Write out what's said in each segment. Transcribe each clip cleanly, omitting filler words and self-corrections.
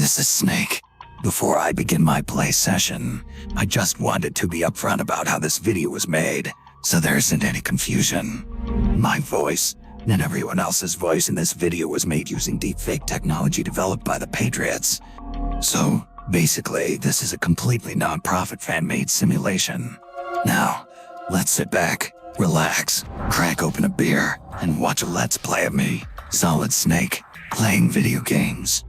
this is Snake. Before I begin my play session, I just wanted to be upfront about how this video was made, so there isn't any confusion. My voice and everyone else's voice in this video was made using deepfake technology developed by the Patriots. So, basically, this is a completely non-profit fan-made simulation. Now, let's sit back, relax, crack open a beer, and watch a Let's Play of me, Solid Snake, playing video games.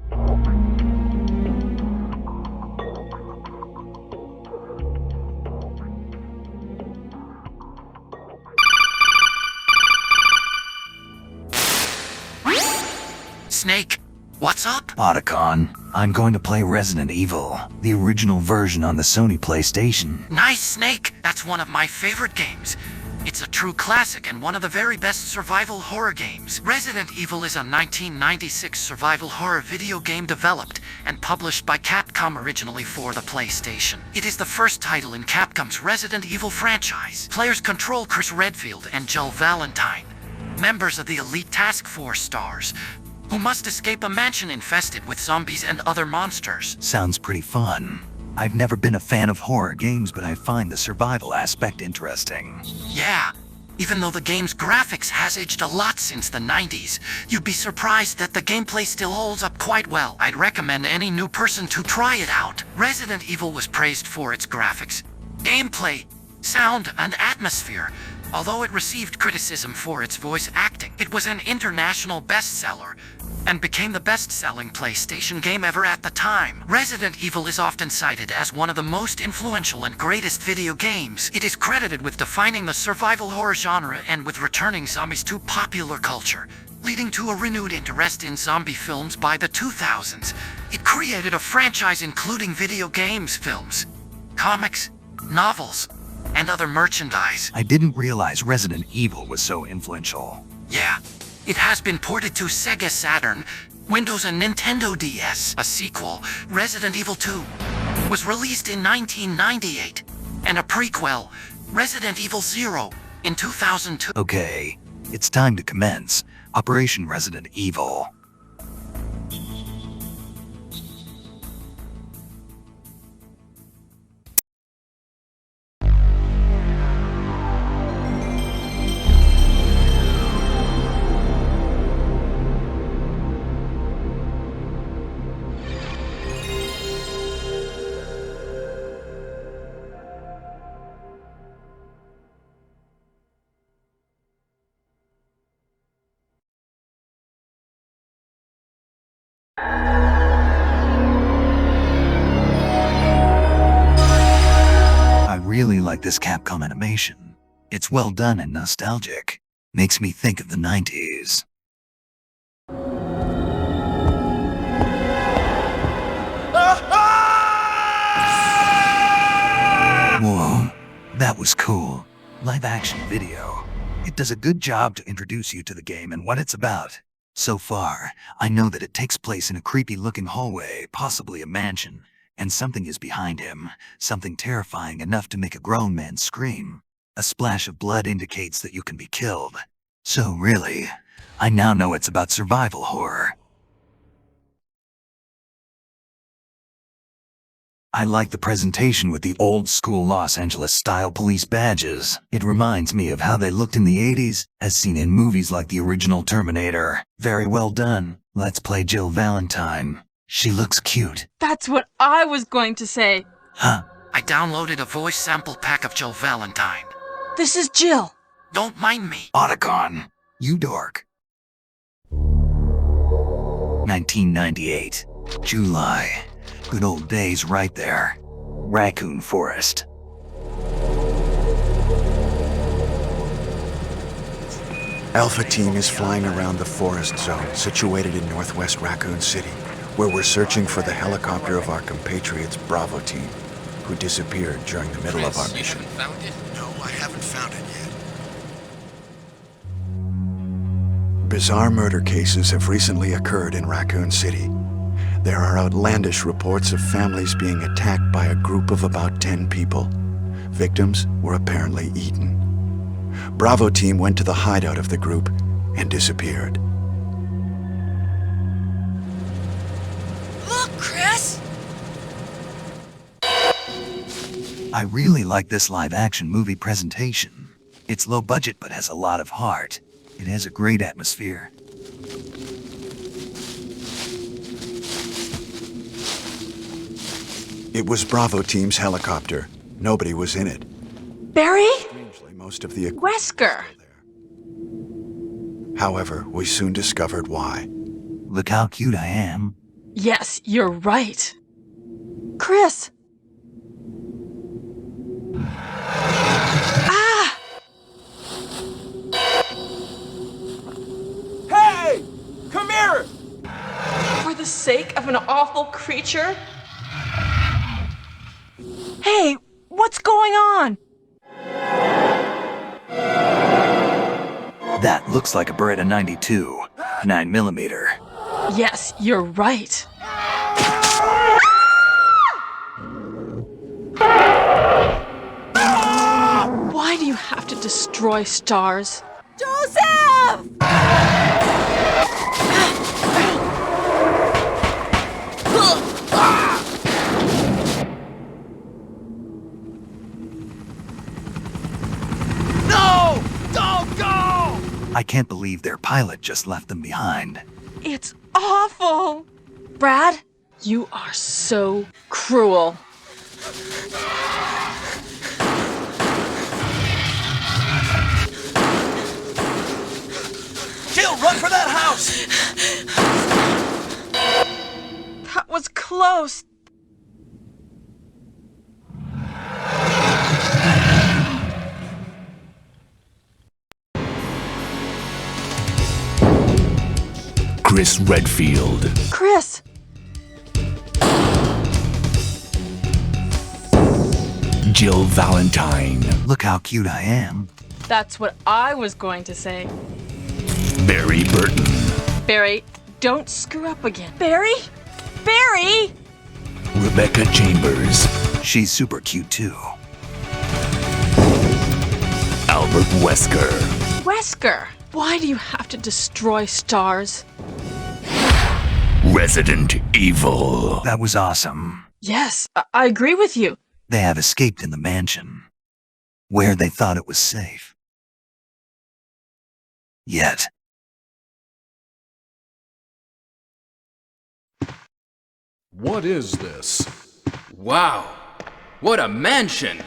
Snake, what's up? Otacon, I'm going to play Resident Evil, the original version on the Sony PlayStation. Nice, Snake. That's one of my favorite games. It's a true classic and one of the very best survival horror games. Resident Evil is a 1996 survival horror video game developed and published by Capcom originally for the PlayStation. It is the first title in Capcom's Resident Evil franchise. Players control Chris Redfield and Jill Valentine, members of the Elite Task Force stars, who must escape a mansion infested with zombies and other monsters. Sounds pretty fun. I've never been a fan of horror games, but I find the survival aspect interesting. Yeah, even though the game's graphics has aged a lot since the 90s, you'd be surprised that the gameplay still holds up quite well. I'd recommend any new person to try it out. Resident Evil was praised for its graphics, gameplay, sound, and atmosphere. Although it received criticism for its voice acting, it was an international bestseller and became the best-selling PlayStation game ever at the time. Resident Evil is often cited as one of the most influential and greatest video games. It is credited with defining the survival horror genre and with returning zombies to popular culture, leading to a renewed interest in zombie films by the 2000s. It created a franchise including video games, films, comics, novels, and other merchandise. I didn't realize Resident Evil was so influential. Yeah, it has been ported to Sega Saturn, Windows and Nintendo DS. A sequel, Resident Evil 2, was released in 1998, and a prequel, Resident Evil 0, in 2002. Okay, it's time to commence Operation Resident Evil. I really like this Capcom animation. It's well done and nostalgic. Makes me think of the 90s. Whoa, that was cool. Live action video. It does a good job to introduce you to the game and what it's about. So far, I know that it takes place in a creepy-looking hallway, possibly a mansion, and something is behind him, something terrifying enough to make a grown man scream. A splash of blood indicates that you can be killed. So really, I now know it's about survival horror. I like the presentation with the old-school Los Angeles-style police badges. It reminds me of how they looked in the 80s, as seen in movies like the original Terminator. Very well done. Let's play Jill Valentine. She looks cute. That's what I was going to say. Huh? I downloaded a voice sample pack of Jill Valentine. This is Jill. Don't mind me. Otacon, you dork. 1998. July. Good old days right there. Raccoon Forest. Alpha Team is flying around the forest zone situated in northwest Raccoon City, where we're searching for the helicopter of our compatriots Bravo Team, who disappeared during the middle of our mission. You haven't found it? No, I haven't found it yet. Bizarre murder cases have recently occurred in Raccoon City. There are outlandish reports of families being attacked by a group of about 10 people. Victims were apparently eaten. Bravo Team went to the hideout of the group and disappeared. Look, Crest! I really like this live-action movie presentation. It's low budget but has a lot of heart. It has a great atmosphere. It was Bravo Team's helicopter. Nobody was in it. Barry? Strangely, most of the Wesker. However, we soon discovered why. Look how cute I am. Yes, you're right. Chris! Ah! Hey! Come here! For the sake of an awful creature? Hey, what's going on? That looks like a Beretta 92, 9mm. Yes, you're right. Why do you have to destroy stars? Joseph! No! Don't go! I can't believe their pilot just left them behind. It's awful! Brad, you are so cruel. Jill, run for that house! That was close. Chris Redfield. Chris! Jill Valentine. Look how cute I am. That's what I was going to say. Barry Burton. Barry, don't screw up again. Barry? Barry! Rebecca Chambers. She's super cute too. Albert Wesker. Wesker! Why do you have to destroy stars? Resident Evil. That was awesome. Yes, I agree with you. They have escaped in the mansion, where they thought it was safe. Yet. What is this? Wow, what a mansion!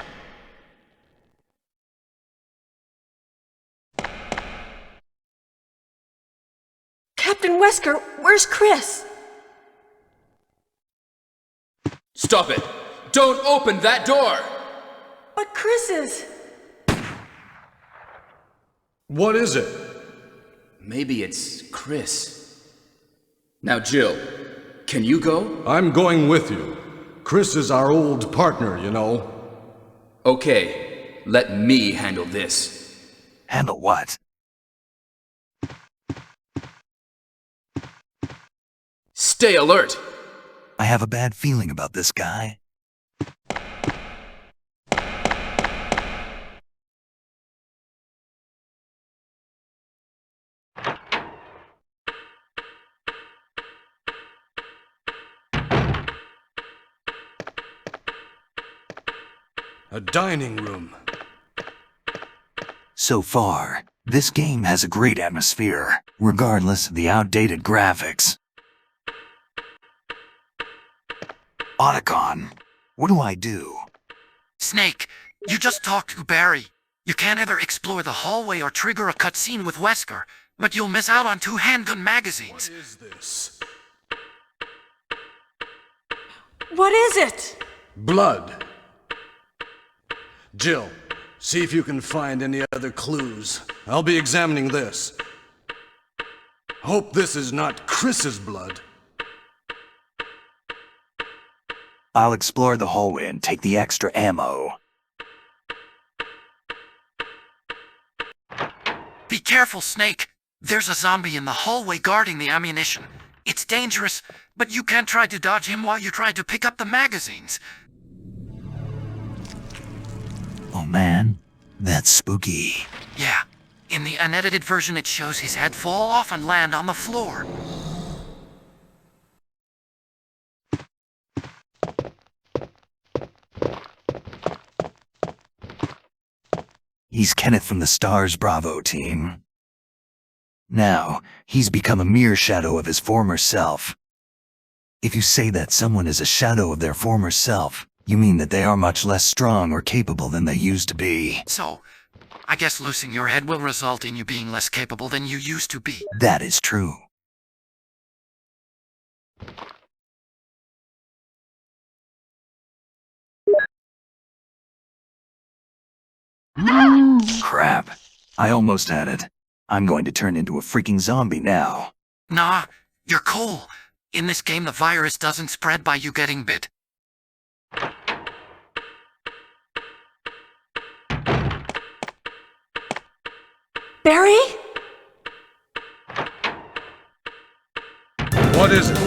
Captain Wesker, where's Chris? Stop it! Don't open that door! But Chris is... What is it? Maybe it's Chris. Now, Jill, can you go? I'm going with you. Chris is our old partner, you know. Okay, let me handle this. Handle what? Stay alert! I have a bad feeling about this guy. A dining room. So far, this game has a great atmosphere, regardless of the outdated graphics. Otacon, what do I do? Snake, you just talked to Barry. You can either explore the hallway or trigger a cutscene with Wesker, but you'll miss out on 2 handgun magazines. What is this? What is it? Blood. Jill, see if you can find any other clues. I'll be examining this. Hope this is not Chris's blood. I'll explore the hallway and take the extra ammo. Be careful, Snake. There's a zombie in the hallway guarding the ammunition. It's dangerous, but you can't try to dodge him while you try to pick up the magazines. Oh man, that's spooky. Yeah, in the unedited version it shows his head fall off and land on the floor. He's Kenneth from the Stars Bravo team. Now, he's become a mere shadow of his former self. If you say that someone is a shadow of their former self, you mean that they are much less strong or capable than they used to be. So, I guess losing your head will result in you being less capable than you used to be. That is true. Crap. I almost had it. I'm going to turn into a freaking zombie now. Nah, you're cool. In this game, the virus doesn't spread by you getting bit. Barry? What is it?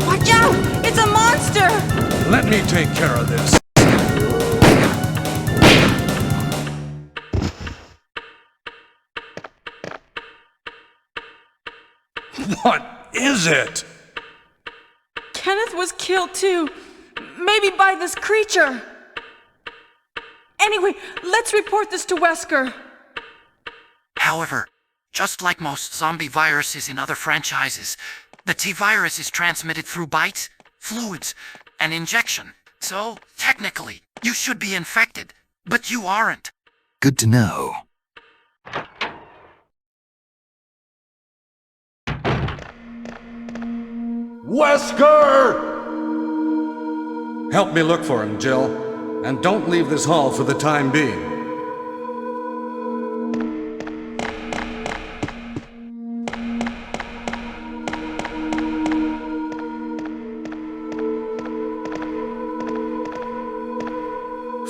Watch out! It's a monster! Let me take care of this. What is it? Kenneth was killed too. Maybe by this creature. Anyway, let's report this to Wesker. However, just like most zombie viruses in other franchises, the T-virus is transmitted through bites, fluids, and injection. So, technically, you should be infected, but you aren't. Good to know. Wesker! Help me look for him, Jill. And don't leave this hall for the time being.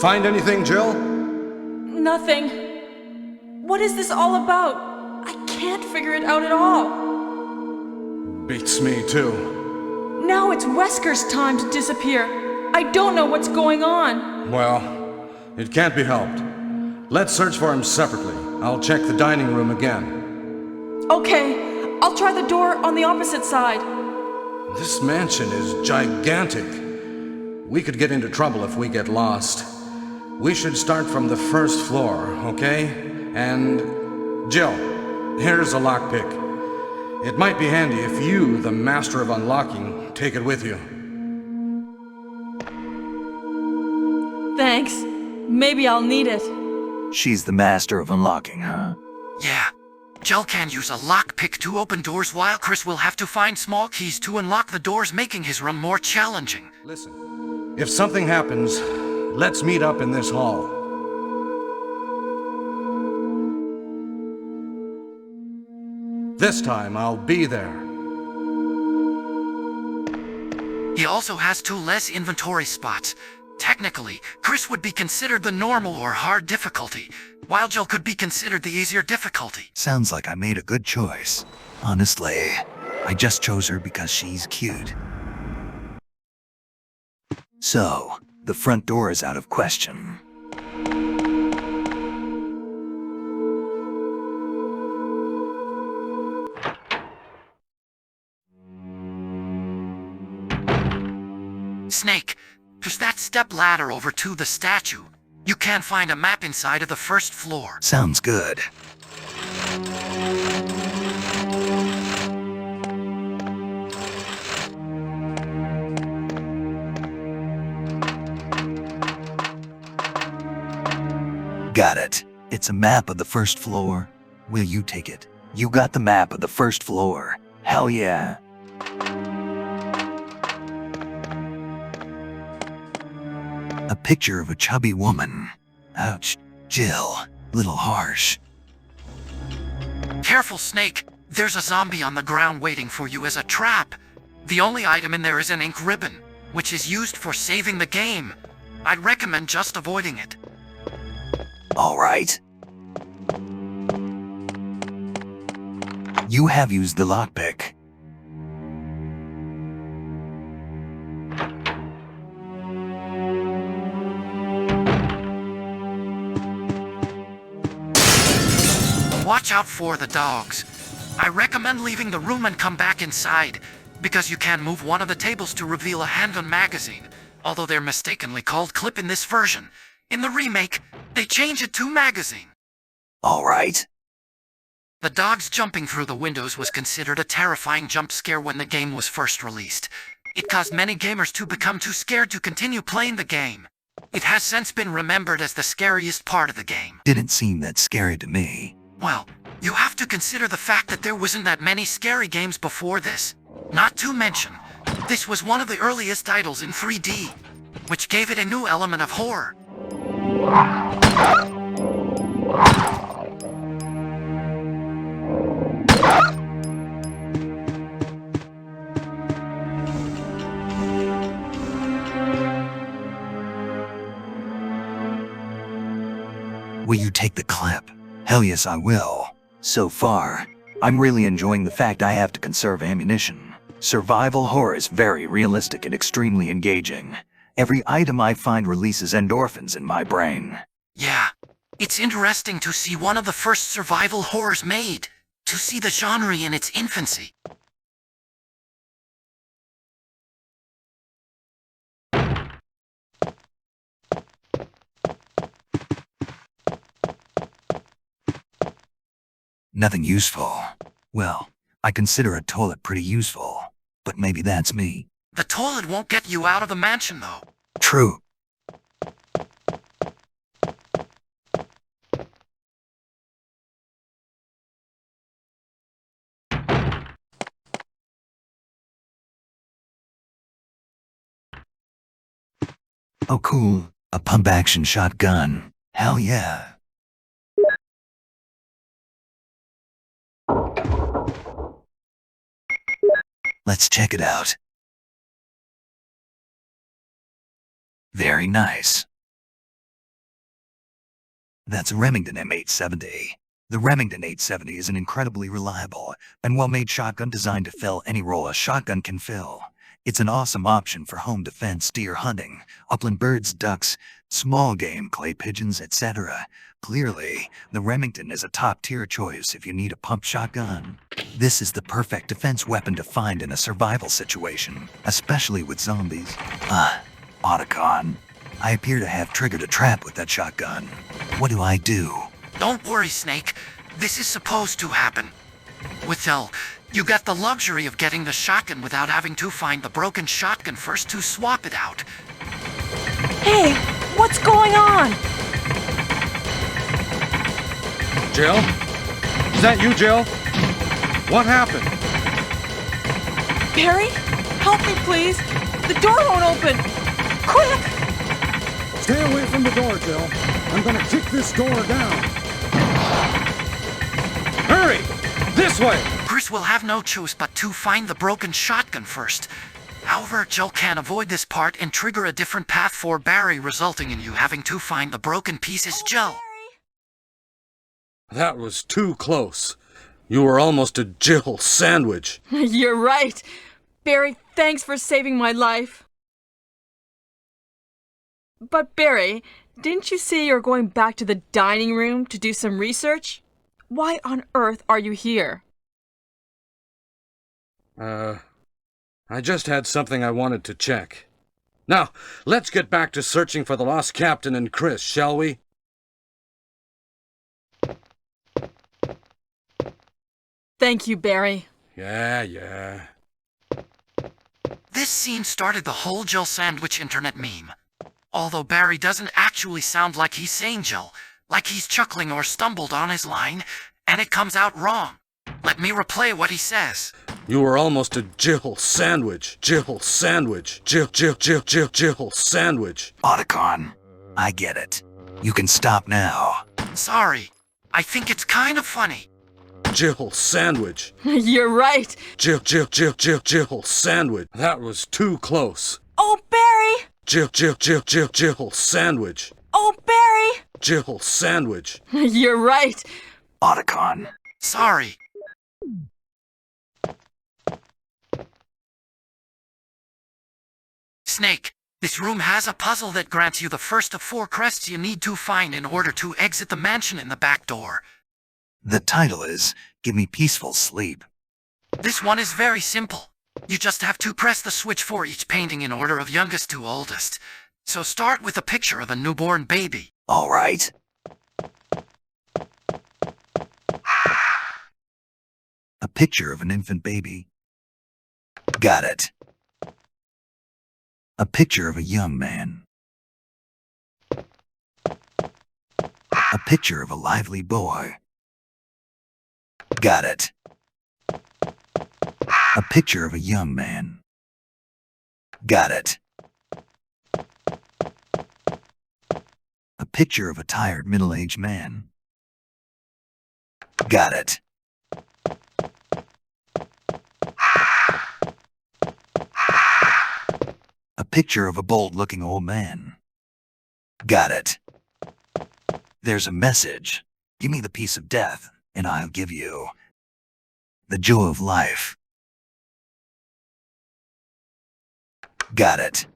Find anything, Jill? Nothing. What is this all about? I can't figure it out at all. Beats me, too. Now it's Wesker's time to disappear. I don't know what's going on. Well, it can't be helped. Let's search for him separately. I'll check the dining room again. Okay, I'll try the door on the opposite side. This mansion is gigantic. We could get into trouble if we get lost. We should start from the first floor, okay? And Jill, here's a lockpick. It might be handy if you, the master of unlocking, take it with you. Thanks. Maybe I'll need it. She's the master of unlocking, huh? Yeah. Jill can use a lockpick to open doors while Chris will have to find small keys to unlock the doors, making his run more challenging. Listen, if something happens, let's meet up in this hall. This time, I'll be there. He also has 2 less inventory spots. Technically, Chris would be considered the normal or hard difficulty, while Jill could be considered the easier difficulty. Sounds like I made a good choice. Honestly, I just chose her because she's cute. So, the front door is out of question. Snake, there's that step ladder over to the statue. You can find a map inside of the first floor. Sounds good. Got it. It's a map of the first floor. Will you take it? You got the map of the first floor. Hell yeah. A picture of a chubby woman. Ouch. Jill. Little harsh. Careful, Snake. There's a zombie on the ground waiting for you as a trap. The only item in there is an ink ribbon, which is used for saving the game. I'd recommend just avoiding it. All right. You have used the lockpick. Watch out for the dogs. I recommend leaving the room and come back inside, because you can move one of the tables to reveal a handgun magazine, although they're mistakenly called clip in this version. In the remake, they change it to magazine. All right. The dogs jumping through the windows was considered a terrifying jump scare when the game was first released. It caused many gamers to become too scared to continue playing the game. It has since been remembered as the scariest part of the game. Didn't seem that scary to me. Well, you have to consider the fact that there wasn't that many scary games before this. Not to mention, this was one of the earliest titles in 3D, which gave it a new element of horror. Will you take the clip? Hell yes, I will. So far, I'm really enjoying the fact I have to conserve ammunition. Survival horror is very realistic and extremely engaging. Every item I find releases endorphins in my brain. Yeah, it's interesting to see one of the first survival horrors made, to see the genre in its infancy. Nothing useful. Well, I consider a toilet pretty useful, but maybe that's me. The toilet won't get you out of the mansion, though. True. Oh cool, a pump-action shotgun. Hell yeah. Let's check it out. Very nice. That's a Remington M870. The Remington 870 is an incredibly reliable and well-made shotgun designed to fill any role a shotgun can fill. It's an awesome option for home defense, deer hunting, upland birds, ducks, small game, clay pigeons, etc. Clearly, the Remington is a top-tier choice if you need a pump shotgun. This is the perfect defense weapon to find in a survival situation, especially with zombies. Otacon. I appear to have triggered a trap with that shotgun. What do I do? Don't worry, Snake. This is supposed to happen. Withal, you got the luxury of getting the shotgun without having to find the broken shotgun first to swap it out. Hey, what's going on? Jill? Is that you, Jill? What happened? Barry, help me please. The door won't open. Quick! Stay away from the door, Jill. I'm gonna kick this door down. Hurry! This way! Chris will have no choice but to find the broken shotgun first. However, Jill can avoid this part and trigger a different path for Barry, resulting in you having to find the broken pieces. Jill. That was too close. You were almost a Jill sandwich. You're right. Barry, thanks for saving my life. But Barry, didn't you say you're going back to the dining room to do some research? Why on earth are you here? I just had something I wanted to check. Now, let's get back to searching for the lost captain and Chris, shall we? Thank you, Barry. Yeah. This scene started the whole Jill sandwich internet meme. Although Barry doesn't actually sound like he's saying Jill, like he's chuckling or stumbled on his line, and it comes out wrong. Let me replay what he says. You were almost a Jill sandwich. Jill sandwich. Jill sandwich. Otacon, I get it. You can stop now. Sorry, I think it's kind of funny. Jill sandwich. You're right. Jill sandwich. That was too close. Oh, Barry! Jill sandwich. Oh, Barry! Jill sandwich. You're right. Otacon. Sorry. Snake, this room has a puzzle that grants you the first of 4 crests you need to find in order to exit the mansion in the back door. The title is Give Me Peaceful Sleep. This one is very simple. You just have to press the switch for each painting in order of youngest to oldest. So start with a picture of a newborn baby. All right. A picture of an infant baby. Got it. A picture of a young man. A picture of a lively boy. Got it. A picture of a young man. Got it. A picture of a tired middle-aged man. Got it. A picture of a bold-looking old man. Got it. There's a message. Give me the peace of death, and I'll give you the joy of life. Got it.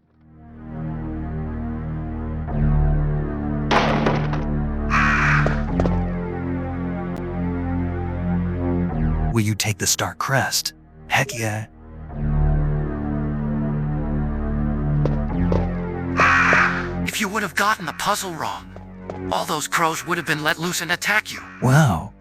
Will you take the star crest? Heck yeah. If you would have gotten the puzzle wrong, all those crows would have been let loose and attack you. Wow.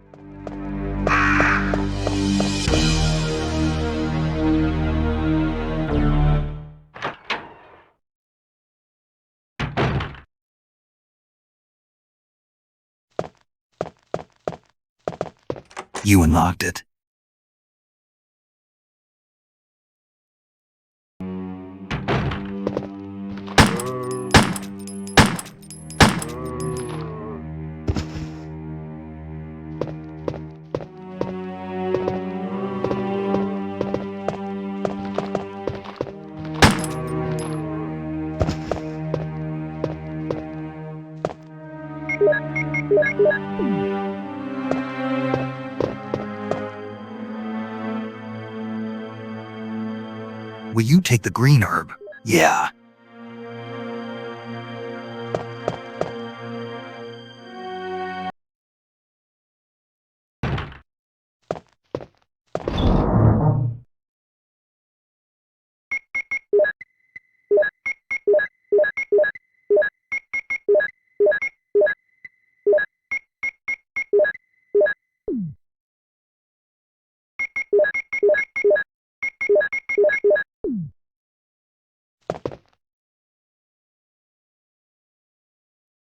You unlocked it. Will you take the green herb? Yeah.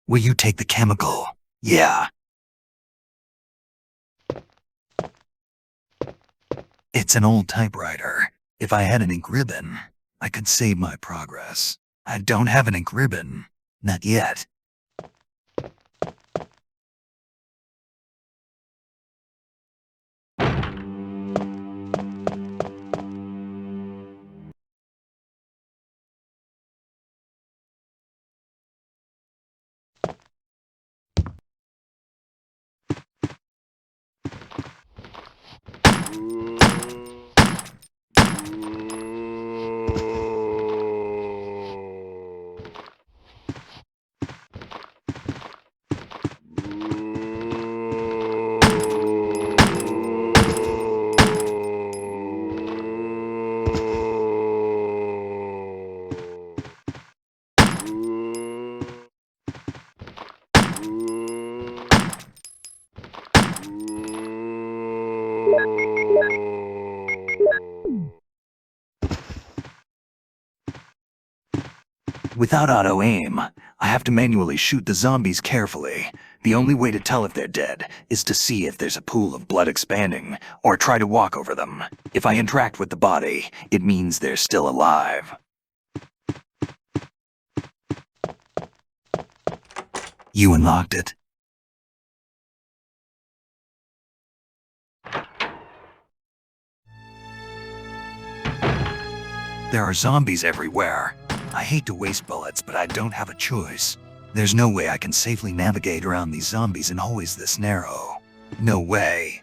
Will you take the chemical? Yeah. It's an old typewriter. If I had an ink ribbon, I could save my progress. I don't have an ink ribbon. Not yet. Without auto-aim, I have to manually shoot the zombies carefully. The only way to tell if they're dead is to see if there's a pool of blood expanding, or try to walk over them. If I interact with the body, it means they're still alive. You unlocked it. There are zombies everywhere. I hate to waste bullets, but I don't have a choice. There's no way I can safely navigate around these zombies in hallways this narrow. No way.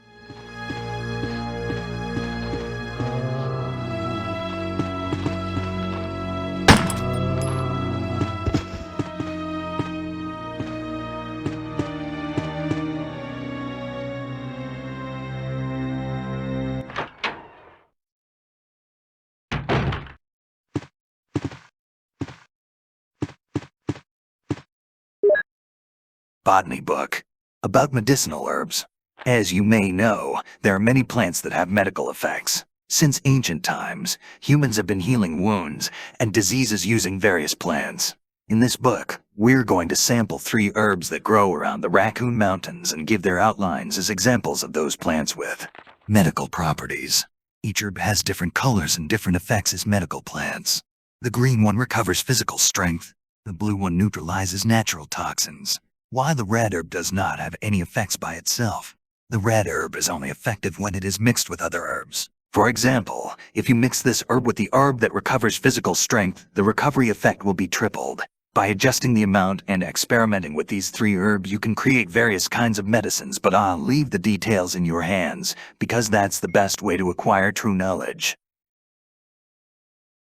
Botany book about medicinal herbs. As you may know, there are many plants that have medical effects. Since ancient times, humans have been healing wounds and diseases using various plants. In this book, we're going to sample 3 herbs that grow around the Raccoon Mountains and give their outlines as examples of those plants with medical properties. Each herb has different colors and different effects as medical plants. The green one recovers physical strength. The blue one neutralizes natural toxins, while the red herb does not have any effects by itself. The red herb is only effective when it is mixed with other herbs. For example, if you mix this herb with the herb that recovers physical strength, the recovery effect will be tripled. By adjusting the amount and experimenting with these 3 herbs, you can create various kinds of medicines, but I'll leave the details in your hands, because that's the best way to acquire true knowledge.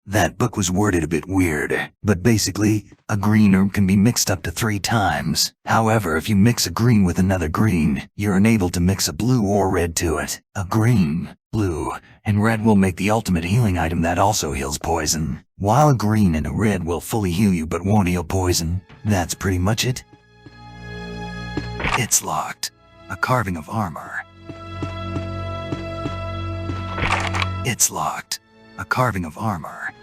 That book was worded a bit weird, but basically, a green herb can be mixed up to 3 times. However, if you mix a green with another green, you're unable to mix a blue or red to it. A green, blue, and red will make the ultimate healing item that also heals poison, while a green and a red will fully heal you but won't heal poison. That's pretty much it. It's locked. A carving of armor. It's locked. A carving of armor.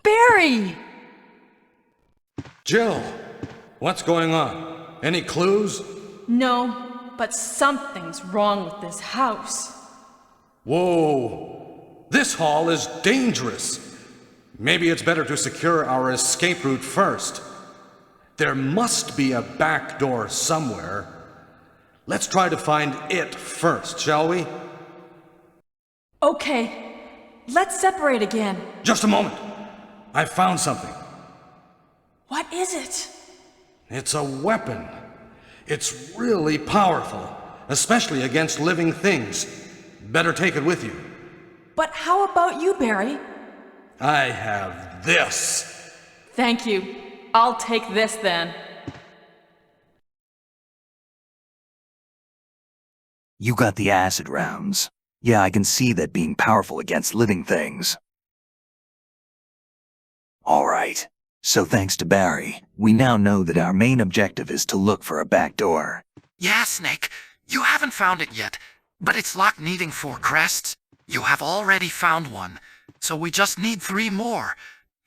Barry! Jill, what's going on? Any clues? No, but something's wrong with this house. Whoa! This hall is dangerous. Maybe it's better to secure our escape route first. There must be a back door somewhere. Let's try to find it first, shall we? Okay, let's separate again. Just a moment. I found something. What is it? It's a weapon. It's really powerful, especially against living things. Better take it with you. But how about you, Barry? I have this. Thank you. I'll take this then. You got the acid rounds. Yeah, I can see that being powerful against living things. Alright, so thanks to Barry, we now know that our main objective is to look for a back door. Yeah, Snake, you haven't found it yet, but it's locked needing 4 crests. You have already found one, so we just need 3 more.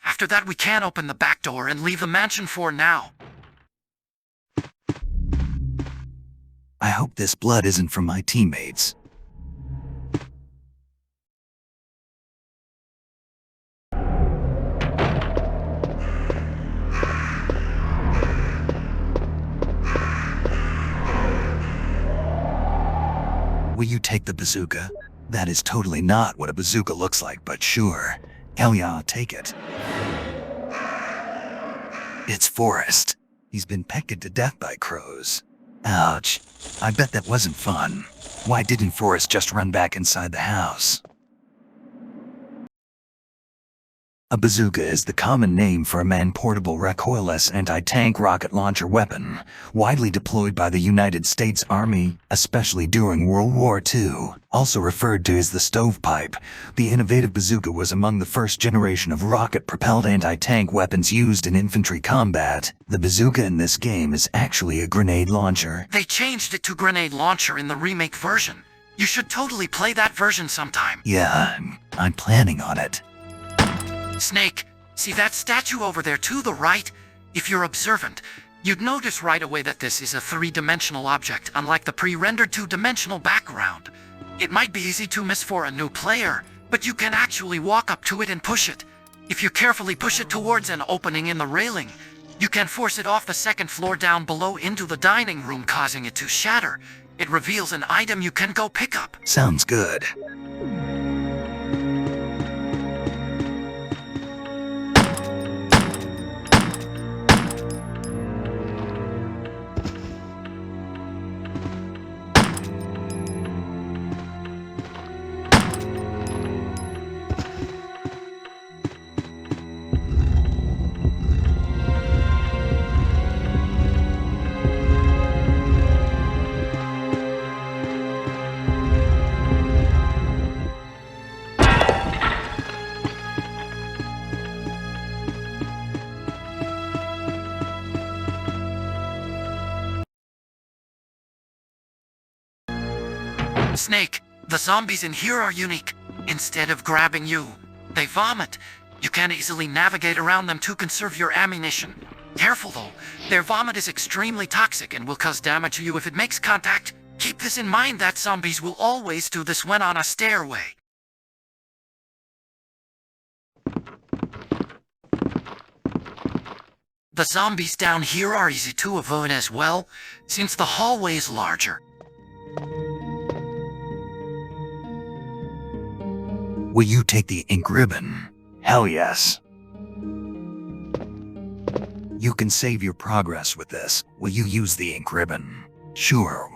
After that we can open the back door and leave the mansion for now. I hope this blood isn't from my teammates. Will you take the bazooka? That is totally not what a bazooka looks like, but sure. Hell yeah, I'll take it. It's Forrest. He's been pecked to death by crows. Ouch. I bet that wasn't fun. Why didn't Forrest just run back inside the house? A bazooka is the common name for a man-portable recoilless anti-tank rocket launcher weapon, widely deployed by the United States Army, especially during World War II. Also referred to as the stovepipe, the innovative bazooka was among the first generation of rocket-propelled anti-tank weapons used in infantry combat. The bazooka in this game is actually a grenade launcher. They changed it to grenade launcher in the remake version. You should totally play that version sometime. Yeah, I'm planning on it. Snake, see that statue over there to the right? If you're observant, you'd notice right away that this is a 3-dimensional object, unlike the pre-rendered 2-dimensional background. It might be easy to miss for a new player, but you can actually walk up to it and push it. If you carefully push it towards an opening in the railing, you can force it off the 2nd floor down below into the dining room, causing it to shatter. It reveals an item you can go pick up. Sounds good. Snake, the zombies in here are unique. Instead of grabbing you, they vomit. You can easily navigate around them to conserve your ammunition. Careful though, their vomit is extremely toxic and will cause damage to you if it makes contact. Keep this in mind that zombies will always do this when on a stairway. The zombies down here are easy to avoid as well, since the hallway is larger. Will you take the ink ribbon? Hell yes. You can save your progress with this. Will you use the ink ribbon? Sure.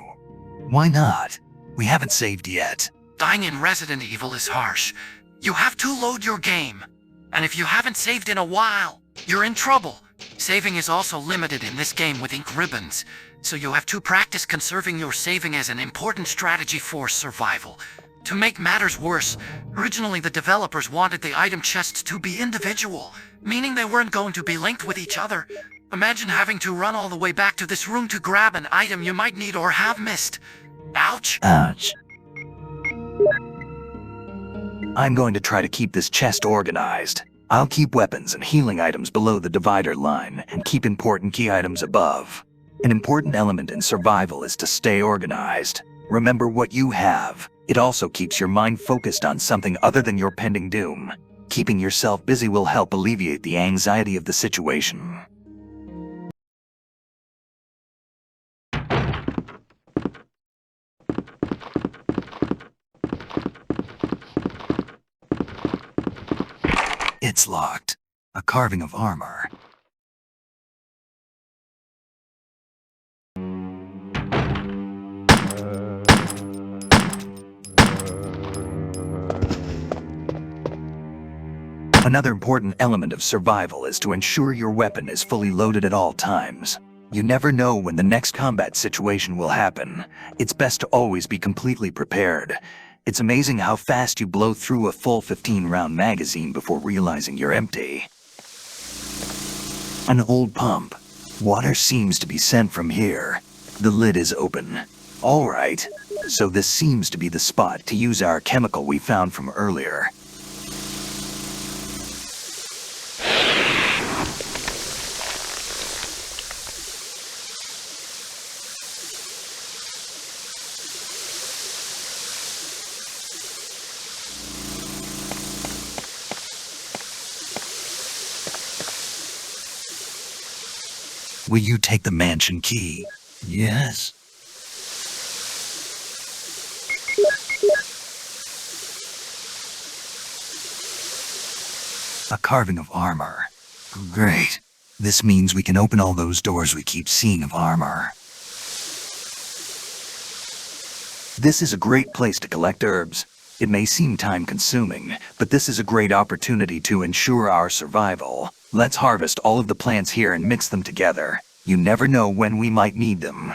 Why not? We haven't saved yet. Dying in Resident Evil is harsh. You have to load your game. And if you haven't saved in a while, you're in trouble. Saving is also limited in this game with ink ribbons, so you have to practice conserving your saving as an important strategy for survival. To make matters worse, originally the developers wanted the item chests to be individual, meaning they weren't going to be linked with each other. Imagine having to run all the way back to this room to grab an item you might need or have missed. Ouch. Ouch. I'm going to try to keep this chest organized. I'll keep weapons and healing items below the divider line and keep important key items above. An important element in survival is to stay organized. Remember what you have. It also keeps your mind focused on something other than your pending doom. Keeping yourself busy will help alleviate the anxiety of the situation. It's locked. A carving of armor. Another important element of survival is to ensure your weapon is fully loaded at all times. You never know when the next combat situation will happen. It's best to always be completely prepared. It's amazing how fast you blow through a full 15-round magazine before realizing you're empty. An old pump. Water seems to be sent from here. The lid is open. All right, so this seems to be the spot to use our chemical we found from earlier. Will you take the mansion key? Yes. A carving of armor. Great. This means we can open all those doors we keep seeing of armor. This is a great place to collect herbs. It may seem time-consuming, but this is a great opportunity to ensure our survival. Let's harvest all of the plants here and mix them together. You never know when we might need them.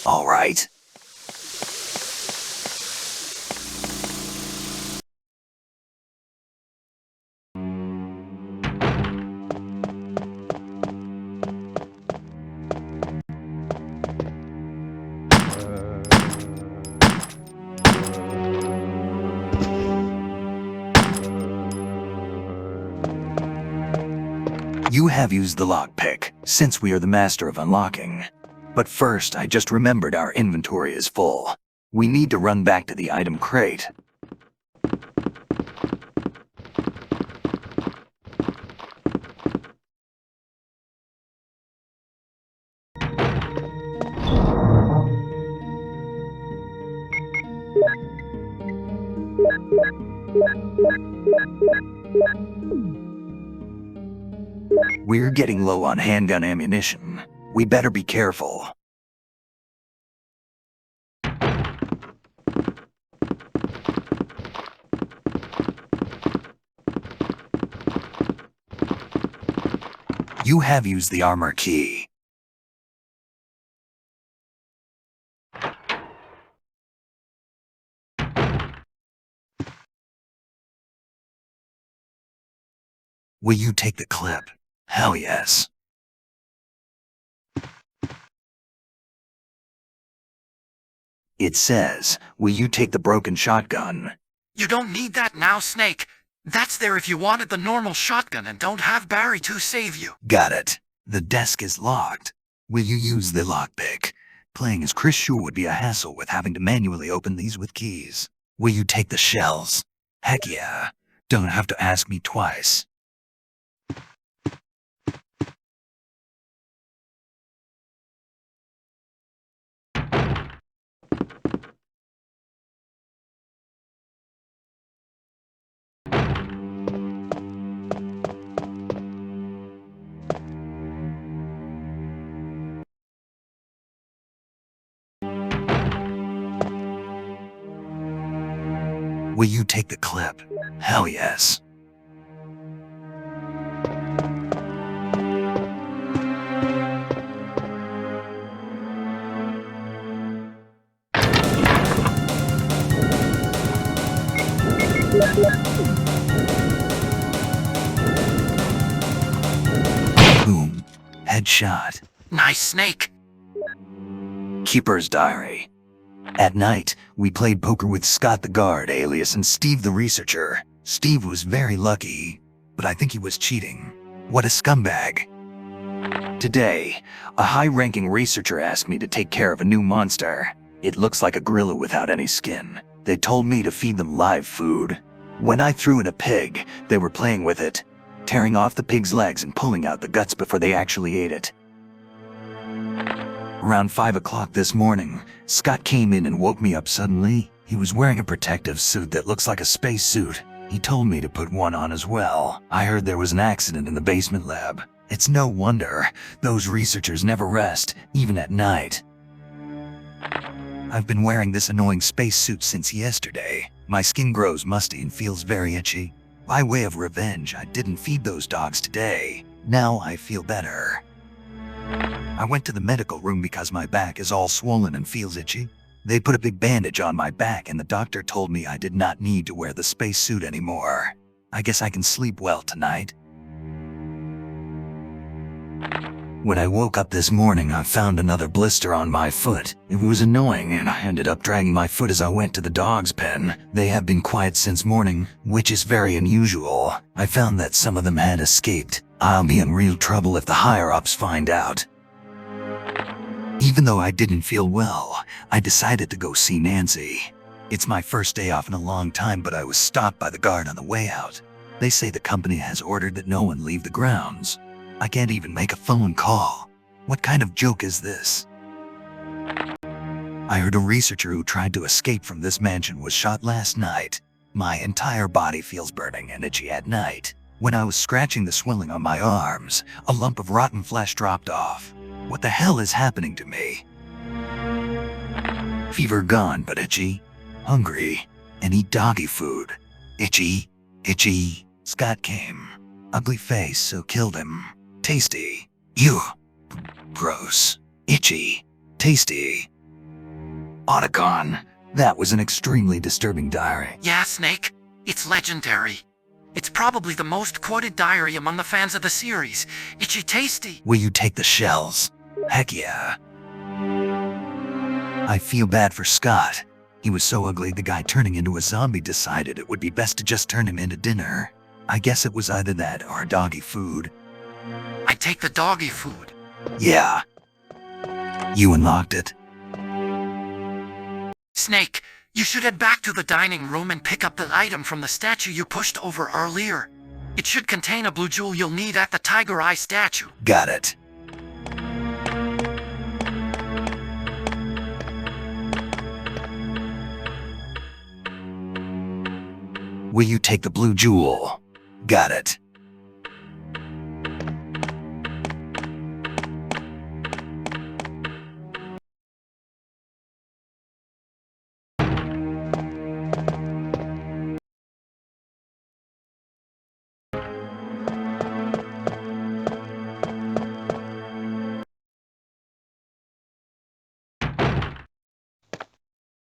All right. You have used the lockpick, since we are the master of unlocking. But first, I just remembered our inventory is full. We need to run back to the item crate. We're getting low on handgun ammunition. We better be careful. You have used the armor key. Will you take the clip? Hell yes. It says, will you take the broken shotgun? You don't need that now, Snake. That's there if you wanted the normal shotgun and don't have Barry to save you. Got it. The desk is locked. Will you use the lockpick? Playing as Chris sure would be a hassle with having to manually open these with keys. Will you take the shells? Heck yeah. Don't have to ask me twice. Will you take the clip? Hell yes. Boom. Headshot. Nice, Snake. Keeper's diary. At night, we played poker with Scott the guard alias and Steve the researcher. Steve was very lucky, but I think he was cheating. What a scumbag. Today, a high-ranking researcher asked me to take care of a new monster. It looks like a gorilla without any skin. They told me to feed them live food. When I threw in a pig, they were playing with it, tearing off the pig's legs and pulling out the guts before they actually ate it. Around 5 o'clock this morning, Scott came in and woke me up suddenly. He was wearing a protective suit that looks like a space suit. He told me to put one on as well. I heard there was an accident in the basement lab. It's no wonder. Those researchers never rest, even at night. I've been wearing this annoying space suit since yesterday. My skin grows musty and feels very itchy. By way of revenge, I didn't feed those dogs today. Now I feel better. I went to the medical room because my back is all swollen and feels itchy. They put a big bandage on my back and the doctor told me I did not need to wear the space suit anymore. I guess I can sleep well tonight. When I woke up this morning, I found another blister on my foot. It was annoying and I ended up dragging my foot as I went to the dog's pen. They have been quiet since morning, which is very unusual. I found that some of them had escaped. I'll be in real trouble if the higher-ups find out. Even though I didn't feel well, I decided to go see Nancy. It's my first day off in a long time, but I was stopped by the guard on the way out. They say the company has ordered that no one leave the grounds. I can't even make a phone call. What kind of joke is this? I heard a researcher who tried to escape from this mansion was shot last night. My entire body feels burning and itchy at night. When I was scratching the swelling on my arms, a lump of rotten flesh dropped off. What the hell is happening to me? Fever gone, but itchy. Hungry. And eat doggy food. Itchy. Itchy. Scott came. Ugly face, so killed him. Tasty. Ew. Gross. Itchy. Tasty. Otacon. That was an extremely disturbing diary. Yeah, Snake. It's legendary. It's probably the most quoted diary among the fans of the series. Itchy tasty. Will you take the shells? Heck yeah. I feel bad for Scott. He was so ugly the guy turning into a zombie decided it would be best to just turn him into dinner. I guess it was either that or doggy food. I'd take the doggy food. Yeah. You unlocked it. Snake, you should head back to the dining room and pick up the item from the statue you pushed over earlier. It should contain a blue jewel you'll need at the Tiger Eye statue. Got it. Will you take the blue jewel? Got it.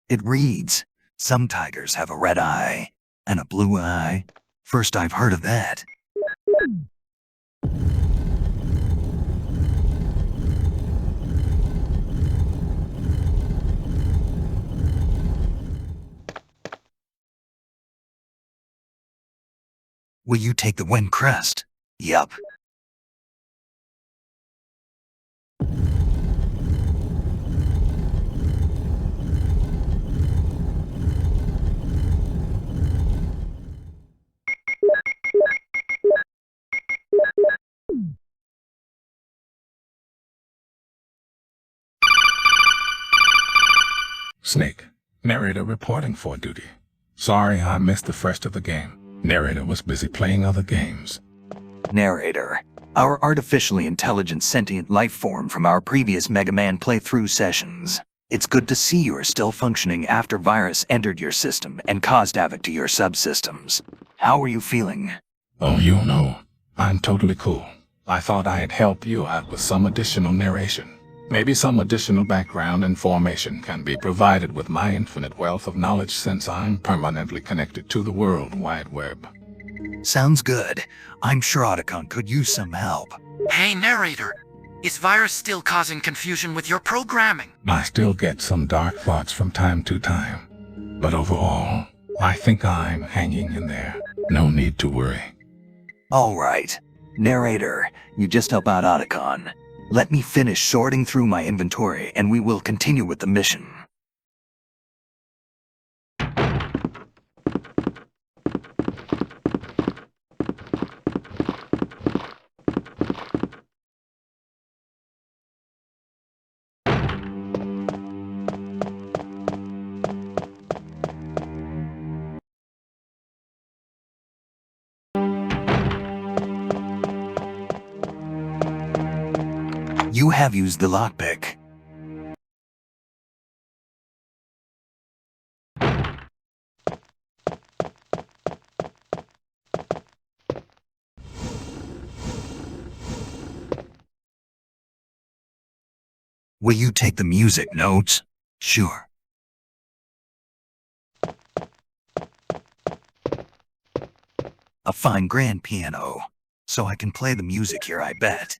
It reads, some tigers have a red eye and a blue eye. First I've heard of that. Will you take the win crest? Yup. Snake, narrator reporting for duty. Sorry I missed the first of the game. Narrator was busy playing other games. Narrator, our artificially intelligent sentient life form from our previous Mega Man playthrough sessions. It's good to see you are still functioning after virus entered your system and caused havoc to your subsystems. How are you feeling? Oh, you know, I'm totally cool. I thought I'd help you out with some additional narration. Maybe some additional background information can be provided with my infinite wealth of knowledge since I'm permanently connected to the World Wide Web. Sounds good. I'm sure Otacon could use some help. Hey, narrator. Is virus still causing confusion with your programming? I still get some dark thoughts from time to time. But overall, I think I'm hanging in there. No need to worry. All right. Narrator, you just help out Otacon. Let me finish sorting through my inventory and we will continue with the mission. You have used the lockpick. Will you take the music notes? Sure. A fine grand piano, so I can play the music here, I bet.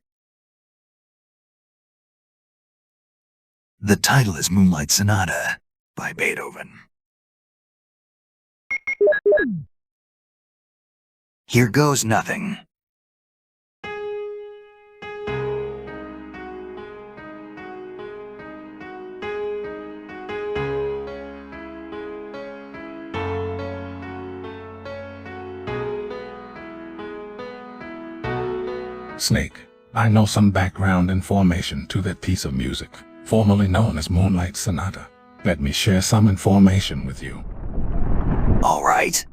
The title is Moonlight Sonata by Beethoven. Here goes nothing. Snake, I know some background information to that piece of music, formerly known as Moonlight Sonata. Let me share some information with you. All right.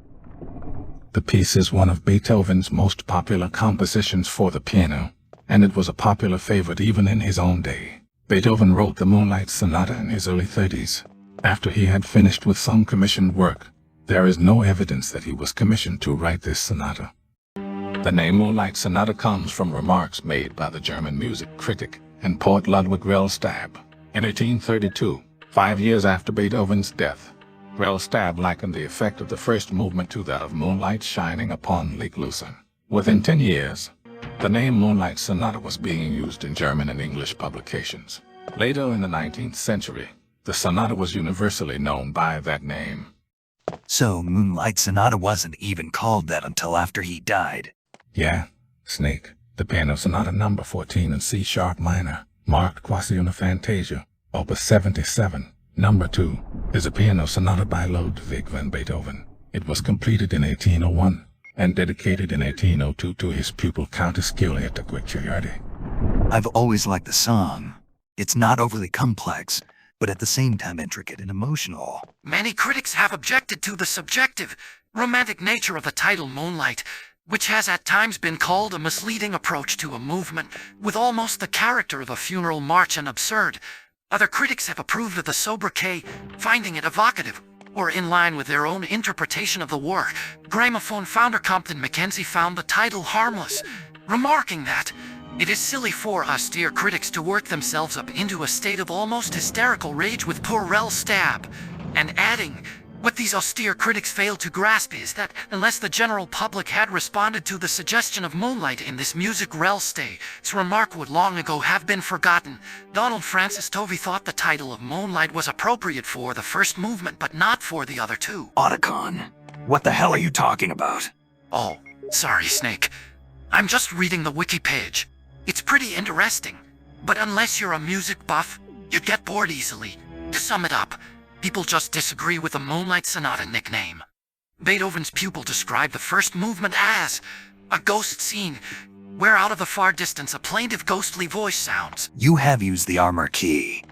The piece is one of Beethoven's most popular compositions for the piano, and it was a popular favorite even in his own day. Beethoven wrote the Moonlight Sonata in his early 30s, after he had finished with some commissioned work. There is no evidence that he was commissioned to write this sonata. The name Moonlight Sonata comes from remarks made by the German music critic and poet Ludwig Rellstab. In 1832, 5 years after Beethoven's death, Rellstab likened the effect of the first movement to that of moonlight shining upon Lake Lucerne. Within 10 years, the name Moonlight Sonata was being used in German and English publications. Later in the 19th century, the sonata was universally known by that name. So Moonlight Sonata wasn't even called that until after he died. Yeah, Snake. The Piano Sonata number 14 in C sharp minor, marked Quasi una Fantasia, opus 77, number 2, is a piano sonata by Ludwig van Beethoven. It was completed in 1801 and dedicated in 1802 to his pupil Countess Giulietta Guicciardi. I've always liked the song. It's not overly complex, but at the same time intricate and emotional. Many critics have objected to the subjective, romantic nature of the title Moonlight, which has at times been called a misleading approach to a movement, with almost the character of a funeral march and absurd. Other critics have approved of the sobriquet, finding it evocative, or in line with their own interpretation of the work. Gramophone founder Compton Mackenzie found the title harmless, remarking that it is silly for austere critics to work themselves up into a state of almost hysterical rage with poor rel stab, and adding, what these austere critics fail to grasp is that unless the general public had responded to the suggestion of Moonlight in this music rel stay, its remark would long ago have been forgotten. Donald Francis Tovey thought the title of Moonlight was appropriate for the first movement but not for the other two. Otacon, what the hell are you talking about? Oh, sorry, Snake. I'm just reading the wiki page. It's pretty interesting, but unless you're a music buff, you'd get bored easily. To sum it up, people just disagree with the Moonlight Sonata nickname. Beethoven's pupil described the first movement as a ghost scene, where out of the far distance a plaintive ghostly voice sounds. You have used the armor key.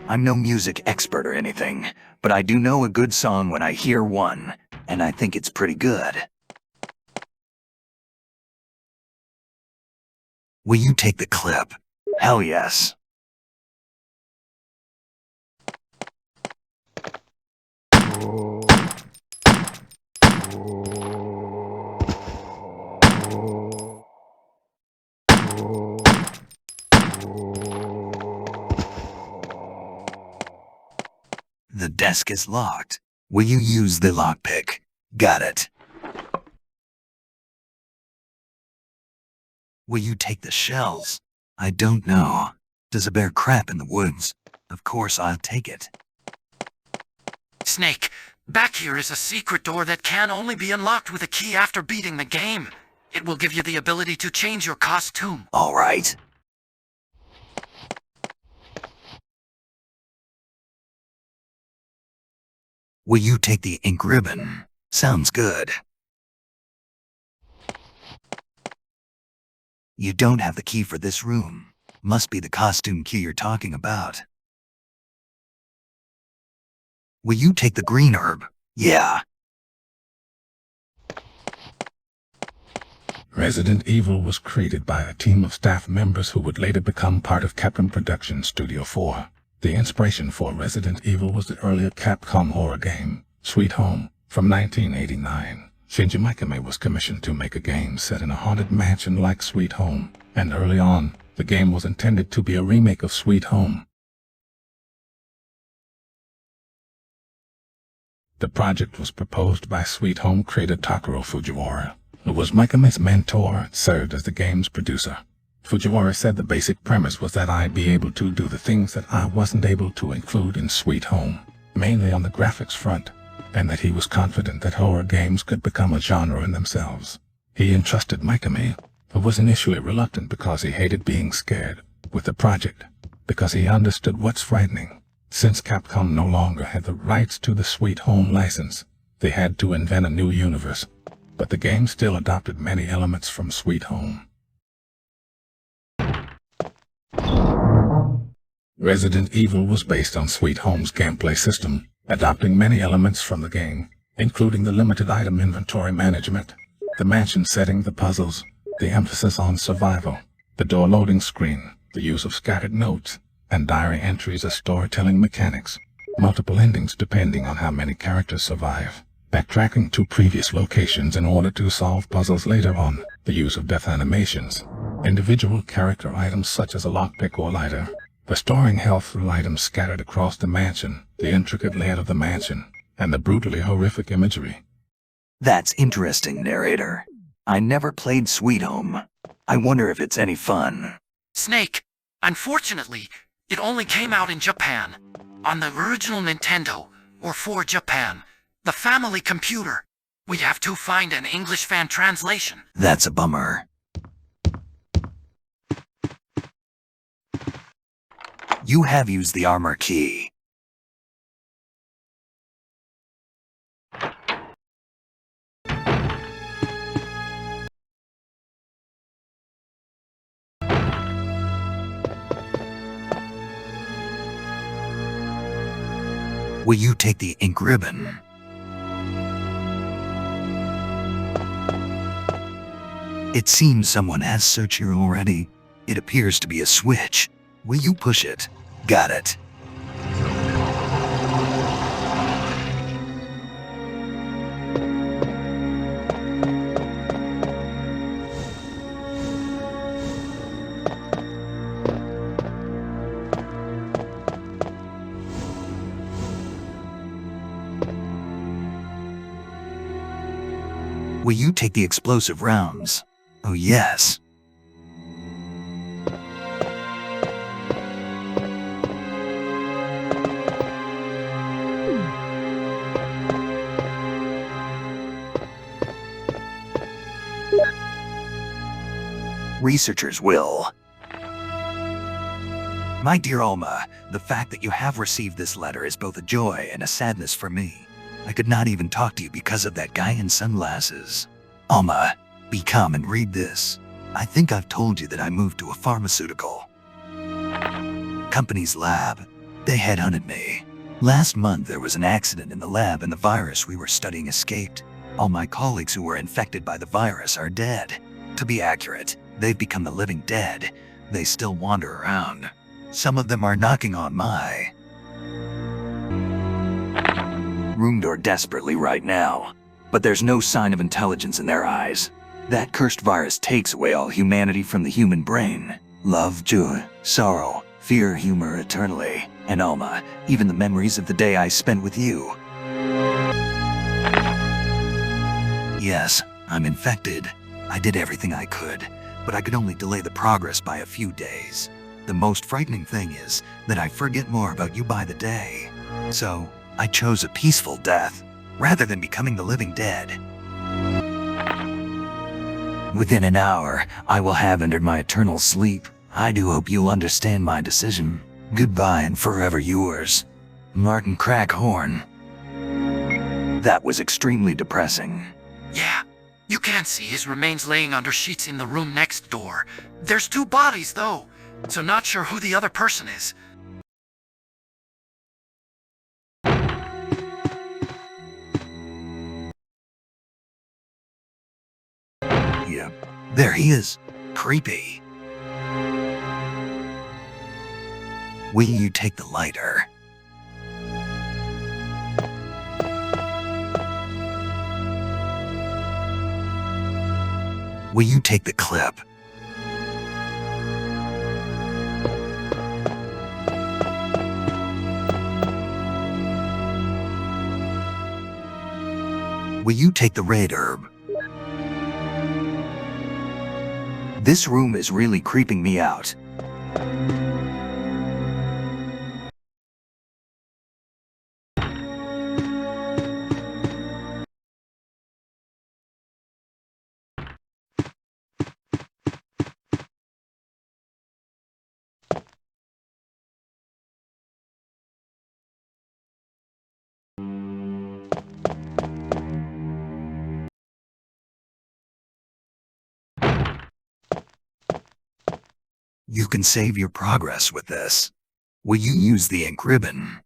I'm no music expert or anything, but I do know a good song when I hear one, and I think it's pretty good. Will you take the clip? Hell yes. The desk is locked. Will you use the lockpick? Got it. Will you take the shells? I don't know. Does a bear crap in the woods? Of course I'll take it. Snake, back here is a secret door that can only be unlocked with a key after beating the game. It will give you the ability to change your costume. All right. Will you take the ink ribbon? Sounds good. You don't have the key for this room. Must be the costume key you're talking about. Will you take the green herb? Yeah. Resident Evil was created by a team of staff members who would later become part of Capcom Productions Studio 4. The inspiration for Resident Evil was the earlier Capcom horror game, Sweet Home, from 1989. Shinji Mikami was commissioned to make a game set in a haunted mansion like Sweet Home, and early on, the game was intended to be a remake of Sweet Home. The project was proposed by Sweet Home creator Takuro Fujiwara, who was Mikami's mentor and served as the game's producer. Fujiwara said the basic premise was that I'd be able to do the things that I wasn't able to include in Sweet Home, mainly on the graphics front, and that he was confident that horror games could become a genre in themselves. He entrusted Mikami, who was initially reluctant because he hated being scared, with the project, because he understood what's frightening. Since Capcom no longer had the rights to the Sweet Home license, they had to invent a new universe, but the game still adopted many elements from Sweet Home. Resident Evil was based on Sweet Home's gameplay system, adopting many elements from the game, including the limited item inventory management, the mansion setting, the puzzles, the emphasis on survival, the door loading screen, the use of scattered notes, and diary entries as storytelling mechanics, multiple endings depending on how many characters survive, backtracking to previous locations in order to solve puzzles later on, the use of death animations, individual character items such as a lockpick or lighter, restoring health through items scattered across the mansion, the intricate layout of the mansion, and the brutally horrific imagery. That's interesting, narrator. I never played Sweet Home. I wonder if it's any fun. Snake, unfortunately, it only came out in Japan, on the original Nintendo, or for Japan, the family computer. We'd have to find an English fan translation. That's a bummer. You have used the armor key. Will you take the ink ribbon? It seems someone has searched here already. It appears to be a switch. Will you push it? Got it. Will you take the explosive rounds? Oh yes. Researchers will. My dear Alma, the fact that you have received this letter is both a joy and a sadness for me. I could not even talk to you because of that guy in sunglasses. Alma, be calm and read this. I think I've told you that I moved to a pharmaceutical company's lab. They headhunted me. Last month there was an accident in the lab and the virus we were studying escaped. All my colleagues who were infected by the virus are dead. To be accurate, they've become the living dead. They still wander around. Some of them are knocking on my room door desperately right now. But there's no sign of intelligence in their eyes. That cursed virus takes away all humanity from the human brain. Love, joy, sorrow, fear, humor eternally. And Alma, even the memories of the day I spent with you. Yes, I'm infected. I did everything I could, but I could only delay the progress by a few days. The most frightening thing is that I forget more about you by the day. So, I chose a peaceful death, rather than becoming the living dead. Within an hour, I will have entered my eternal sleep. I do hope you'll understand my decision. Goodbye and forever yours, Martin Crackhorn. That was extremely depressing. Yeah, you can see his remains laying under sheets in the room next door. There's 2 bodies, though, so not sure who the other person is. Yep, there he is. Creepy. Will you take the lighter? Will you take the clip? Will you take the red herb? This room is really creeping me out. You can save your progress with this. Will you use the ink ribbon?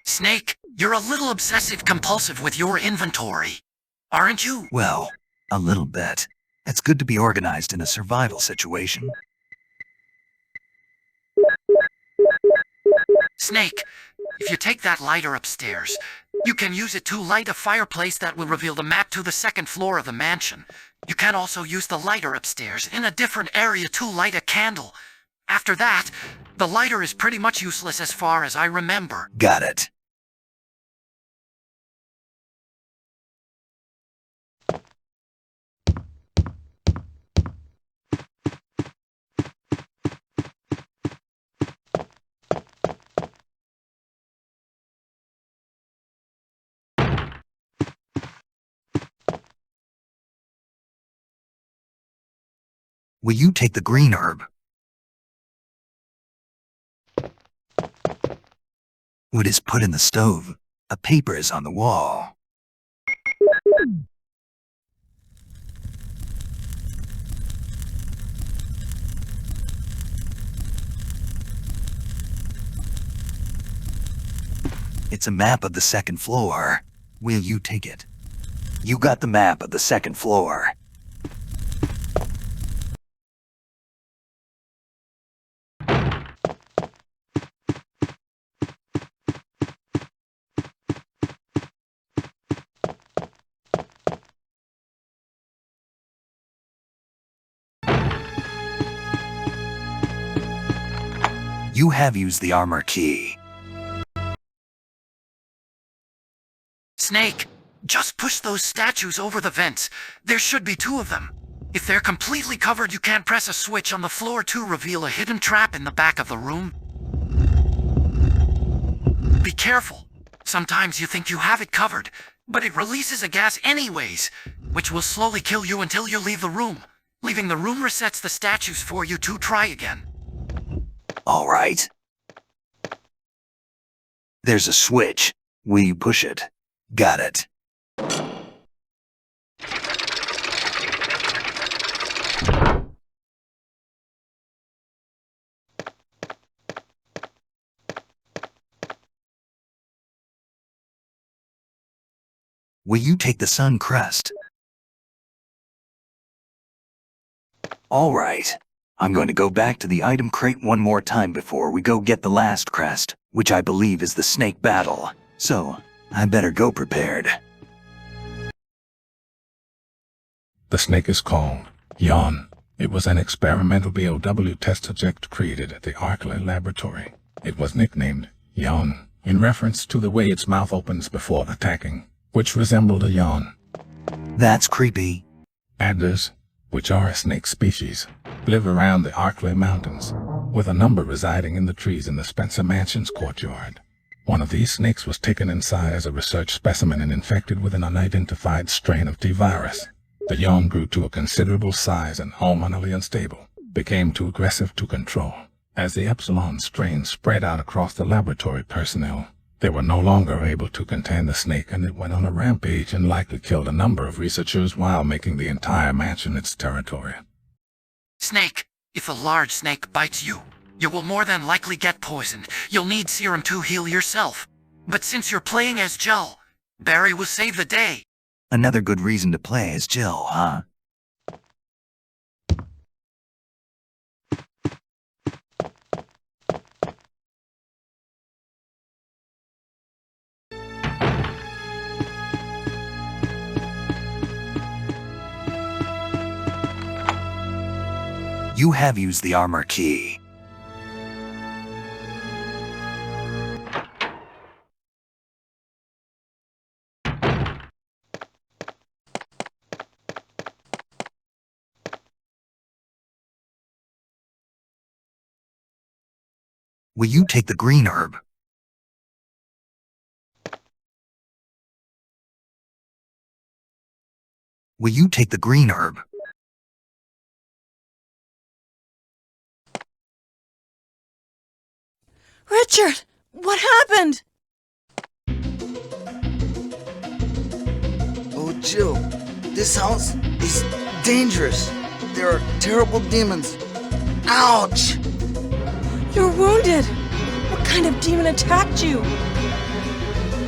Snake, you're a little obsessive-compulsive with your inventory, aren't you? Well, a little bit. It's good to be organized in a survival situation. Snake, if you take that lighter upstairs, you can use it to light a fireplace that will reveal the map to the 2nd floor of the mansion. You can also use the lighter upstairs in a different area to light a candle. After that, the lighter is pretty much useless as far as I remember. Got it. Will you take the green herb? Wood is put in the stove. A paper is on the wall. It's a map of the second floor. Will you take it? You got the map of the second floor. You have used the armor key. Snake, just push those statues over the vents. There should be 2 of them. If they're completely covered, you can't press a switch on the floor to reveal a hidden trap in the back of the room. Be careful. Sometimes you think you have it covered, but it releases a gas anyways, which will slowly kill you until you leave the room. Leaving the room resets the statues for you to try again. All right. There's a switch. Will you push it? Got it. Will you take the sun crest? All right. I'm going to go back to the item crate one more time before we go get the last crest, which I believe is the snake battle. So, I better go prepared. The snake is called Yawn. It was an experimental BOW test subject created at the Arklay laboratory. It was nicknamed Yawn in reference to the way its mouth opens before attacking, which resembled a yawn. That's creepy. Adders, which are a snake species, live around the Arklay Mountains, with a number residing in the trees in the Spencer Mansion's courtyard. One of these snakes was taken inside as a research specimen and infected with an unidentified strain of T-virus. The yawn grew to a considerable size and, hormonally unstable, became too aggressive to control. As the Epsilon strain spread out across the laboratory personnel, they were no longer able to contain the snake, and it went on a rampage and likely killed a number of researchers while making the entire mansion its territory. Snake, if a large snake bites you, you will more than likely get poisoned. You'll need serum to heal yourself. But since you're playing as Jill, Barry will save the day. Another good reason to play as Jill, huh? You have used the armor key. Will you take the green herb? Will you take the green herb? Richard, what happened? Oh, Jill, this house is dangerous. There are terrible demons. Ouch! You're wounded. What kind of demon attacked you?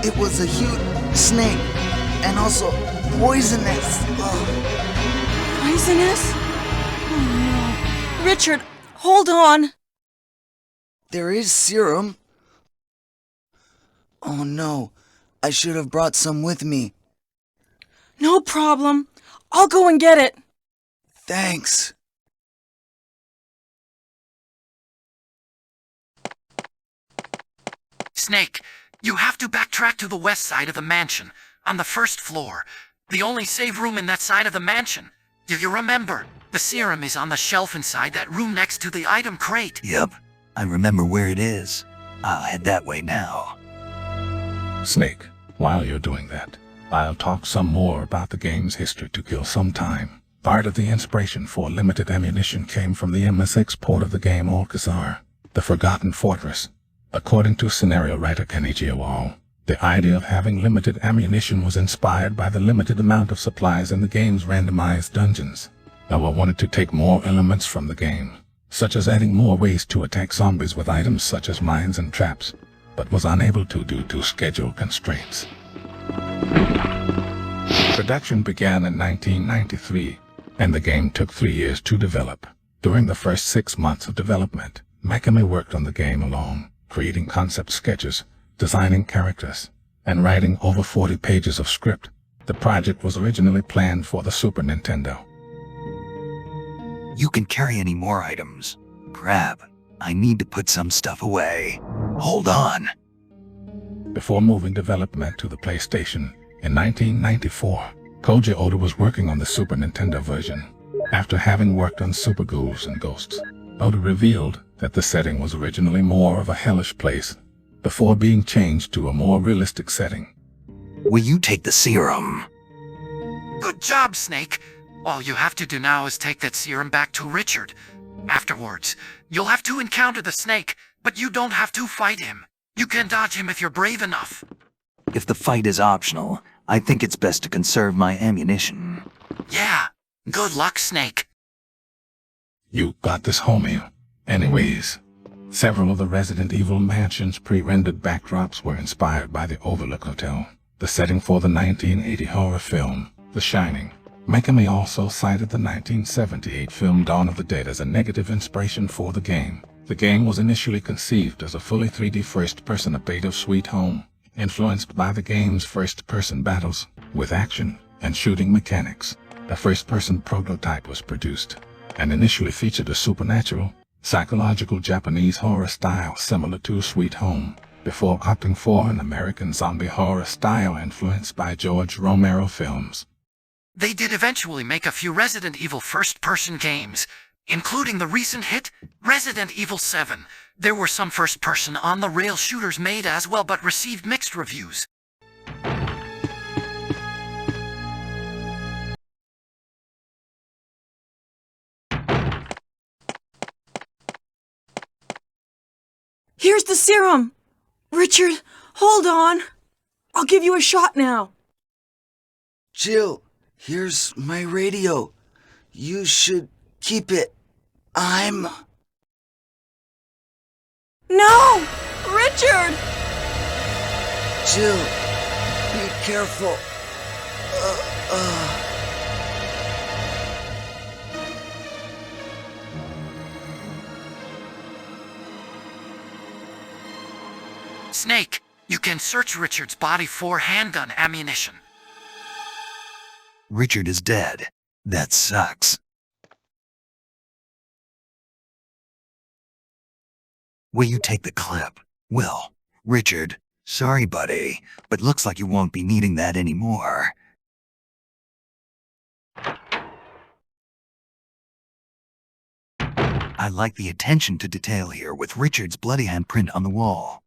It was a huge snake, and also poisonous. Ugh. Poisonous? Oh no. Richard, hold on. There is serum. Oh no, I should have brought some with me. No problem. I'll go and get it. Thanks. Snake, you have to backtrack to the west side of the mansion, on the first floor. The only save room in that side of the mansion. Do you remember? The serum is on the shelf inside that room next to the item crate. Yep, I remember where it is. I'll head that way now. Snake, while you're doing that, I'll talk some more about the game's history to kill some time. Part of the inspiration for limited ammunition came from the MSX port of the game Alcazar, The Forgotten Fortress. According to scenario writer Kenny Giowall, the idea of having limited ammunition was inspired by the limited amount of supplies in the game's randomized dungeons. Noah wanted to take more elements from the game, such as adding more ways to attack zombies with items such as mines and traps, but was unable to due to schedule constraints. Production began in 1993, and the game took 3 years to develop. During the first 6 months of development, Mikami worked on the game alone, creating concept sketches, designing characters, and writing over 40 pages of script. The project was originally planned for the Super Nintendo. You can carry any more items. Crap, I need to put some stuff away. Hold on. Before moving development to the PlayStation in 1994, Koji Oda was working on the Super Nintendo version. After having worked on Super Ghouls and Ghosts, Oda revealed that the setting was originally more of a hellish place, before being changed to a more realistic setting. Will you take the serum? Good job, Snake. All you have to do now is take that serum back to Richard. Afterwards, you'll have to encounter the snake, but you don't have to fight him. You can dodge him if you're brave enough. If the fight is optional, I think it's best to conserve my ammunition. Yeah. Good luck, Snake. You got this, homie. Anyways, several of the Resident Evil Mansion's pre-rendered backdrops were inspired by the Overlook Hotel, the setting for the 1980 horror film, The Shining. Mikami also cited the 1978 film Dawn of the Dead as a negative inspiration for the game. The game was initially conceived as a fully 3D first-person update of Sweet Home, influenced by the game's first-person battles, with action and shooting mechanics. A first-person prototype was produced, and initially featured a supernatural, psychological Japanese horror style similar to Sweet Home, before opting for an American zombie horror style influenced by George Romero films. They did eventually make a few Resident Evil first-person games, including the recent hit, Resident Evil 7. There were some first-person on-the-rail shooters made as well but received mixed reviews. Here's the serum! Richard, hold on! I'll give you a shot now. Jill, here's my radio. You should keep it. No! Richard! Jill, be careful. Snake, you can search Richard's body for handgun ammunition. Richard is dead. That sucks. Will you take the clip? Will. Richard, sorry buddy, but looks like you won't be needing that anymore. I like the attention to detail here with Richard's bloody handprint on the wall.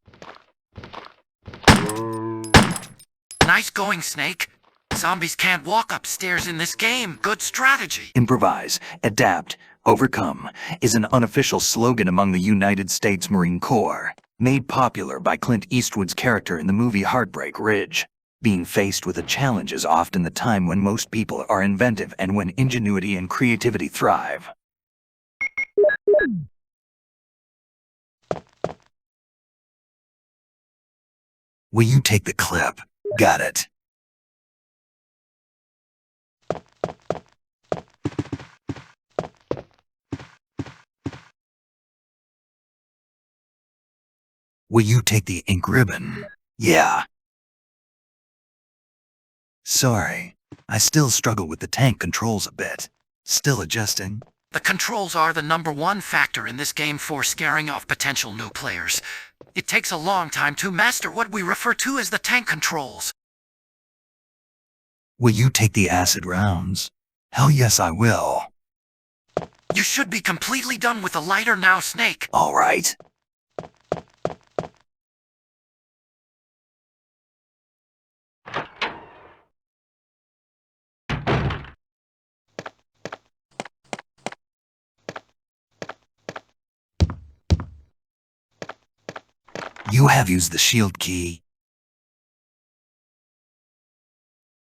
Nice going, Snake. Zombies can't walk upstairs in this game. Good strategy. Improvise, adapt, overcome is an unofficial slogan among the United States Marine Corps, made popular by Clint Eastwood's character in the movie Heartbreak Ridge. Being faced with a challenge is often the time when most people are inventive and when ingenuity and creativity thrive. Will you take the clip? Got it. Will you take the ink ribbon? Yeah. Sorry, I still struggle with the tank controls a bit. Still adjusting. The controls are the #1 factor in this game for scaring off potential new players. It takes a long time to master what we refer to as the tank controls. Will you take the acid rounds? Hell yes, I will. You should be completely done with the lighter now, Snake. All right. You have used the shield key.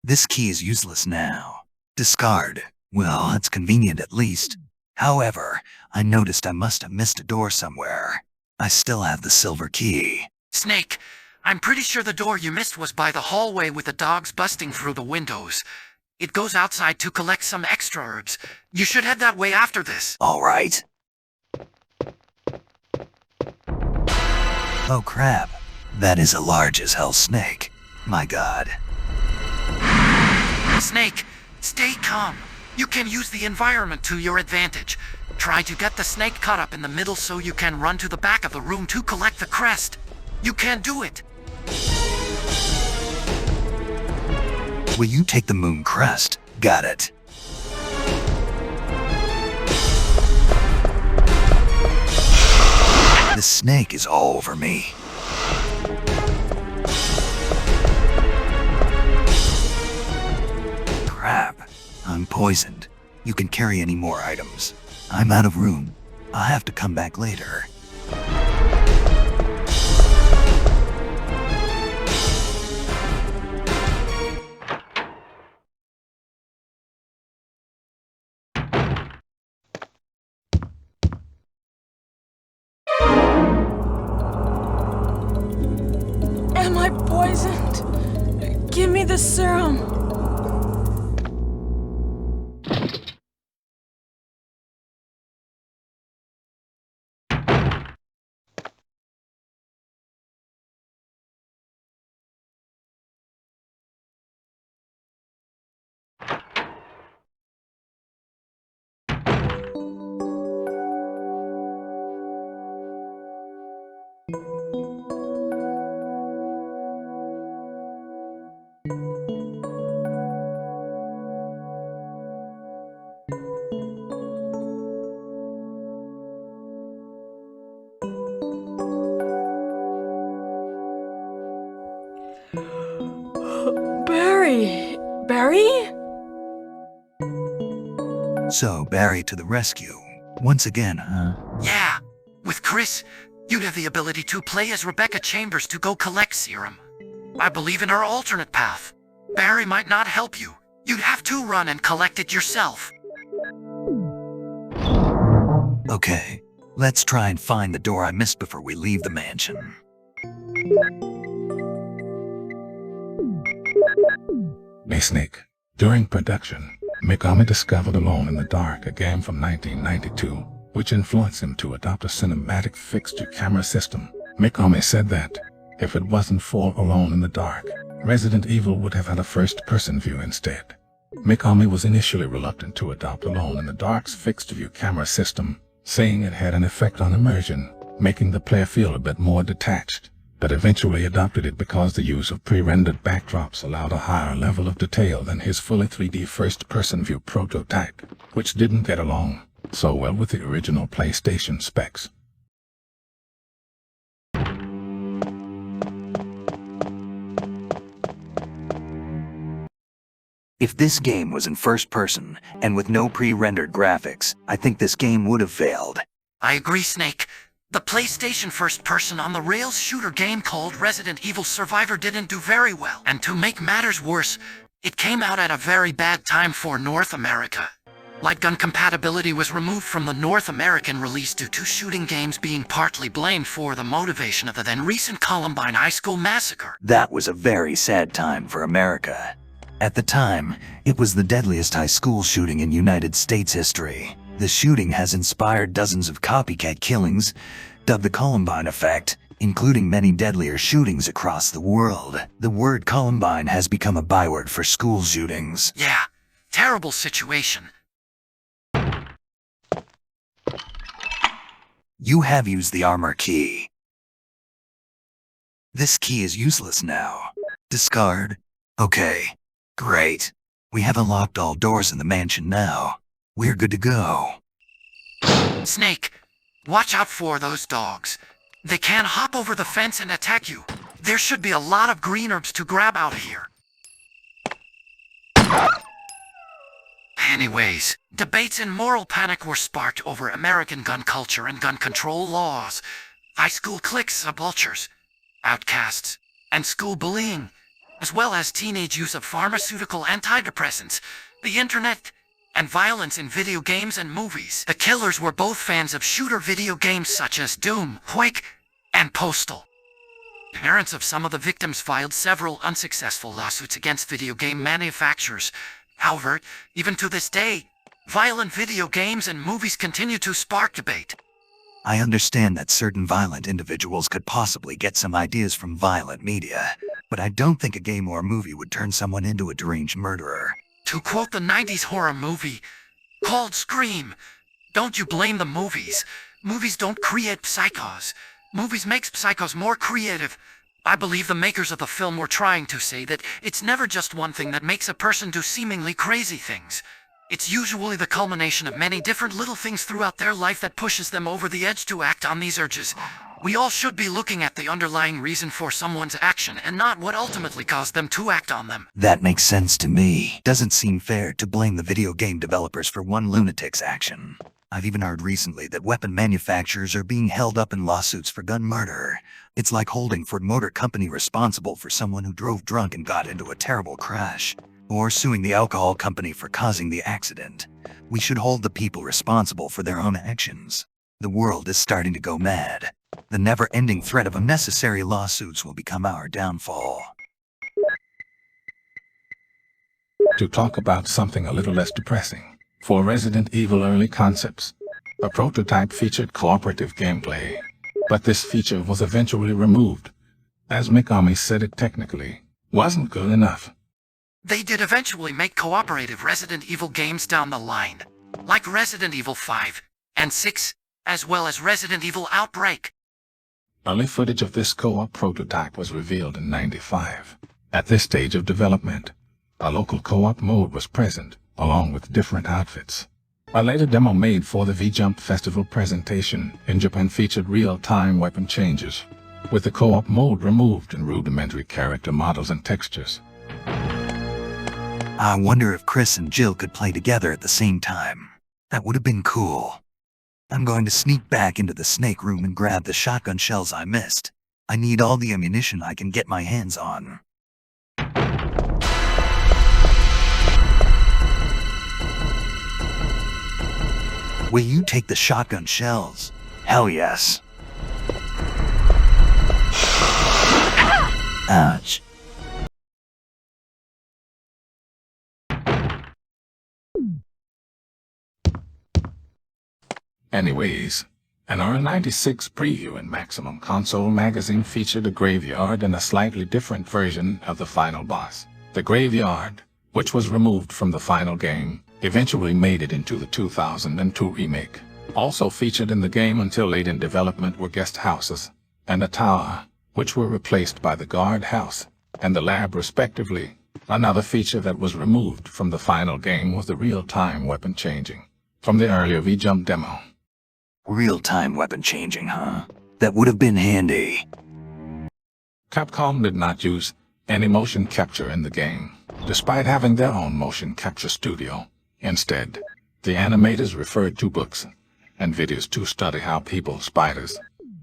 This key is useless now. Discard. Well, that's convenient at least. However, I noticed I must have missed a door somewhere. I still have the silver key. Snake, I'm pretty sure the door you missed was by the hallway with the dogs busting through the windows. It goes outside to collect some extra herbs. You should head that way after this. All right. Oh crap. That is a large as hell snake. My god. Snake, stay calm. You can use the environment to your advantage. Try to get the snake caught up in the middle so you can run to the back of the room to collect the crest. You can do it. Will you take the moon crest? Got it. The snake is all over me. Crap. I'm poisoned. You can carry any more items. I'm out of room. I'll have to come back later. Am I poisoned? Give me the serum. Barry? So, Barry to the rescue. Once again, huh? Yeah. With Chris, you'd have the ability to play as Rebecca Chambers to go collect serum. I believe in her alternate path. Barry might not help you. You'd have to run and collect it yourself. Okay, let's try and find the door I missed before we leave the mansion. Hey Snake, during production, Mikami discovered Alone in the Dark, a game from 1992, which influenced him to adopt a cinematic fixed-to camera system. Mikami said that, if it wasn't for Alone in the Dark, Resident Evil would have had a first-person view instead. Mikami was initially reluctant to adopt Alone in the Dark's fixed-view camera system, saying it had an effect on immersion, making the player feel a bit more detached, but eventually adopted it because the use of pre-rendered backdrops allowed a higher level of detail than his fully 3D first-person view prototype, which didn't get along so well with the original PlayStation specs. If this game was in first person and with no pre-rendered graphics, I think this game would have failed. I agree, Snake. The PlayStation first-person on-the-rails shooter game called Resident Evil Survivor didn't do very well. And to make matters worse, it came out at a very bad time for North America. Light gun compatibility was removed from the North American release due to shooting games being partly blamed for the motivation of the then-recent Columbine High School massacre. That was a very sad time for America. At the time, it was the deadliest high school shooting in United States history. The shooting has inspired dozens of copycat killings, dubbed the Columbine effect, including many deadlier shootings across the world. The word Columbine has become a byword for school shootings. Yeah, terrible situation. You have used the armor key. This key is useless now. Discard. Okay. Great. We have unlocked all doors in the mansion now. We're good to go. Snake, watch out for those dogs. They can hop over the fence and attack you. There should be a lot of green herbs to grab out here. Anyways, debates and moral panic were sparked over American gun culture and gun control laws. High school cliques, subcultures. outcasts, and school bullying, as well as teenage use of pharmaceutical antidepressants, the internet, and violence in video games and movies. The killers were both fans of shooter video games such as Doom, Quake, and Postal. Parents of some of the victims filed several unsuccessful lawsuits against video game manufacturers. However, even to this day, violent video games and movies continue to spark debate. I understand that certain violent individuals could possibly get some ideas from violent media, but I don't think a game or movie would turn someone into a deranged murderer. To quote the 90s horror movie called Scream, "Don't you blame the movies. Movies don't create psychos. Movies makes psychos more creative." I believe the makers of the film were trying to say that it's never just one thing that makes a person do seemingly crazy things. It's usually the culmination of many different little things throughout their life that pushes them over the edge to act on these urges. We all should be looking at the underlying reason for someone's action and not what ultimately caused them to act on them. That makes sense to me. Doesn't seem fair to blame the video game developers for one lunatic's action. I've even heard recently that weapon manufacturers are being held up in lawsuits for gun murder. It's like holding Ford Motor Company responsible for someone who drove drunk and got into a terrible crash, or suing the alcohol company for causing the accident. We should hold the people responsible for their own actions. The world is starting to go mad. The never-ending threat of unnecessary lawsuits will become our downfall. To talk about something a little less depressing, for Resident Evil early concepts, a prototype featured cooperative gameplay, but this feature was eventually removed, as Mikami said it technically wasn't good enough. They did eventually make cooperative Resident Evil games down the line, like Resident Evil 5 and 6, as well as Resident Evil Outbreak. Early footage of this co-op prototype was revealed in '95. At this stage of development, a local co-op mode was present, along with different outfits. A later demo made for the V-Jump Festival presentation in Japan featured real-time weapon changes, with the co-op mode removed and rudimentary character models and textures. I wonder if Chris and Jill could play together at the same time. That would have been cool. I'm going to sneak back into the snake room and grab the shotgun shells I missed. I need all the ammunition I can get my hands on. Will you take the shotgun shells? Hell yes. Ouch. Anyways, an R96 preview in Maximum Console magazine featured a graveyard and a slightly different version of the final boss. The graveyard, which was removed from the final game, eventually made it into the 2002 remake. Also featured in the game until late in development were guest houses and a tower, which were replaced by the guard house and the lab respectively. Another feature that was removed from the final game was the real-time weapon changing from the earlier V-Jump demo. Real-time weapon changing, huh? That would have been handy. Capcom did not use any motion capture in the game, despite having their own motion capture studio. Instead, the animators referred to books and videos to study how people, spiders,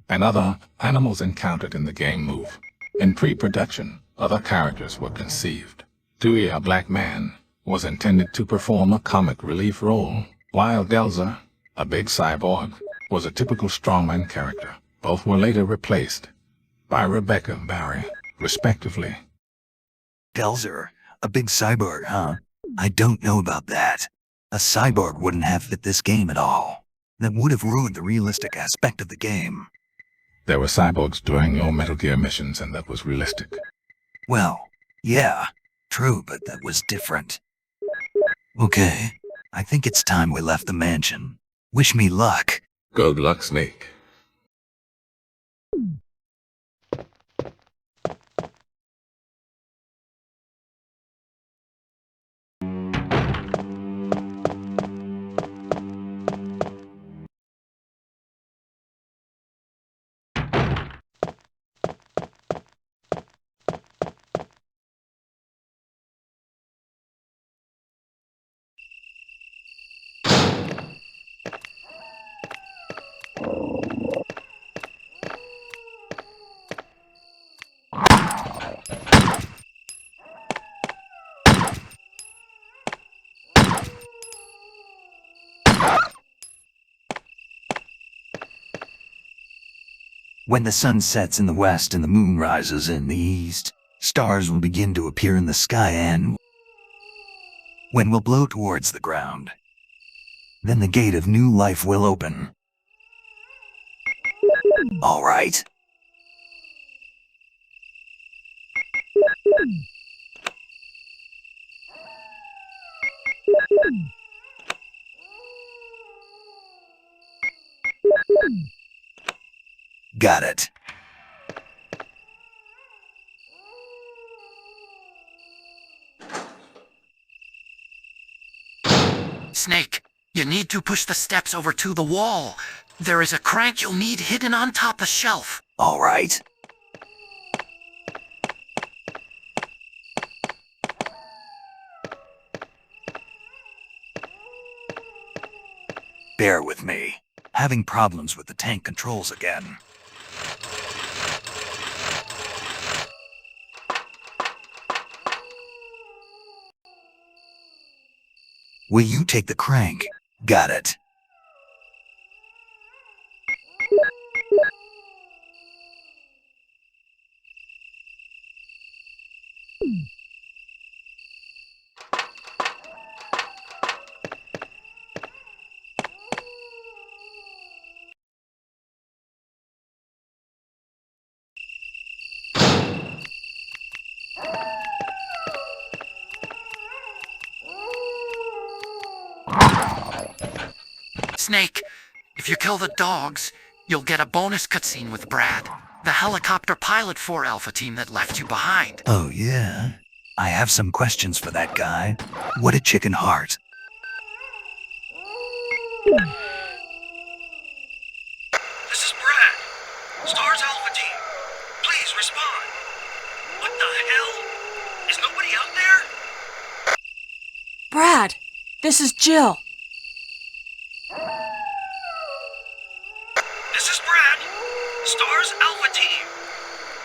and other animals encountered in the game move. In pre-production, other characters were conceived. Dewey, a black man, was intended to perform a comic relief role, while Delzer, a big cyborg, was a typical strongman character. Both were later replaced by Rebecca Barry, respectively. Delzer, a big cyborg, huh? I don't know about that. A cyborg wouldn't have fit this game at all. That would have ruined the realistic aspect of the game. There were cyborgs doing your Metal Gear missions, and that was realistic. Well, yeah, true, but that was different. Okay, I think it's time we left the mansion. Wish me luck. Good luck, Snake. When the sun sets in the west and the moon rises in the east, stars will begin to appear in the sky and when we'll blow towards the ground, then the gate of new life will open. All right. Got it. Snake, you need to push the steps over to the wall. There is a crank you'll need hidden on top the shelf. All right. Bear with me. Having problems with the tank controls again. Will you take the crank? Got it. Snake, if you kill the dogs, you'll get a bonus cutscene with Brad, the helicopter pilot for Alpha Team that left you behind. Oh, yeah? I have some questions for that guy. What a chicken heart. This is Brad. Stars Alpha Team. Please respond. What the hell? Is nobody out there? Brad, this is Jill. This is Brad. Stars Alpha Team.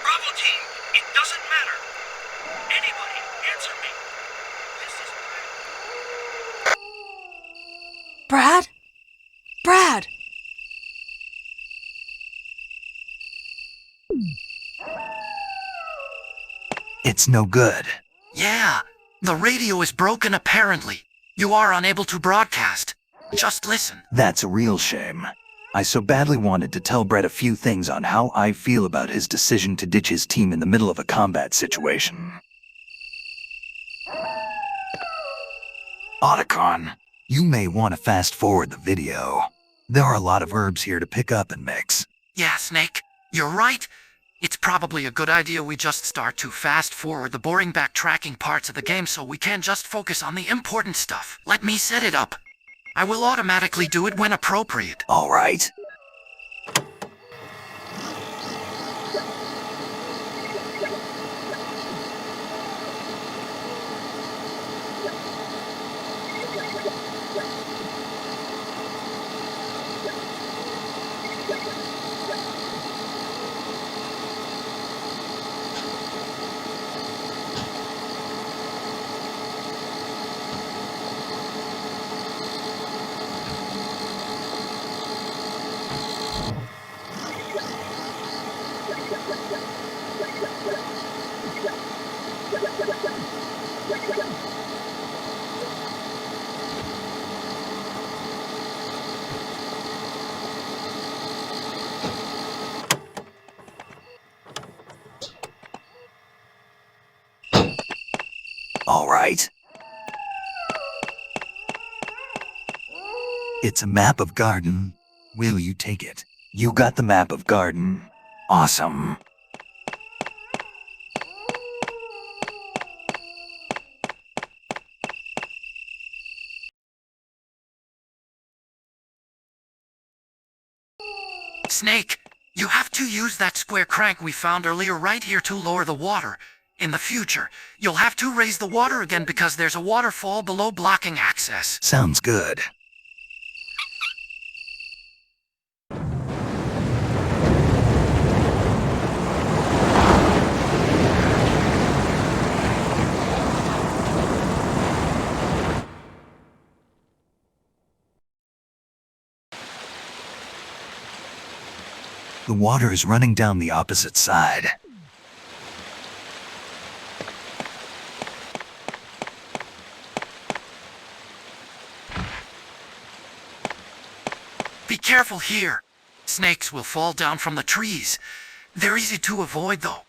Bravo Team, it doesn't matter. Anybody, answer me. This is Brad? Brad! It's no good. Yeah, the radio is broken apparently. You are unable to broadcast. Just listen. That's a real shame. I so badly wanted to tell Brett a few things on how I feel about his decision to ditch his team in the middle of a combat situation. Otacon, you may want to fast forward the video. There are a lot of herbs here to pick up and mix. Yeah, Snake, you're right. It's probably a good idea we just start to fast forward the boring backtracking parts of the game so we can just focus on the important stuff. Let me set it up. I will automatically do it when appropriate. All right. All right. It's a map of garden. Will you take it? You got the map of garden. Awesome. Snake, you have to use that square crank we found earlier right here to lower the water. In the future, you'll have to raise the water again because there's a waterfall below blocking access. Sounds good. The water is running down the opposite side. Be careful here. Snakes will fall down from the trees. They're easy to avoid, though.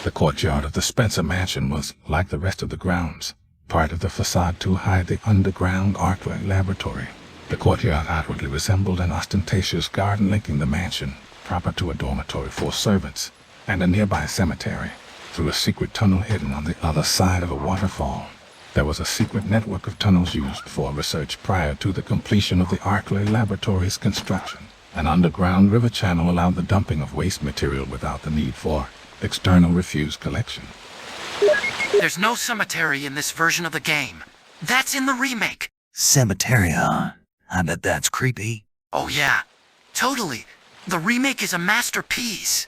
The courtyard of the Spencer Mansion was, like the rest of the grounds, part of the facade to hide the underground Arkwright laboratory. The courtyard outwardly resembled an ostentatious garden linking the mansion, proper to a dormitory for servants, and a nearby cemetery. Through a secret tunnel hidden on the other side of a waterfall, there was a secret network of tunnels used for research prior to the completion of the Arkwright laboratory's construction. An underground river channel allowed the dumping of waste material without the need for external refuse collection. There's no cemetery in this version of the game. That's in the remake. Cemetery, huh? I bet that's creepy. Oh yeah, totally. The remake is a masterpiece.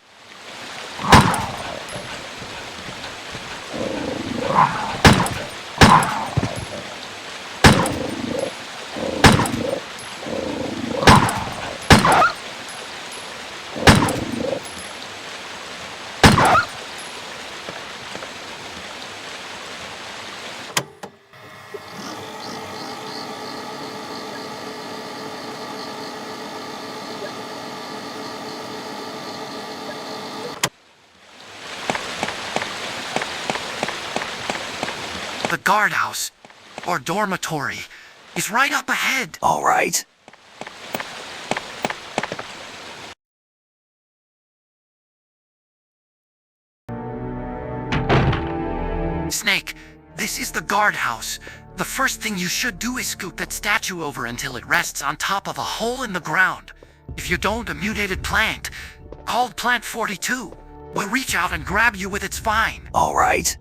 The guardhouse, or dormitory, is right up ahead. All right. Snake, this is the guardhouse. The first thing you should do is scoot that statue over until it rests on top of a hole in the ground. If you don't, a mutated plant, called Plant 42, will reach out and grab you with its vine. All right.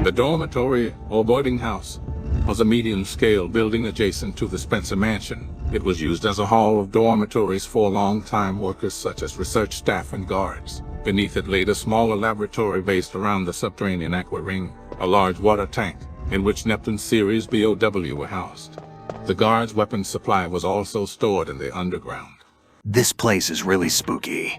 The dormitory, or boarding house, was a medium-scale building adjacent to the Spencer Mansion. It was used as a hall of dormitories for long-time workers such as research staff and guards. Beneath it laid a smaller laboratory based around the subterranean aqua ring, a large water tank, in which Neptune Series BOW were housed. The guards' weapons supply was also stored in the underground. This place is really spooky.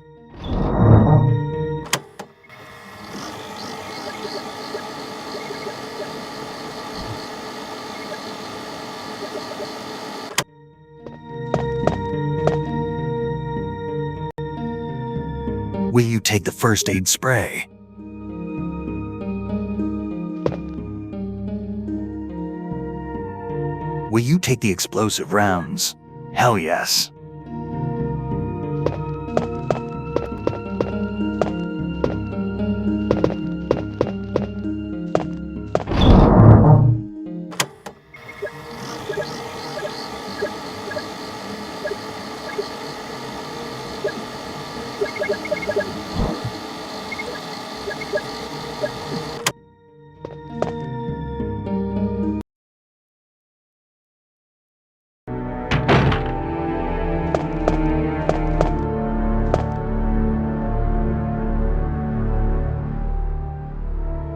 Will you take the first aid spray? Will you take the explosive rounds? Hell yes.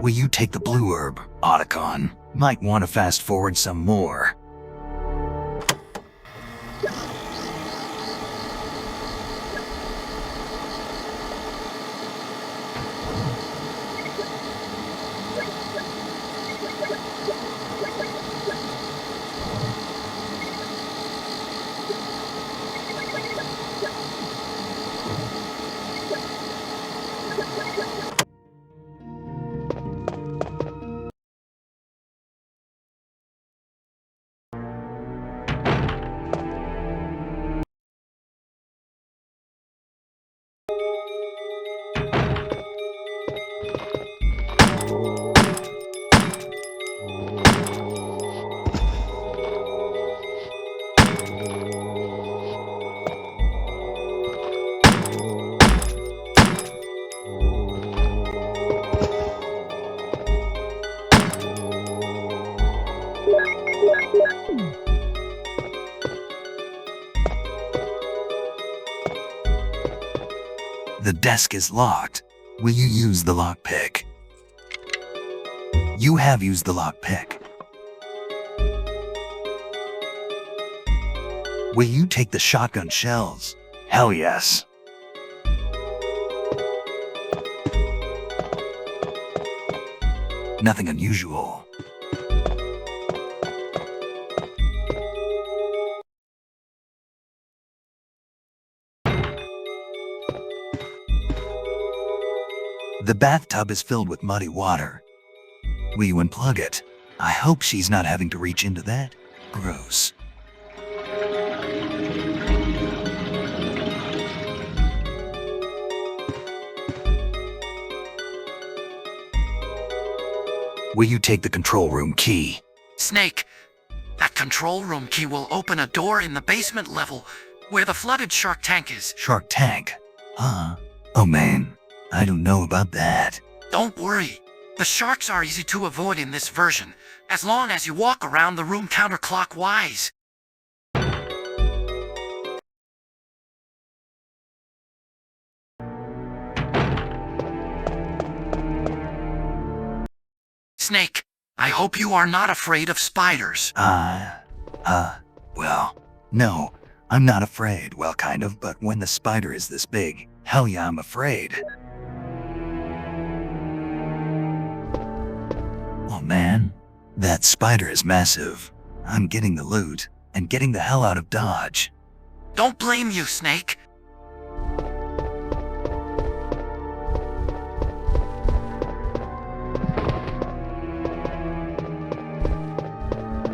Will you take the blue herb, Otacon? Might want to fast forward some more. The desk is locked. Will you use the lockpick? You have used the lockpick. Will you take the shotgun shells? Hell yes. Nothing unusual. The bathtub is filled with muddy water. Will you unplug it? I hope she's not having to reach into that. Gross. Will you take the control room key? Snake, that control room key will open a door in the basement level where the flooded shark tank is. Shark tank? Huh? Oh man, I don't know about that. Don't worry. The sharks are easy to avoid in this version, as long as you walk around the room counterclockwise. Snake, I hope you are not afraid of spiders. Well, no, I'm not afraid. Well, kind of, but when the spider is this big, hell yeah, I'm afraid. Oh man, that spider is massive. I'm getting the loot and getting the hell out of Dodge. Don't blame you, Snake.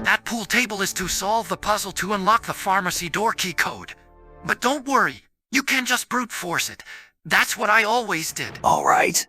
That pool table is to solve the puzzle to unlock the pharmacy door key code. But don't worry, you can just brute force it. That's what I always did. All right.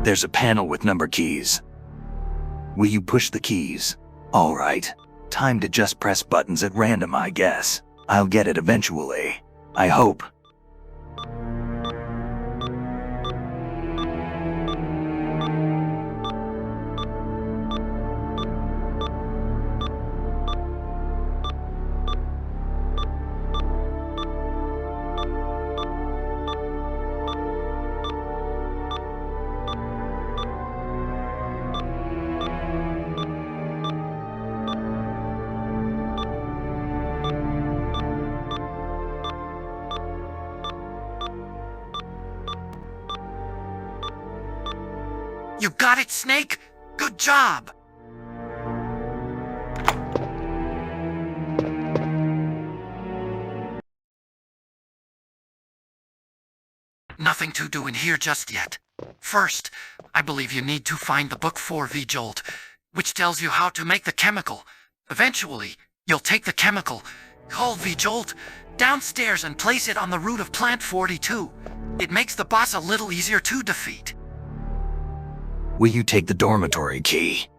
There's a panel with number keys. Will you push the keys? All right. Time to just press buttons at random, I guess. I'll get it eventually. I hope. You got it, Snake? Good job! Nothing to do in here just yet. First, I believe you need to find the book for V-Jolt, which tells you how to make the chemical. Eventually, you'll take the chemical, called V-Jolt, downstairs and place it on the root of Plant 42. It makes the boss a little easier to defeat. Will you take the dormitory key?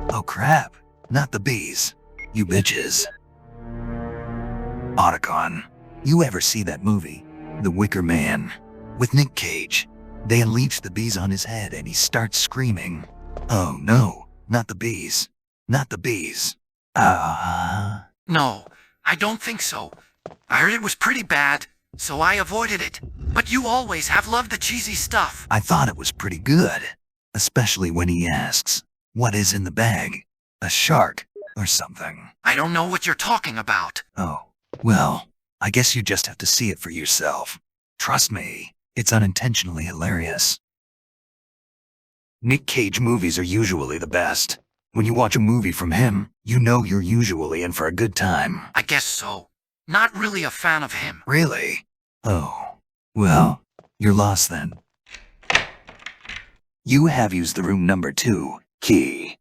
Oh crap, not the bees. You bitches. Otacon, you ever see that movie, The Wicker Man? With Nick Cage. They unleash the bees on his head and he starts screaming. Oh no, not the bees. Not the bees. No, I don't think so. I heard it was pretty bad, so I avoided it. But you always have loved the cheesy stuff. I thought it was pretty good. Especially when he asks, what is in the bag? A shark or something. I don't know what you're talking about. Oh, well, I guess you just have to see it for yourself. Trust me, it's unintentionally hilarious. Nick Cage movies are usually the best. When you watch a movie from him, you know you're usually in for a good time. I guess so. Not really a fan of him. Really? Oh. Well, you're lost then. You have used the room number 2 key.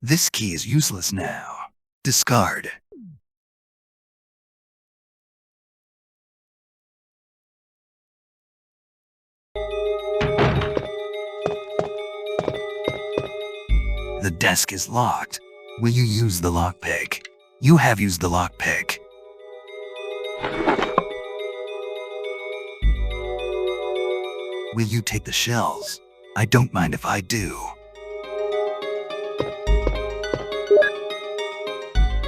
This key is useless now. Discard. The desk is locked. Will you use the lockpick? You have used the lockpick. Will you take the shells? I don't mind if I do.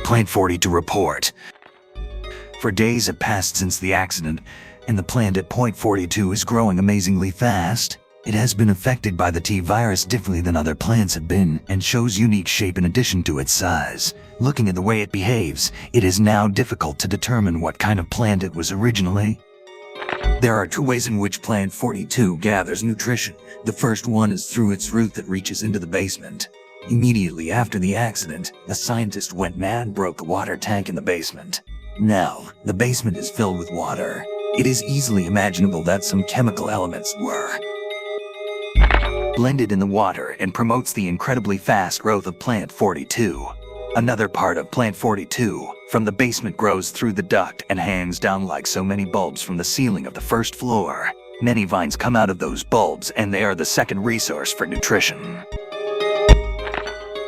Plant 40 to report. For days have passed since the accident, and the plant at point 42 is growing amazingly fast. It has been affected by the T-virus differently than other plants have been, and shows unique shape in addition to its size. Looking at the way it behaves, it is now difficult to determine what kind of plant it was originally. There are 2 ways in which plant 42 gathers nutrition. The first one is through its root that reaches into the basement. Immediately after the accident, a scientist went mad and broke the water tank in the basement. Now, the basement is filled with water. It is easily imaginable that some chemical elements were blended in the water and promotes the incredibly fast growth of plant 42. Another part of plant 42 from the basement grows through the duct and hangs down like so many bulbs from the ceiling of the first floor. Many vines come out of those bulbs, and they are the second resource for nutrition.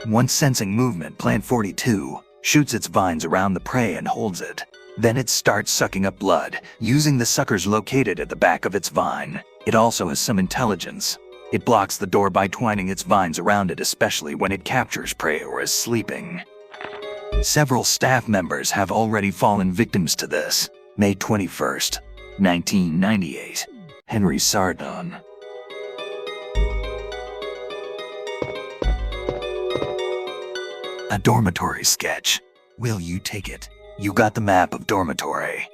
Once sensing movement, plant 42 shoots its vines around the prey and holds it. Then it starts sucking up blood, using the suckers located at the back of its vine. It also has some intelligence. It blocks the door by twining its vines around it, especially when it captures prey or is sleeping. Several staff members have already fallen victims to this. May 21st, 1998. Henry Sardon. A dormitory sketch. Will you take it? You got the map of dormitory.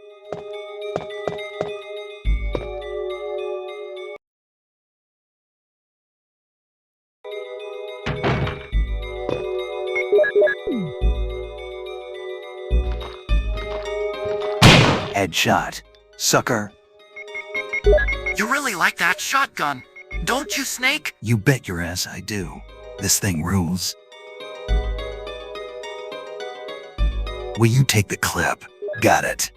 Headshot. Sucker. You really like that shotgun, don't you, Snake? You bet your ass I do. This thing rules. Will you take the clip? Got it.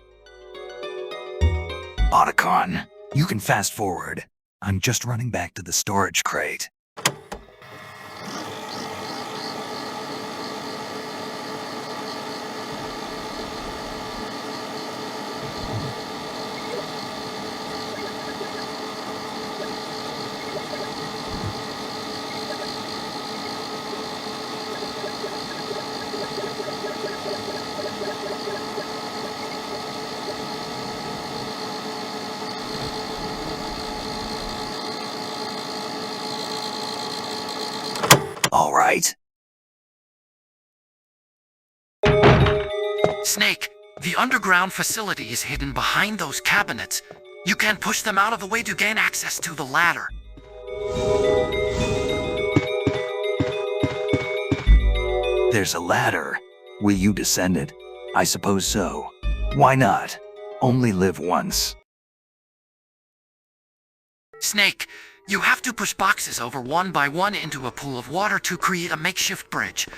Otacon, you can fast forward. I'm just running back to the storage crate. All right. Snake, the underground facility is hidden behind those cabinets. You can push them out of the way to gain access to the ladder. There's a ladder. Will you descend it? I suppose so. Why not? Only live once. Snake, you have to push boxes over one by one into a pool of water to create a makeshift bridge.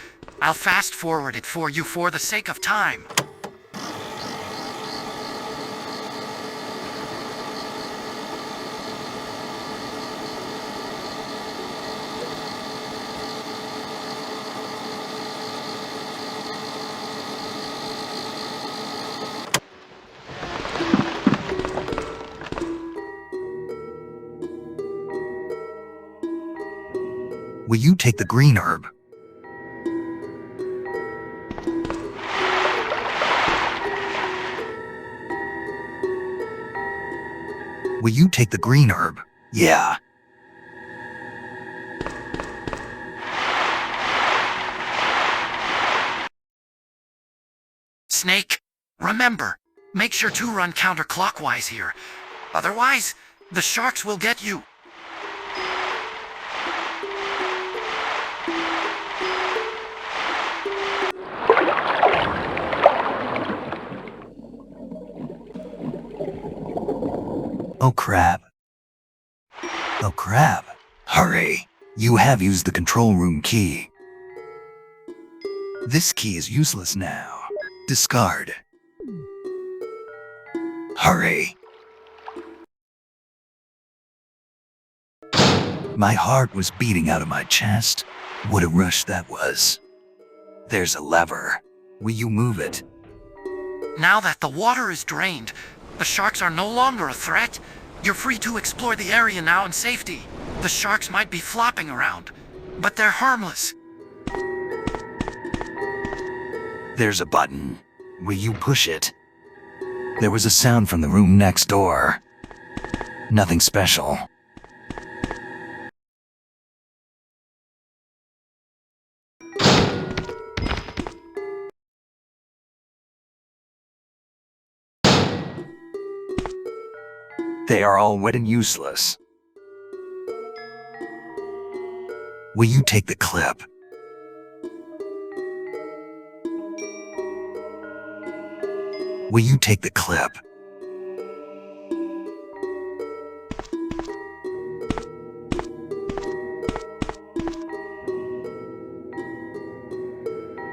I'll fast forward it for you for the sake of time. Will you take the green herb? Will you take the green herb? Yeah. Snake, remember, make sure to run counterclockwise here. Otherwise, the sharks will get you. Oh crap. Oh crap. Hurry. You have used the control room key. This key is useless now. Discard. Hurry. My heart was beating out of my chest. What a rush that was. There's a lever. Will you move it? Now that the water is drained, the sharks are no longer a threat. You're free to explore the area now in safety. The sharks might be flopping around, but they're harmless. There's a button. Will you push it? There was a sound from the room next door. Nothing special. They are all wet and useless. Will you take the clip? Will you take the clip?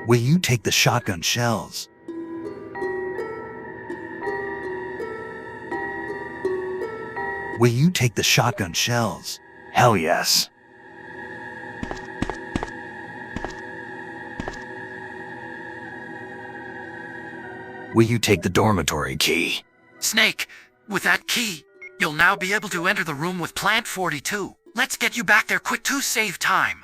Will you take the shotgun shells? Will you take the shotgun shells? Hell yes. Will you take the dormitory key? Snake, with that key, you'll now be able to enter the room with Plant 42. Let's get you back there quick to save time.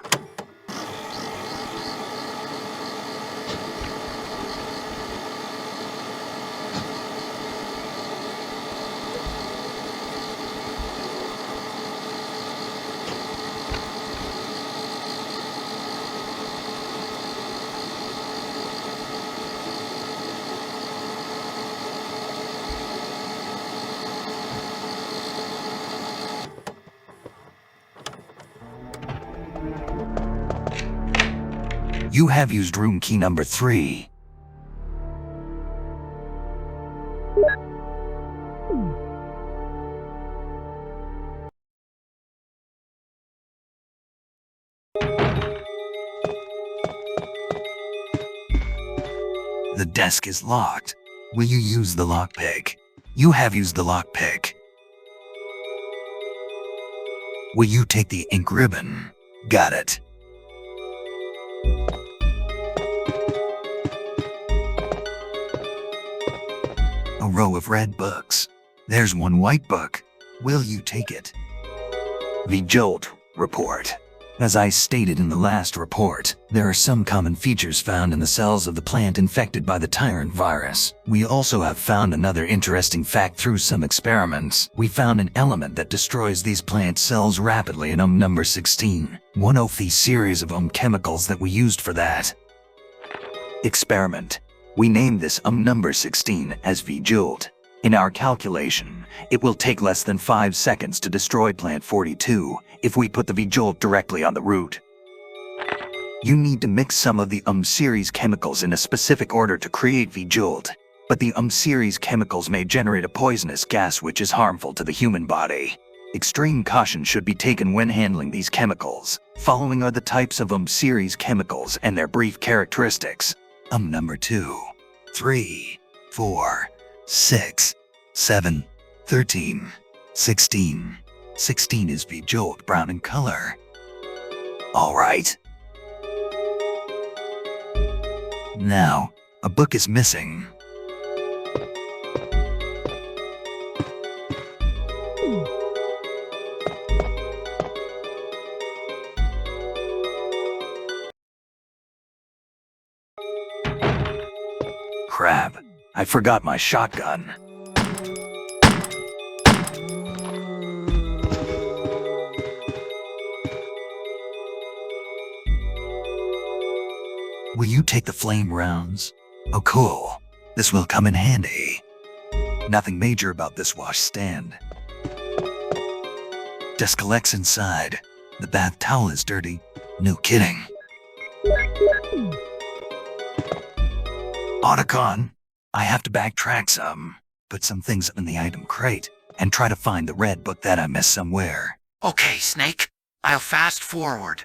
You have used room key number 3. The desk is locked. Will you use the lockpick? You have used the lockpick. Will you take the ink ribbon? Got it. A row of red books. There's one white book. Will you take it? The Jolt report. As I stated in the last report, there are some common features found in the cells of the plant infected by the tyrant virus. We also have found another interesting fact through some experiments. We found an element that destroys these plant cells rapidly in number 16, one of the series of chemicals that we used for that experiment. We named this number 16 as V-Jolt. In our calculation, it will take less than 5 seconds to destroy Plant 42 if we put the V-Jolt directly on the root. You need to mix some of the series chemicals in a specific order to create V-Jolt, but the series chemicals may generate a poisonous gas which is harmful to the human body. Extreme caution should be taken when handling these chemicals. Following are the types of series chemicals and their brief characteristics. Number 2, 3, 4, 6, 7, 13, 16. 16 is V-Jolt, brown in color. Alright. Now, a book is missing. Crap, I forgot my shotgun. Will you take the flame rounds? Oh cool, this will come in handy. Nothing major about this washstand. Desk collects inside. The bath towel is dirty. No kidding. Otacon, I have to backtrack some. Put some things in the item crate and try to find the red book that I missed somewhere. Okay, Snake. I'll fast forward.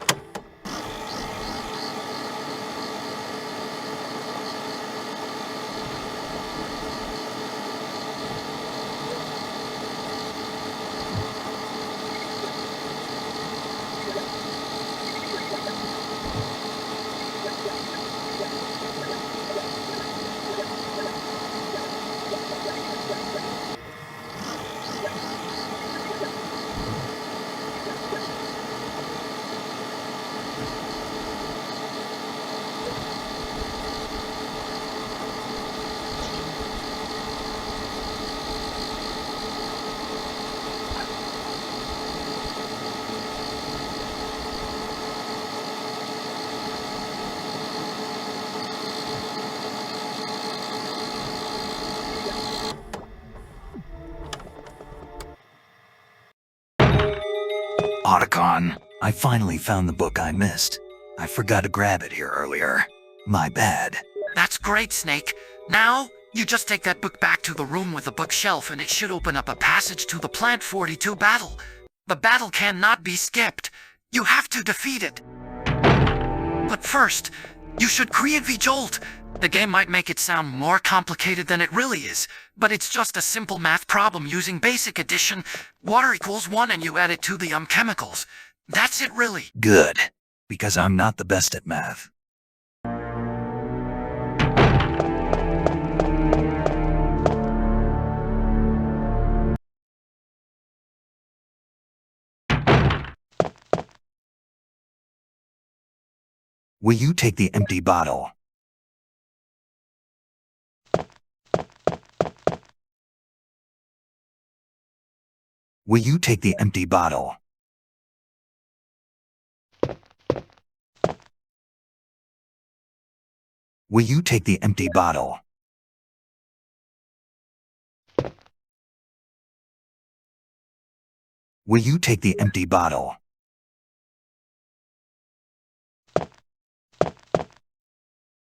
Otacon, I finally found the book I missed. I forgot to grab it here earlier. My bad. That's great, Snake. Now, you just take that book back to the room with the bookshelf and it should open up a passage to the Plant 42 battle. The battle cannot be skipped. You have to defeat it. But first, you should create V-Jolt. The game might make it sound more complicated than it really is, but it's just a simple math problem using basic addition. Water equals 1 and you add it to the chemicals. That's it really. Good, because I'm not the best at math. Will you take the empty bottle? Will you take the empty bottle? Will you take the empty bottle? Will you take the empty bottle?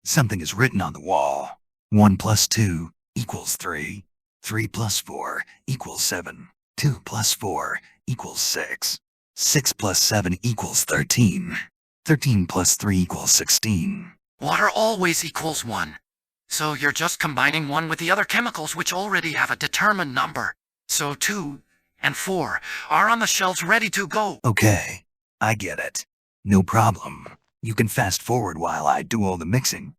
Something is written on the wall. 1 plus 2 equals 3. 3 plus 4 equals 7. 2 plus 4 equals 6. 6 plus 7 equals 13. 13 plus 3 equals 16. Water always equals 1. So you're just combining 1 with the other chemicals which already have a determined number. So 2 and 4 are on the shelves ready to go. Okay, I get it. No problem. You can fast forward while I do all the mixing.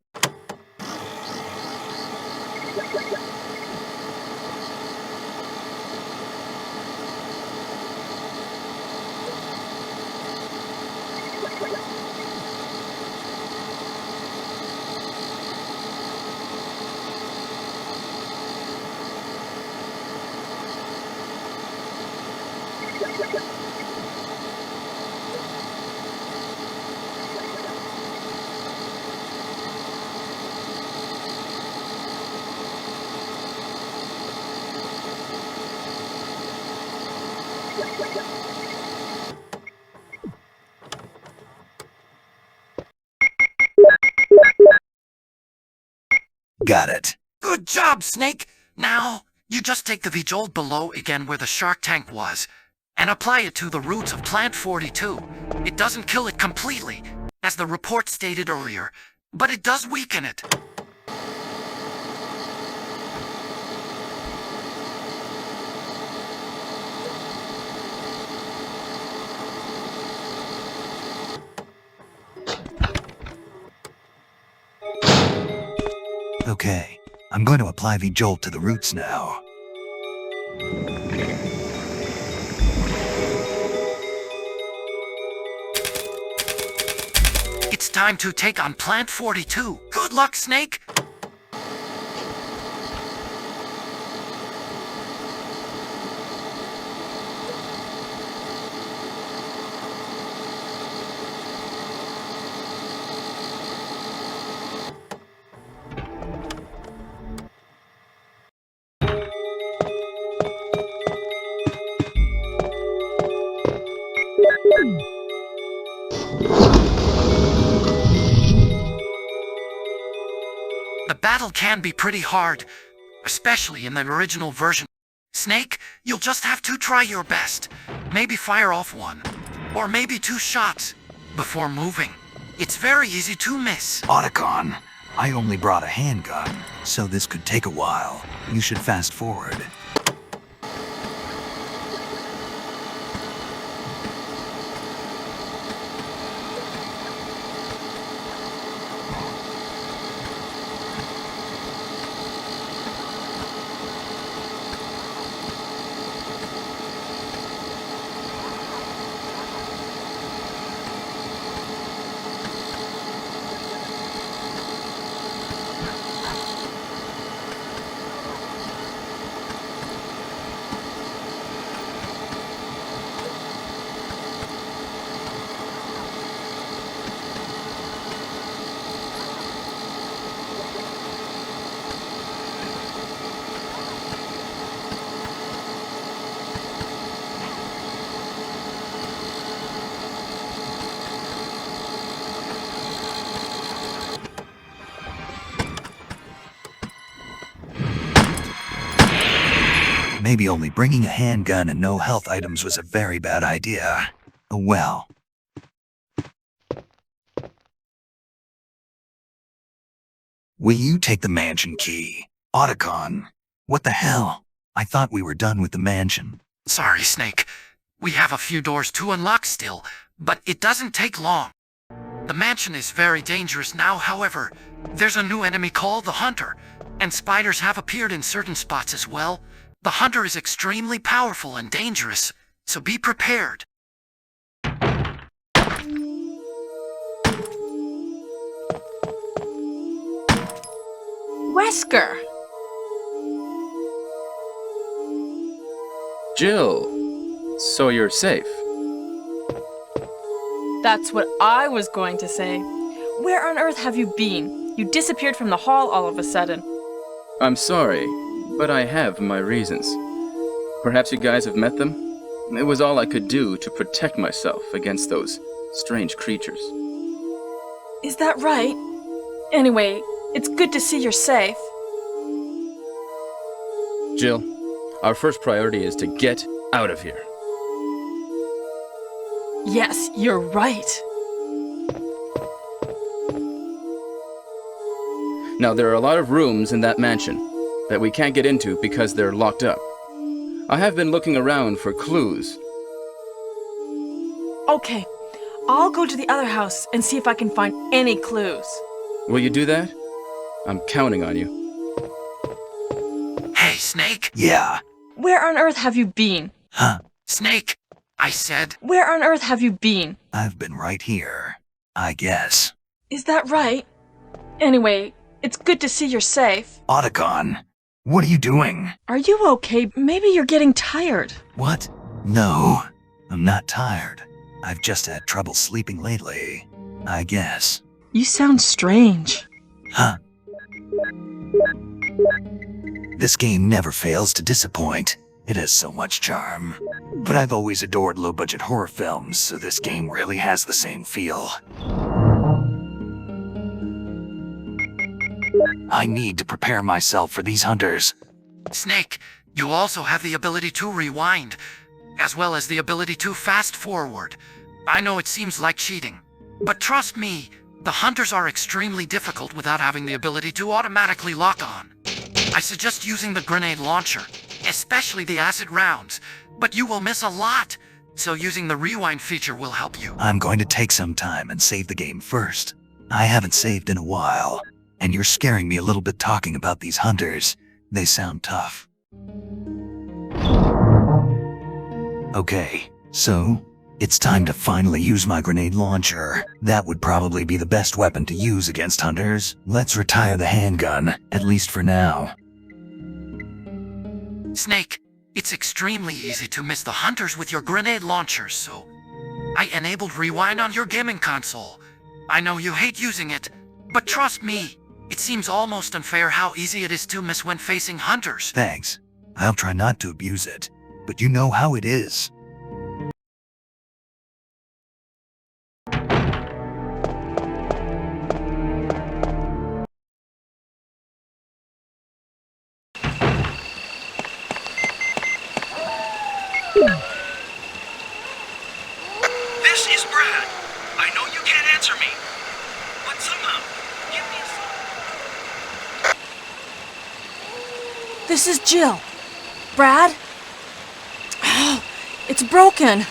Got it. Good job, Snake! Now, you just take the V-Jolt below again where the shark tank was, and apply it to the roots of Plant 42. It doesn't kill it completely, as the report stated earlier, but it does weaken it. Okay, I'm going to apply V-Jolt to the roots now. It's time to take on Plant 42. Good luck, Snake! The battle can be pretty hard, especially in the original version. Snake, you'll just have to try your best. Maybe fire off one, or maybe 2 shots before moving. It's very easy to miss. Otacon, I only brought a handgun, so this could take a while. You should fast forward. Maybe only bringing a handgun and no health items was a very bad idea. Oh well. Will you take the mansion key? Otacon, what the hell? I thought we were done with the mansion. Sorry, Snake. We have a few doors to unlock still, but it doesn't take long. The mansion is very dangerous now, however. There's a new enemy called the Hunter, and spiders have appeared in certain spots as well. The Hunter is extremely powerful and dangerous, so be prepared. Wesker! Jill, so you're safe. That's what I was going to say. Where on earth have you been? You disappeared from the hall all of a sudden. I'm sorry, but I have my reasons. Perhaps you guys have met them? It was all I could do to protect myself against those strange creatures. Is that right? Anyway, it's good to see you're safe. Jill, our first priority is to get out of here. Yes, you're right. Now, there are a lot of rooms in that mansion that we can't get into because they're locked up. I have been looking around for clues. Okay, I'll go to the other house and see if I can find any clues. Will you do that? I'm counting on you. Hey, Snake? Yeah. Where on earth have you been? Huh? Snake, I said. Where on earth have you been? I've been right here, I guess. Is that right? Anyway, it's good to see you're safe. Otacon, what are you doing? Are you okay? Maybe you're getting tired. What? No, I'm not tired. I've just had trouble sleeping lately, I guess. You sound strange. Huh? This game never fails to disappoint. It has so much charm. But I've always adored low-budget horror films, so this game really has the same feel. I need to prepare myself for these hunters. Snake, you also have the ability to rewind, as well as the ability to fast forward. I know it seems like cheating, but trust me, the hunters are extremely difficult without having the ability to automatically lock on. I suggest using the grenade launcher, especially the acid rounds, but you will miss a lot, so using the rewind feature will help you. I'm going to take some time and save the game first. I haven't saved in a while, and you're scaring me a little bit talking about these hunters. They sound tough. Okay, so it's time to finally use my grenade launcher. That would probably be the best weapon to use against hunters. Let's retire the handgun, at least for now. Snake, it's extremely easy to miss the hunters with your grenade launchers, so I enabled rewind on your gaming console. I know you hate using it, but trust me, it seems almost unfair how easy it is to miss when facing hunters. Thanks. I'll try not to abuse it, but you know how it is. I know you can't answer me, but somehow, give me a sign. This is Jill. Brad? Oh, it's broken.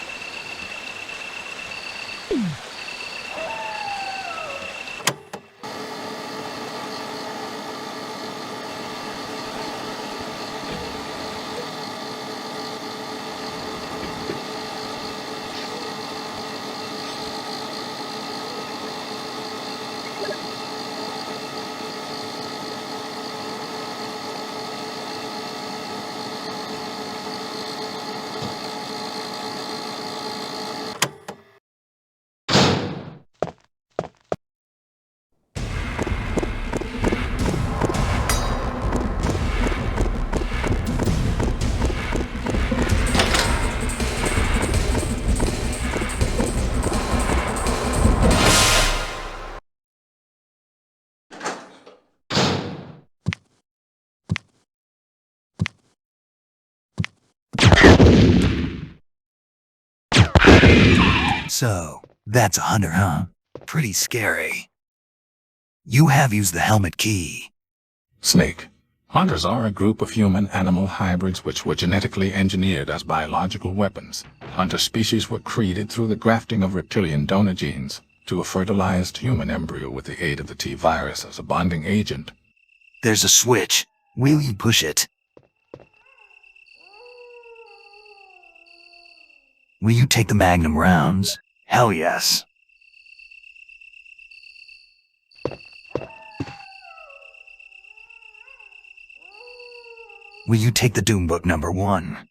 So, that's a hunter, huh? Pretty scary. You have used the helmet key. Snake. Hunters are a group of human-animal hybrids which were genetically engineered as biological weapons. Hunter species were created through the grafting of reptilian donor genes to a fertilized human embryo with the aid of the T-virus as a bonding agent. There's a switch. Will you push it? Will you take the Magnum rounds? Hell yes. Will you take the Doom Book number 1?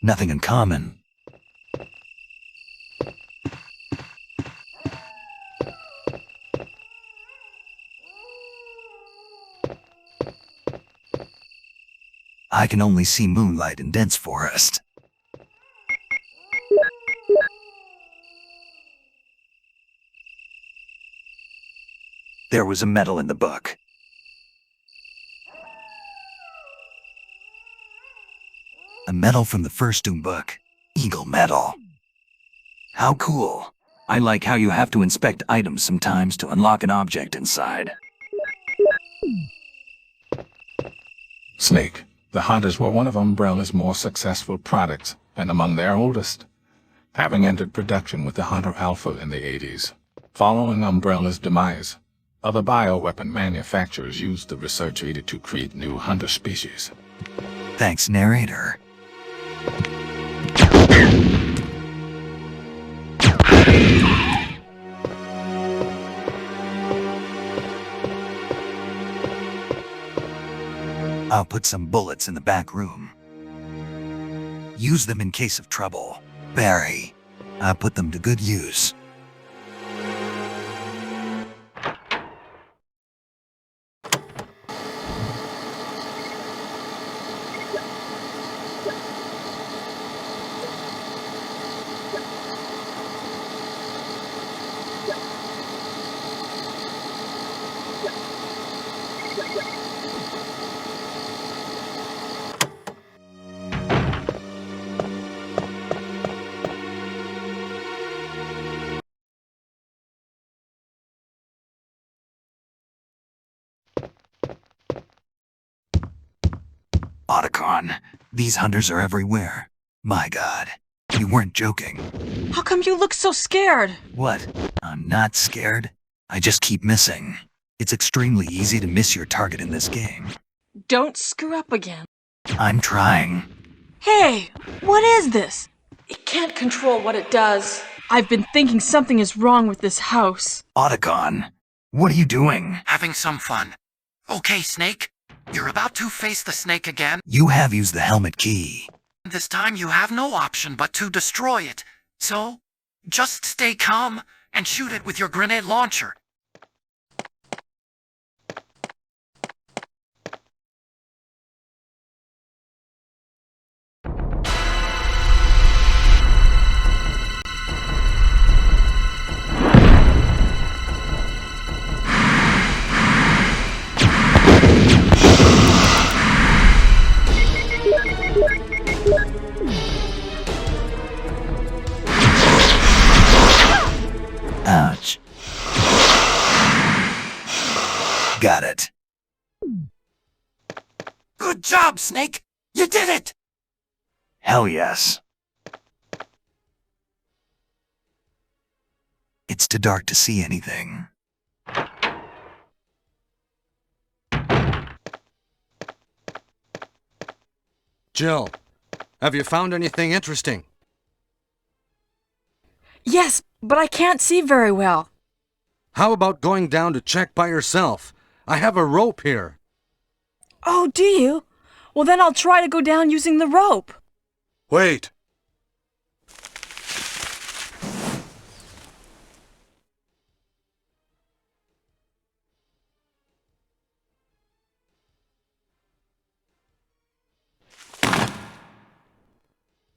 Nothing in common. I can only see moonlight in dense forest. There was a medal in the book. A medal from the first Doom book. Eagle medal. How cool. I like how you have to inspect items sometimes to unlock an object inside. Snake. The Hunters were one of Umbrella's more successful products, and among their oldest, having entered production with the Hunter Alpha in the 80s. Following Umbrella's demise, other bioweapon manufacturers used the research aided to create new Hunter species. Thanks, narrator. I'll put some bullets in the back room. Use them in case of trouble. Barry, I'll put them to good use. Otacon, these hunters are everywhere. My God, you weren't joking. How come you look so scared? What? I'm not scared. I just keep missing. It's extremely easy to miss your target in this game. Don't screw up again. I'm trying. Hey, what is this? It can't control what it does. I've been thinking something is wrong with this house. Otacon, what are you doing? Having some fun. Okay, Snake. You're about to face the snake again. You have used the helmet key. This time you have no option but to destroy it. So, just stay calm and shoot it with your grenade launcher. Good job, Snake! You did it! Hell yes. It's too dark to see anything. Jill, have you found anything interesting? Yes, but I can't see very well. How about going down to check by yourself? I have a rope here. Oh, do you? Well, then I'll try to go down using the rope. Wait.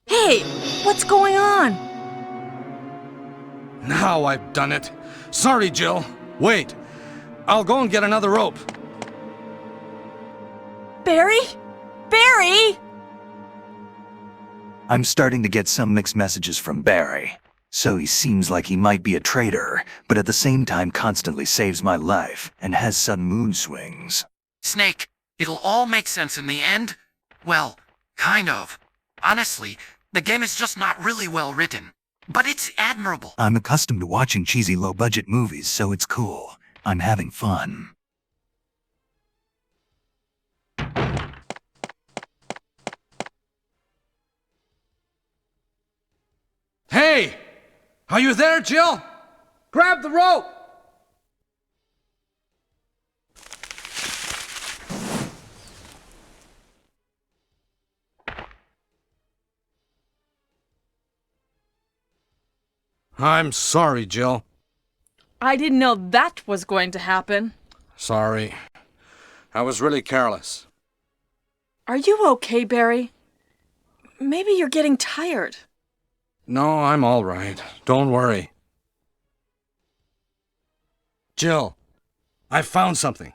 Hey, what's going on? Now I've done it. Sorry, Jill. Wait. I'll go and get another rope. Barry? Barry! I'm starting to get some mixed messages from Barry. So he seems like he might be a traitor, but at the same time constantly saves my life and has sudden mood swings. Snake, it'll all make sense in the end. Well, kind of. Honestly, the game is just not really well written. But it's admirable. I'm accustomed to watching cheesy low-budget movies, so it's cool. I'm having fun. Hey! Are you there, Jill? Grab the rope! I'm sorry, Jill. I didn't know that was going to happen. Sorry. I was really careless. Are you okay, Barry? Maybe you're getting tired. No, I'm all right. Don't worry. Jill, I found something.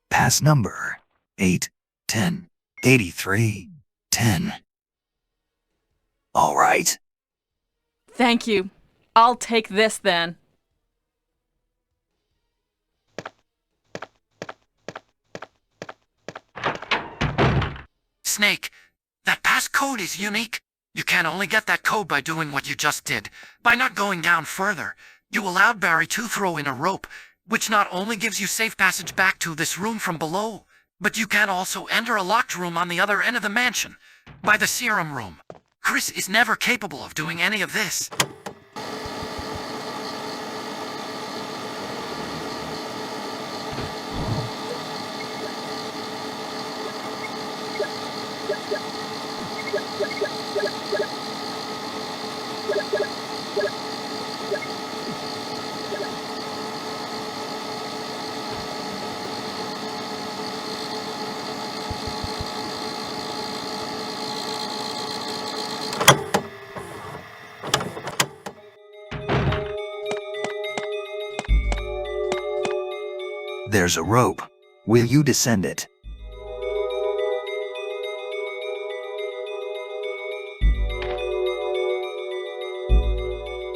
Pass number 8108310. All right. Thank you. I'll take this then. Snake, that passcode is unique. You can only get that code by doing what you just did. By not going down further, you allowed Barry to throw in a rope, which not only gives you safe passage back to this room from below, but you can also enter a locked room on the other end of the mansion, by the serum room. Chris is never capable of doing any of this. There's a rope. Will you descend it?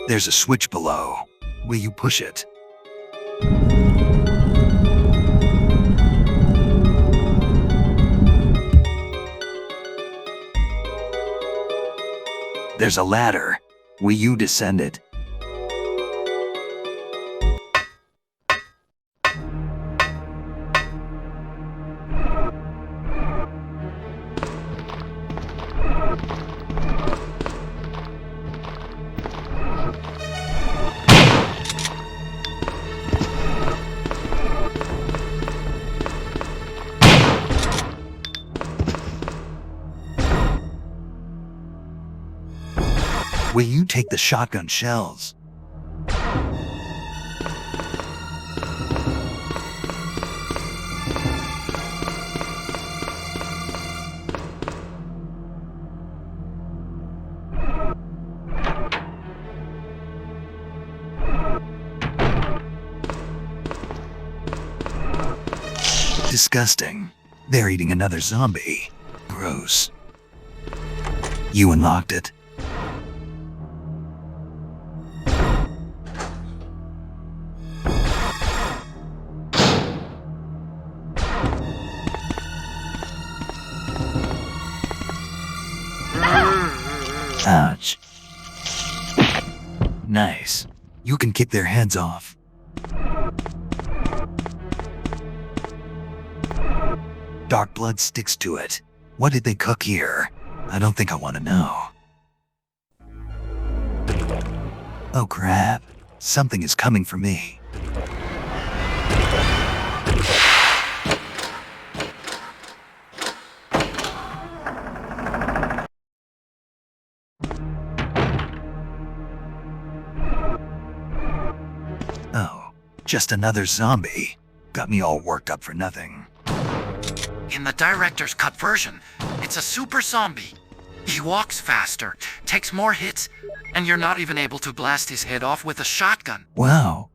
There's a switch below. Will you push it? There's a ladder. Will you descend it? Will you take the shotgun shells? Disgusting. They're eating another zombie. Gross. You unlocked it. Nice. You can kick their heads off. Dark blood sticks to it. What did they cook here? I don't think I want to know. Oh crap. Something is coming for me. Oh, just another zombie. Got me all worked up for nothing. In the director's cut version, it's a super zombie. He walks faster, takes more hits, and you're not even able to blast his head off with a shotgun. Wow.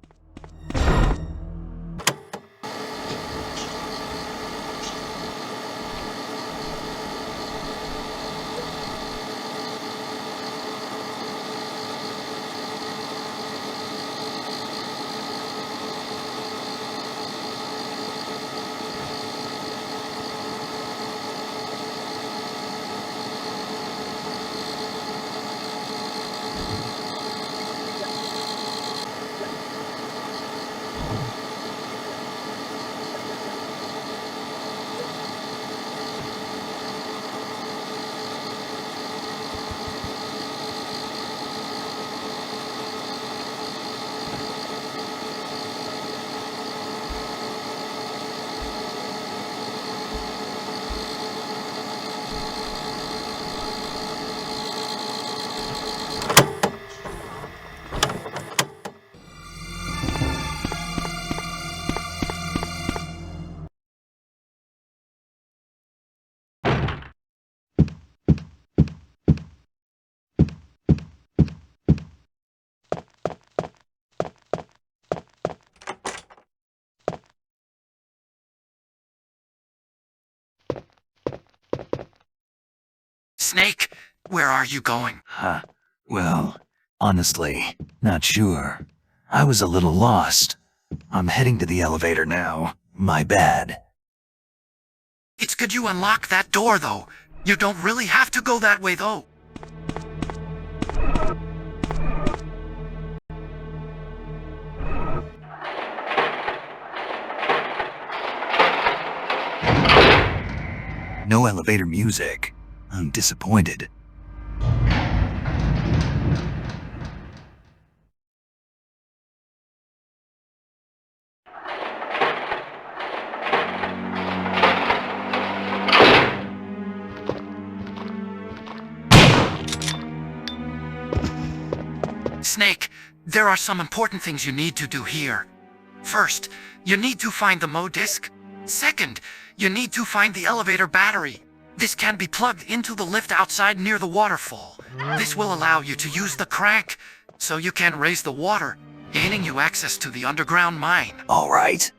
Snake, where are you going? Huh. Well, honestly, not sure. I was a little lost. I'm heading to the elevator now. My bad. It's good you unlocked that door, though. You don't really have to go that way, though. No elevator music. I'm disappointed. Snake, there are some important things you need to do here. First, you need to find the Mo disc. Second, you need to find the elevator battery. This can be plugged into the lift outside near the waterfall. This will allow you to use the crank, so you can raise the water, gaining you access to the underground mine. All right.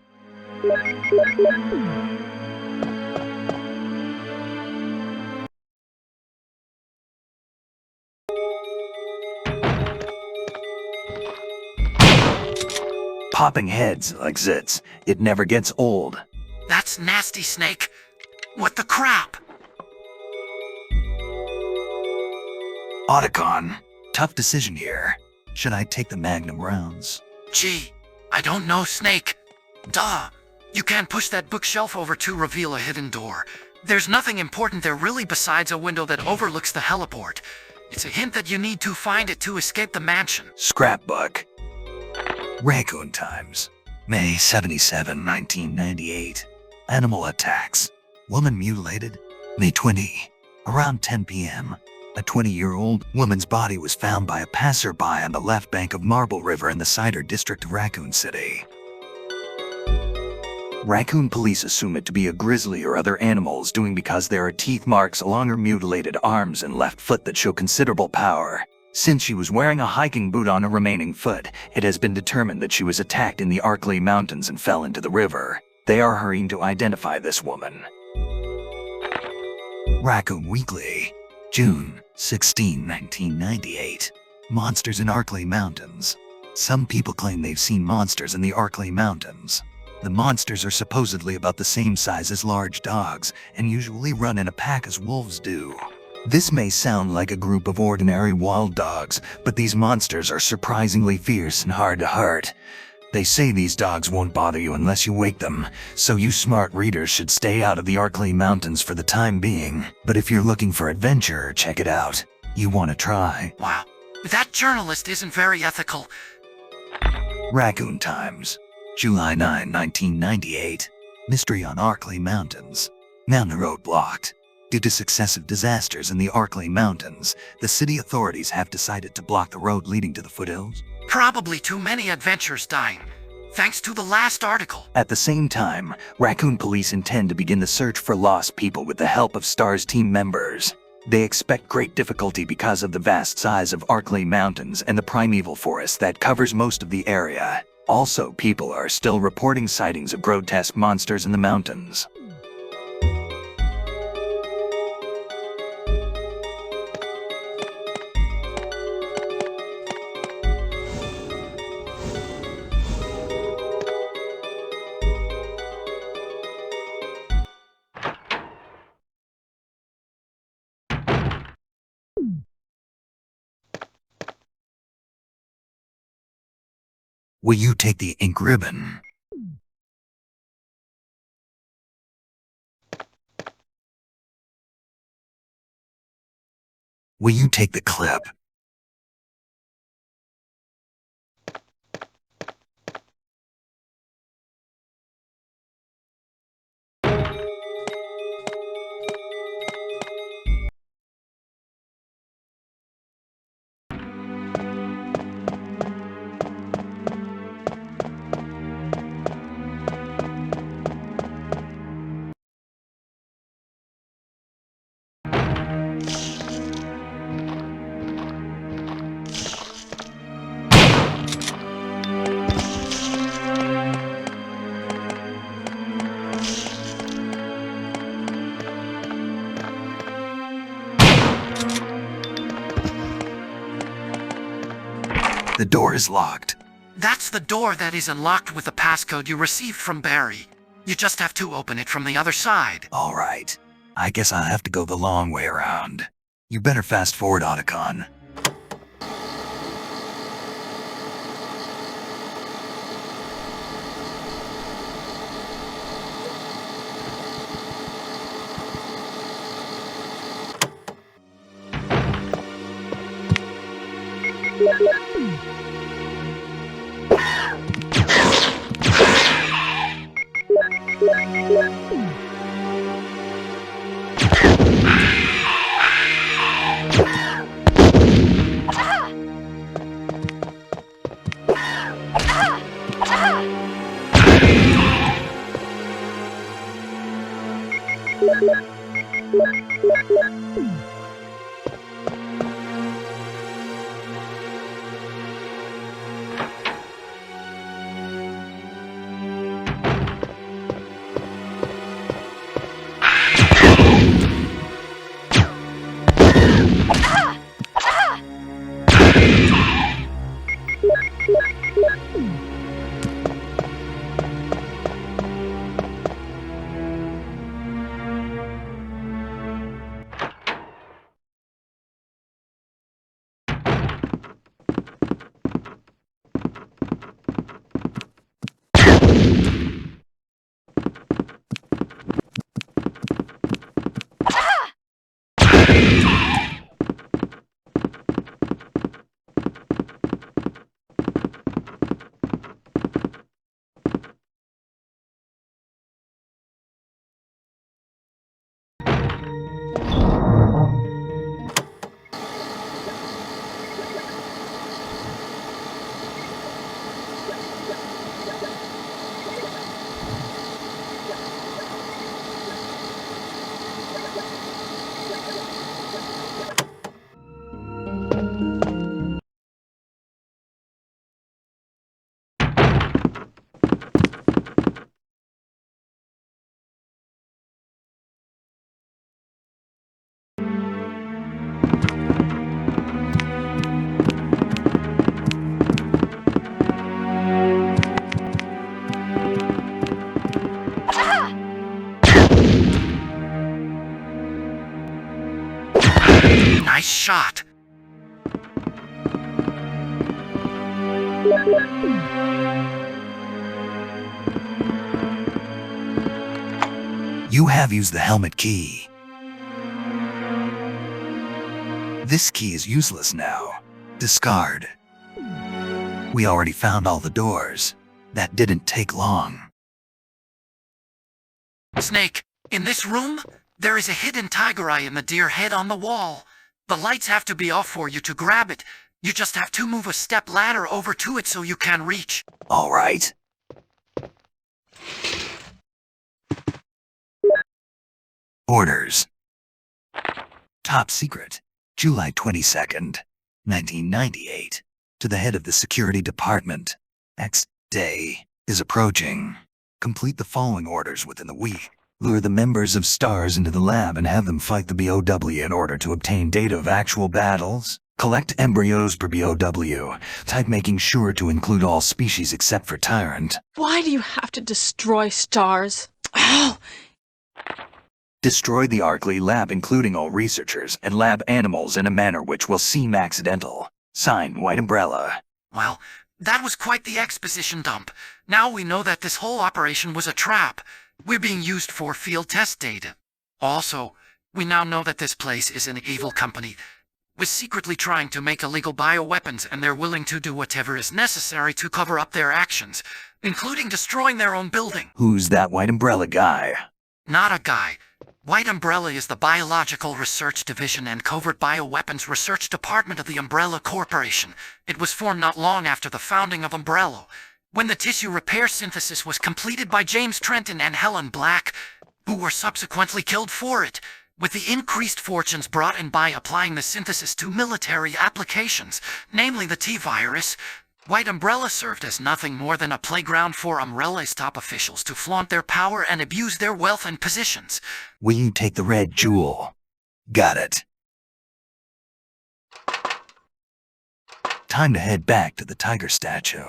Popping heads like zits. It never gets old. That's nasty, Snake. What the crap? Otacon. Tough decision here. Should I take the Magnum rounds? Gee, I don't know, Snake. Duh. You can't push that bookshelf over to reveal a hidden door. There's nothing important there really besides a window that overlooks the heliport. It's a hint that you need to find it to escape the mansion. Scrapbook. Raccoon Times. May 77, 1998. Animal attacks. Woman mutilated. May 20. Around 10 p.m. A 20-year-old woman's body was found by a passerby on the left bank of Marble River in the Cider district of Raccoon City. Raccoon police assume it to be a grizzly or other animals doing because there are teeth marks along her mutilated arms and left foot that show considerable power. Since she was wearing a hiking boot on her remaining foot, it has been determined that she was attacked in the Arkley Mountains and fell into the river. They are hurrying to identify this woman. Raccoon Weekly, June 16, 1998. Monsters in Arkley Mountains. Some people claim they've seen monsters in the Arkley Mountains. The monsters are supposedly about the same size as large dogs and usually run in a pack as wolves do. This may sound like a group of ordinary wild dogs, but these monsters are surprisingly fierce and hard to hurt. They say these dogs won't bother you unless you wake them, so you smart readers should stay out of the Arklay Mountains for the time being. But if you're looking for adventure, check it out. You want to try? Wow, that journalist isn't very ethical. Raccoon Times, July 9, 1998. Mystery on Arklay Mountains. Mountain road blocked. Due to successive disasters in the Arklay Mountains, the city authorities have decided to block the road leading to the foothills. Probably too many adventures dying, thanks to the last article. At the same time, Raccoon Police intend to begin the search for lost people with the help of STAR's team members. They expect great difficulty because of the vast size of Arklay Mountains and the primeval forest that covers most of the area. Also, people are still reporting sightings of grotesque monsters in the mountains. Will you take the ink ribbon? Will you take the clip? The door is locked. That's the door that is unlocked with the passcode you received from Barry. You just have to open it from the other side. All right. I guess I'll have to go the long way around. You better fast forward, Otacon. Nice shot. You have used the helmet key. This key is useless now. Discard. We already found all the doors. That didn't take long. Snake, in this room, there is a hidden tiger eye in the deer head on the wall. The lights have to be off for you to grab it. You just have to move a step ladder over to it so you can reach. All right. Orders. Top secret. July 22nd, 1998. To the head of the security department. X day is approaching. Complete the following orders within the week. Lure the members of STARS into the lab and have them fight the BOW in order to obtain data of actual battles. Collect embryos per BOW. Type making sure to include all species except for Tyrant. Why do you have to destroy stars? Oh! Destroy the Arkley lab including all researchers and lab animals in a manner which will seem accidental. Signed, White Umbrella. Well, that was quite the exposition dump. Now we know that this whole operation was a trap. We're being used for field test data. Also, we now know that this place is an evil company. We're secretly trying to make illegal bioweapons, and they're willing to do whatever is necessary to cover up their actions, including destroying their own building. Who's that White Umbrella guy? Not a guy. White Umbrella is the Biological Research Division and Covert Bioweapons Research Department of the Umbrella Corporation. It was formed not long after the founding of Umbrella, when the tissue repair synthesis was completed by James Trenton and Helen Black, who were subsequently killed for it. With the increased fortunes brought in by applying the synthesis to military applications, namely the T-virus, White Umbrella served as nothing more than a playground for Umbrella's top officials to flaunt their power and abuse their wealth and positions. Will you take the red jewel? Got it. Time to head back to the tiger statue.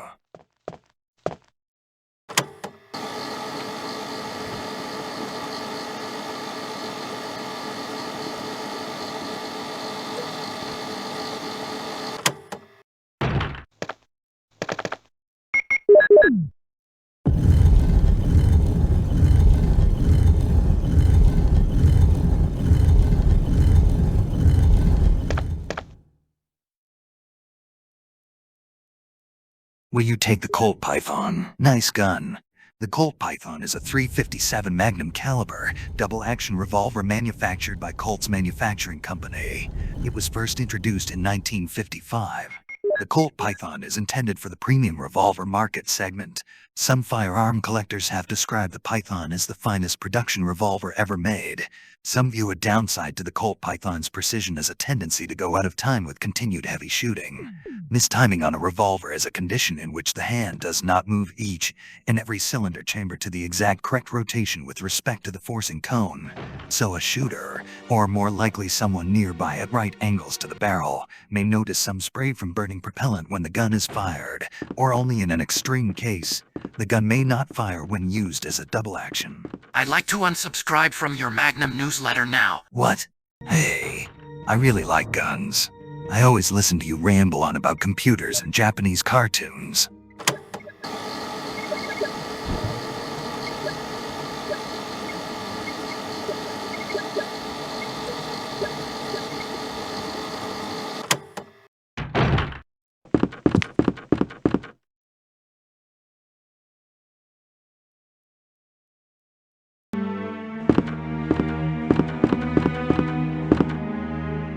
Will you take the Colt Python? Nice gun. The Colt Python is a .357 Magnum caliber, double-action revolver manufactured by Colt's Manufacturing Company. It was first introduced in 1955. The Colt Python is intended for the premium revolver market segment. Some firearm collectors have described the Python as the finest production revolver ever made. Some view a downside to the Colt Python's precision as a tendency to go out of time with continued heavy shooting. Mistiming on a revolver is a condition in which the hand does not move each and every cylinder chamber to the exact correct rotation with respect to the forcing cone. So a shooter, or more likely someone nearby at right angles to the barrel, may notice some spray from burning propellant when the gun is fired, or only in an extreme case, the gun may not fire when used as a double action. I'd like to unsubscribe from your Magnum newsletter now. What? Hey, I really like guns. I always listen to you ramble on about computers and Japanese cartoons.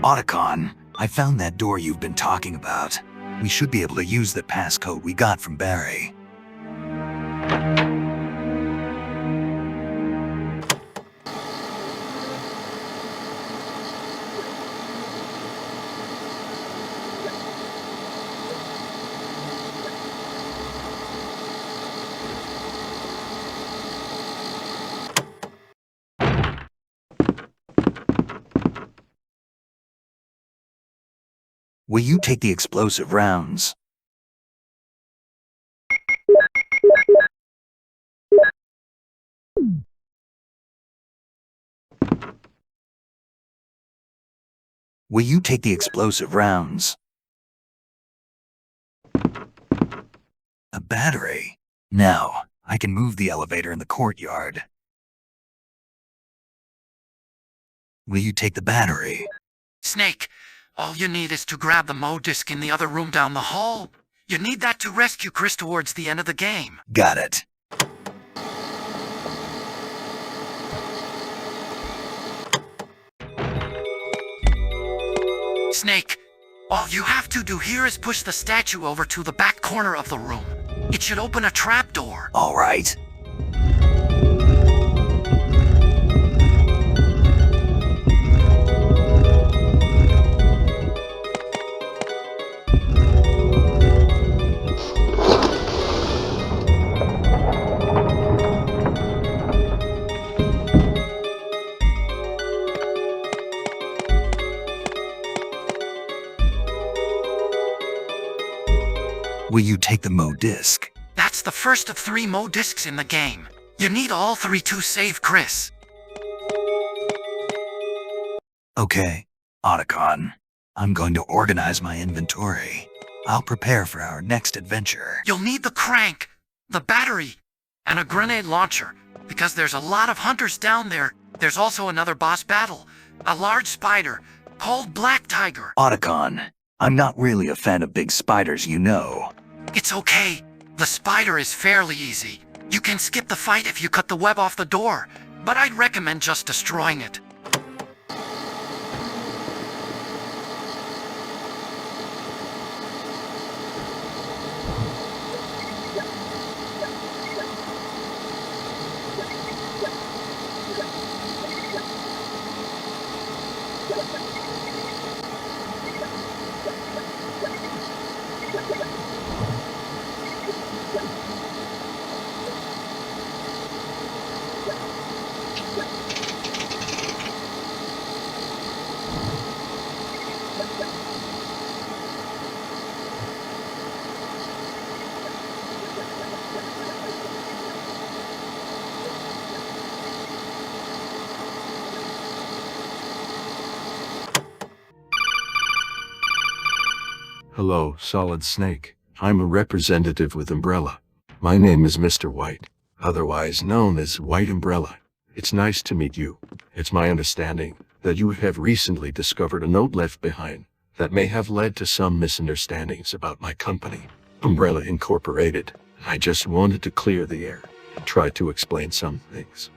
Otacon, I found that door you've been talking about. We should be able to use the passcode we got from Barry. Will you take the explosive rounds? Will you take the explosive rounds? A battery. Now, I can move the elevator in the courtyard. Will you take the battery? Snake, all you need is to grab the Mo disc in the other room down the hall. You need that to rescue Chris towards the end of the game. Got it. Snake, all you have to do here is push the statue over to the back corner of the room. It should open a trapdoor. All right. Will you take the Mo disc? That's the first of 3 Mo discs in the game. You need all 3 to save Chris. Okay, Otacon. I'm going to organize my inventory. I'll prepare for our next adventure. You'll need the crank, the battery, and a grenade launcher, because there's a lot of hunters down there. There's also another boss battle, a large spider called Black Tiger. Otacon, I'm not really a fan of big spiders, you know. It's okay. The spider is fairly easy. You can skip the fight if you cut the web off the door, but I'd recommend just destroying it. Hello, Solid Snake. I'm a representative with Umbrella. My name is Mr. White, otherwise known as White Umbrella. It's nice to meet you. It's my understanding that you have recently discovered a note left behind that may have led to some misunderstandings about my company, Umbrella Incorporated. I just wanted to clear the air and try to explain some things.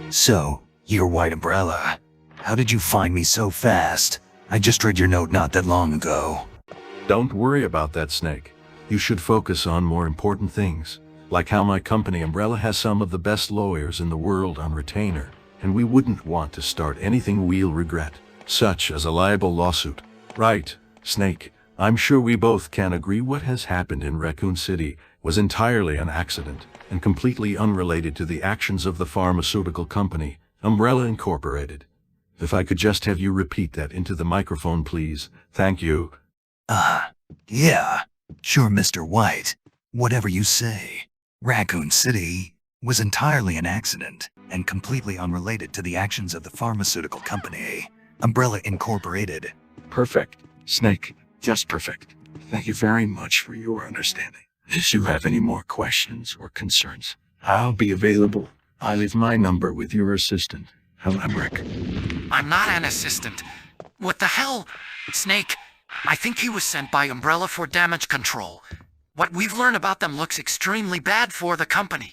So, you're White Umbrella. How did you find me so fast? I just read your note not that long ago. Don't worry about that, Snake. You should focus on more important things, like how my company Umbrella has some of the best lawyers in the world on retainer, and we wouldn't want to start anything we'll regret, such as a liable lawsuit. Right, Snake. I'm sure we both can agree what has happened in Raccoon City was entirely an accident and completely unrelated to the actions of the pharmaceutical company, Umbrella Incorporated. If I could just have you repeat that into the microphone, please. Thank you. Yeah. Sure, Mr. White. Whatever you say. Raccoon City was entirely an accident and completely unrelated to the actions of the pharmaceutical company, Umbrella Incorporated. Perfect, Snake. Just perfect. Thank you very much for your understanding. If you have any more questions or concerns, I'll be available. I leave my number with your assistant, Rick. I'm not an assistant. What the hell? Snake, I think he was sent by Umbrella for damage control. What we've learned about them looks extremely bad for the company.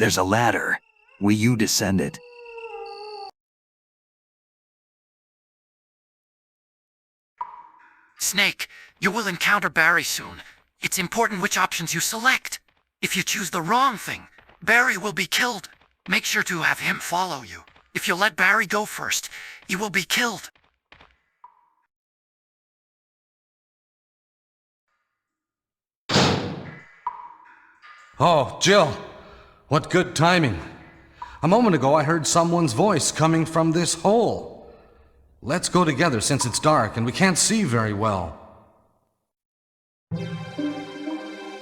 There's a ladder. Will you descend it? Snake, you will encounter Barry soon. It's important which options you select. If you choose the wrong thing, Barry will be killed. Make sure to have him follow you. If you let Barry go first, he will be killed. Oh, Jill, what good timing. A moment ago I heard someone's voice coming from this hole. Let's go together since it's dark and we can't see very well.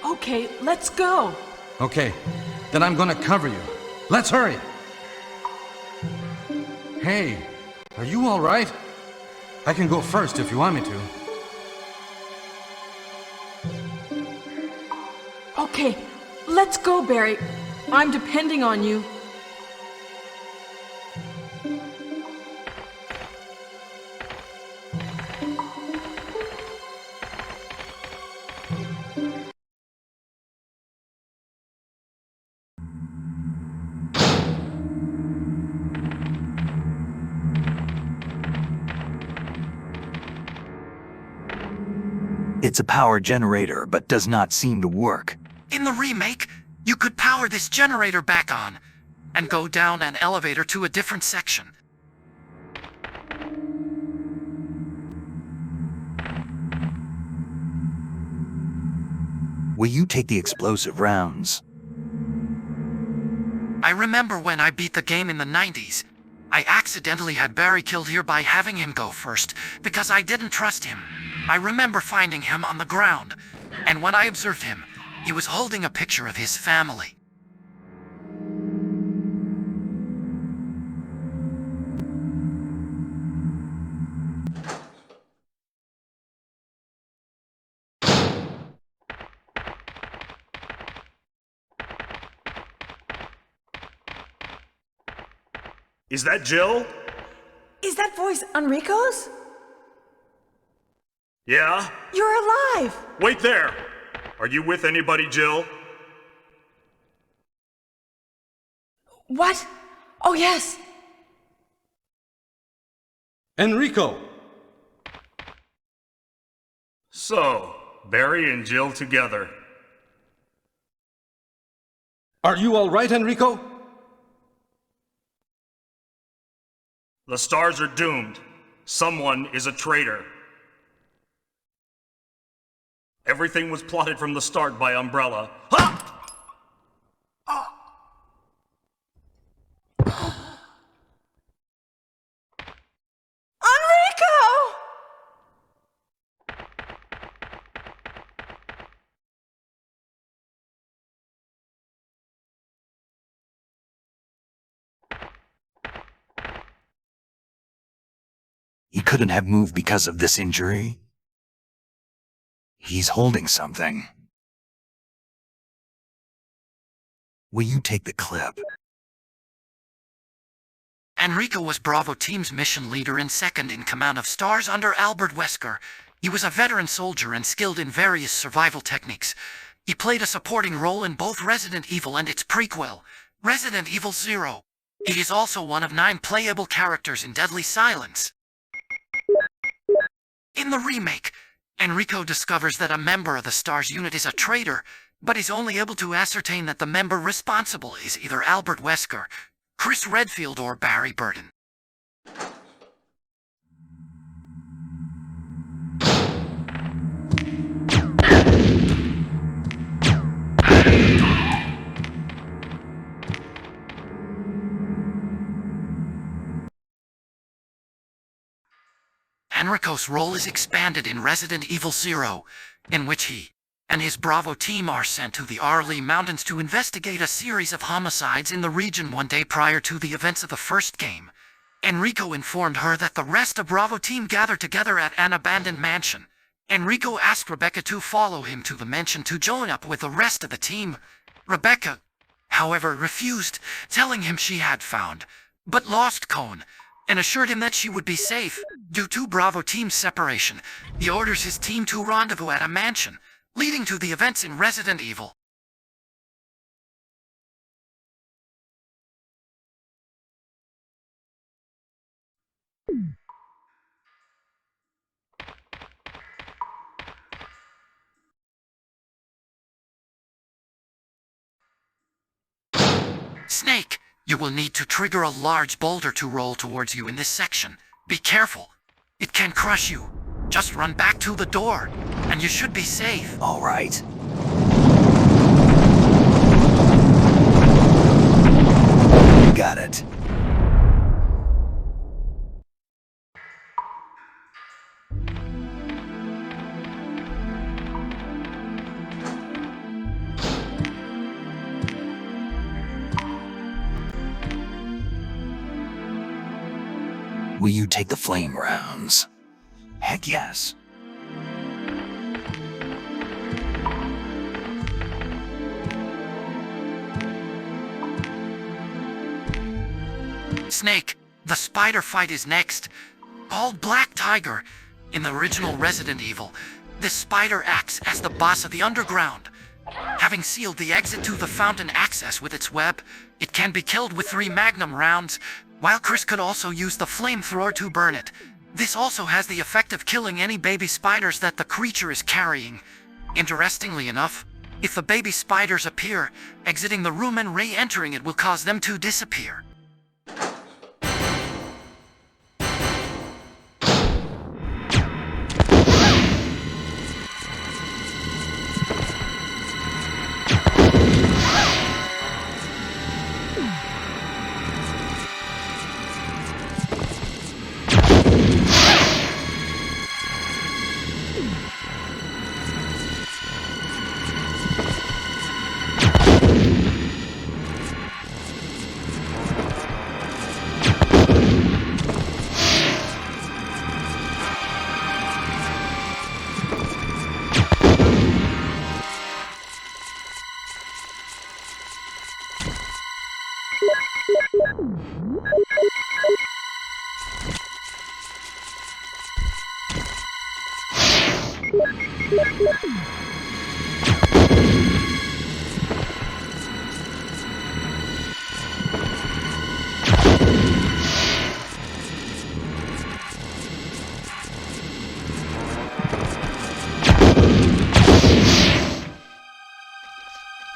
Okay, let's go. Okay, then I'm gonna cover you. Let's hurry! Hey, are you all right? I can go first if you want me to. Okay, let's go, Barry. I'm depending on you. It's a power generator, but does not seem to work. In the remake, you could power this generator back on and go down an elevator to a different section. Will you take the explosive rounds? I remember when I beat the game in the 90s. I accidentally had Barry killed here by having him go first, because I didn't trust him. I remember finding him on the ground, and when I observed him, he was holding a picture of his family. Is that Jill? Is that voice Enrico's? Yeah? You're alive! Wait there! Are you with anybody, Jill? What? Oh, yes! Enrico! So, Barry and Jill together. Are you all right, Enrico? The stars are doomed. Someone is a traitor. Everything was plotted from the start by Umbrella. Ha! Enrico! He couldn't have moved because of this injury. He's holding something. Will you take the clip? Enrico was Bravo Team's mission leader and second in command of stars under Albert Wesker. He was a veteran soldier and skilled in various survival techniques. He played a supporting role in both Resident Evil and its prequel, Resident Evil 0. He is also one of 9 playable characters in Deadly Silence. In the remake, Enrico discovers that a member of the STARS unit is a traitor, but is only able to ascertain that the member responsible is either Albert Wesker, Chris Redfield, or Barry Burton. Enrico's role is expanded in Resident Evil 0, in which he and his Bravo team are sent to the Arley Mountains to investigate a series of homicides in the region one day prior to the events of the first game. Enrico informed her that the rest of Bravo team gathered together at an abandoned mansion. Enrico asked Rebecca to follow him to the mansion to join up with the rest of the team. Rebecca, however, refused, telling him she had found, but lost Cone, and assured him that she would be safe. Due to Bravo team's separation, he orders his team to rendezvous at a mansion, leading to the events in Resident Evil. Snake, you will need to trigger a large boulder to roll towards you in this section. Be careful. It can crush you. Just run back to the door, and you should be safe. All right. Got it. Will you take the flame rounds? Heck yes. Snake, the spider fight is next. Called Black Tiger. In the original Resident Evil, this spider acts as the boss of the underground. Having sealed the exit to the fountain access with its web, it can be killed with 3 magnum rounds, while Chris could also use the flamethrower to burn it. This also has the effect of killing any baby spiders that the creature is carrying. Interestingly enough, if the baby spiders appear, exiting the room and re-entering it will cause them to disappear.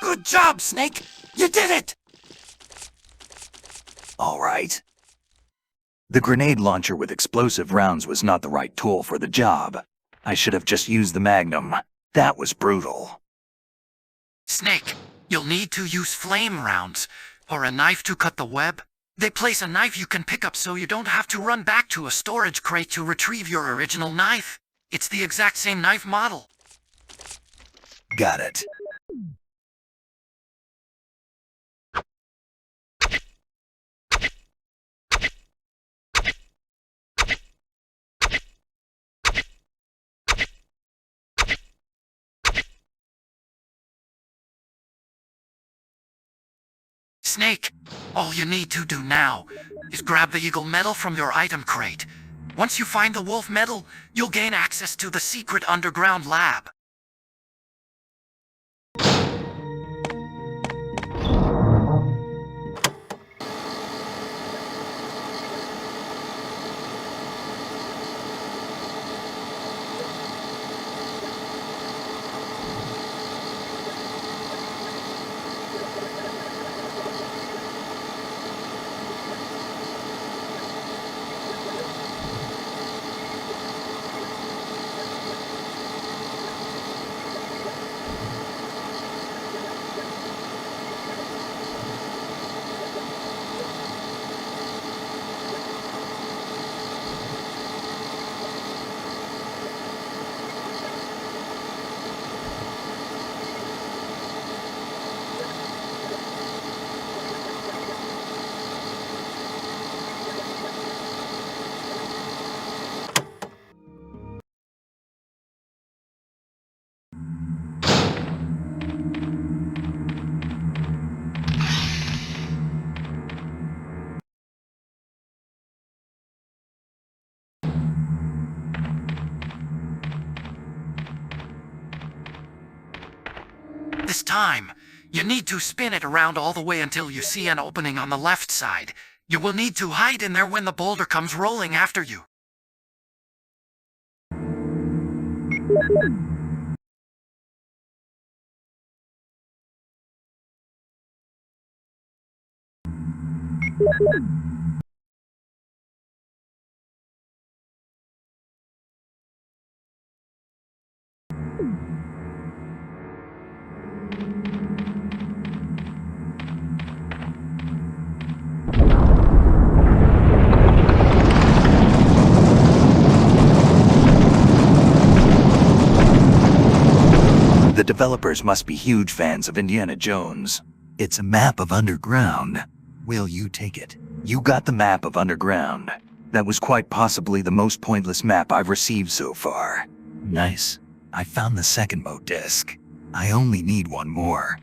Good job, Snake! You did it! All right. The grenade launcher with explosive rounds was not the right tool for the job. I should have just used the Magnum. That was brutal. Snake, you'll need to use flame rounds, or a knife to cut the web. They place a knife you can pick up so you don't have to run back to a storage crate to retrieve your original knife. It's the exact same knife model. Got it. Snake, all you need to do now is grab the Eagle Medal from your item crate. Once you find the Wolf Medal, you'll gain access to the secret underground lab. This time, you need to spin it around all the way until you see an opening on the left side. You will need to hide in there when the boulder comes rolling after you. The developers must be huge fans of Indiana Jones. It's a map of underground. Will you take it? You got the map of underground. That was quite possibly the most pointless map I've received so far. Nice. I found the second mode disc. I only need one more.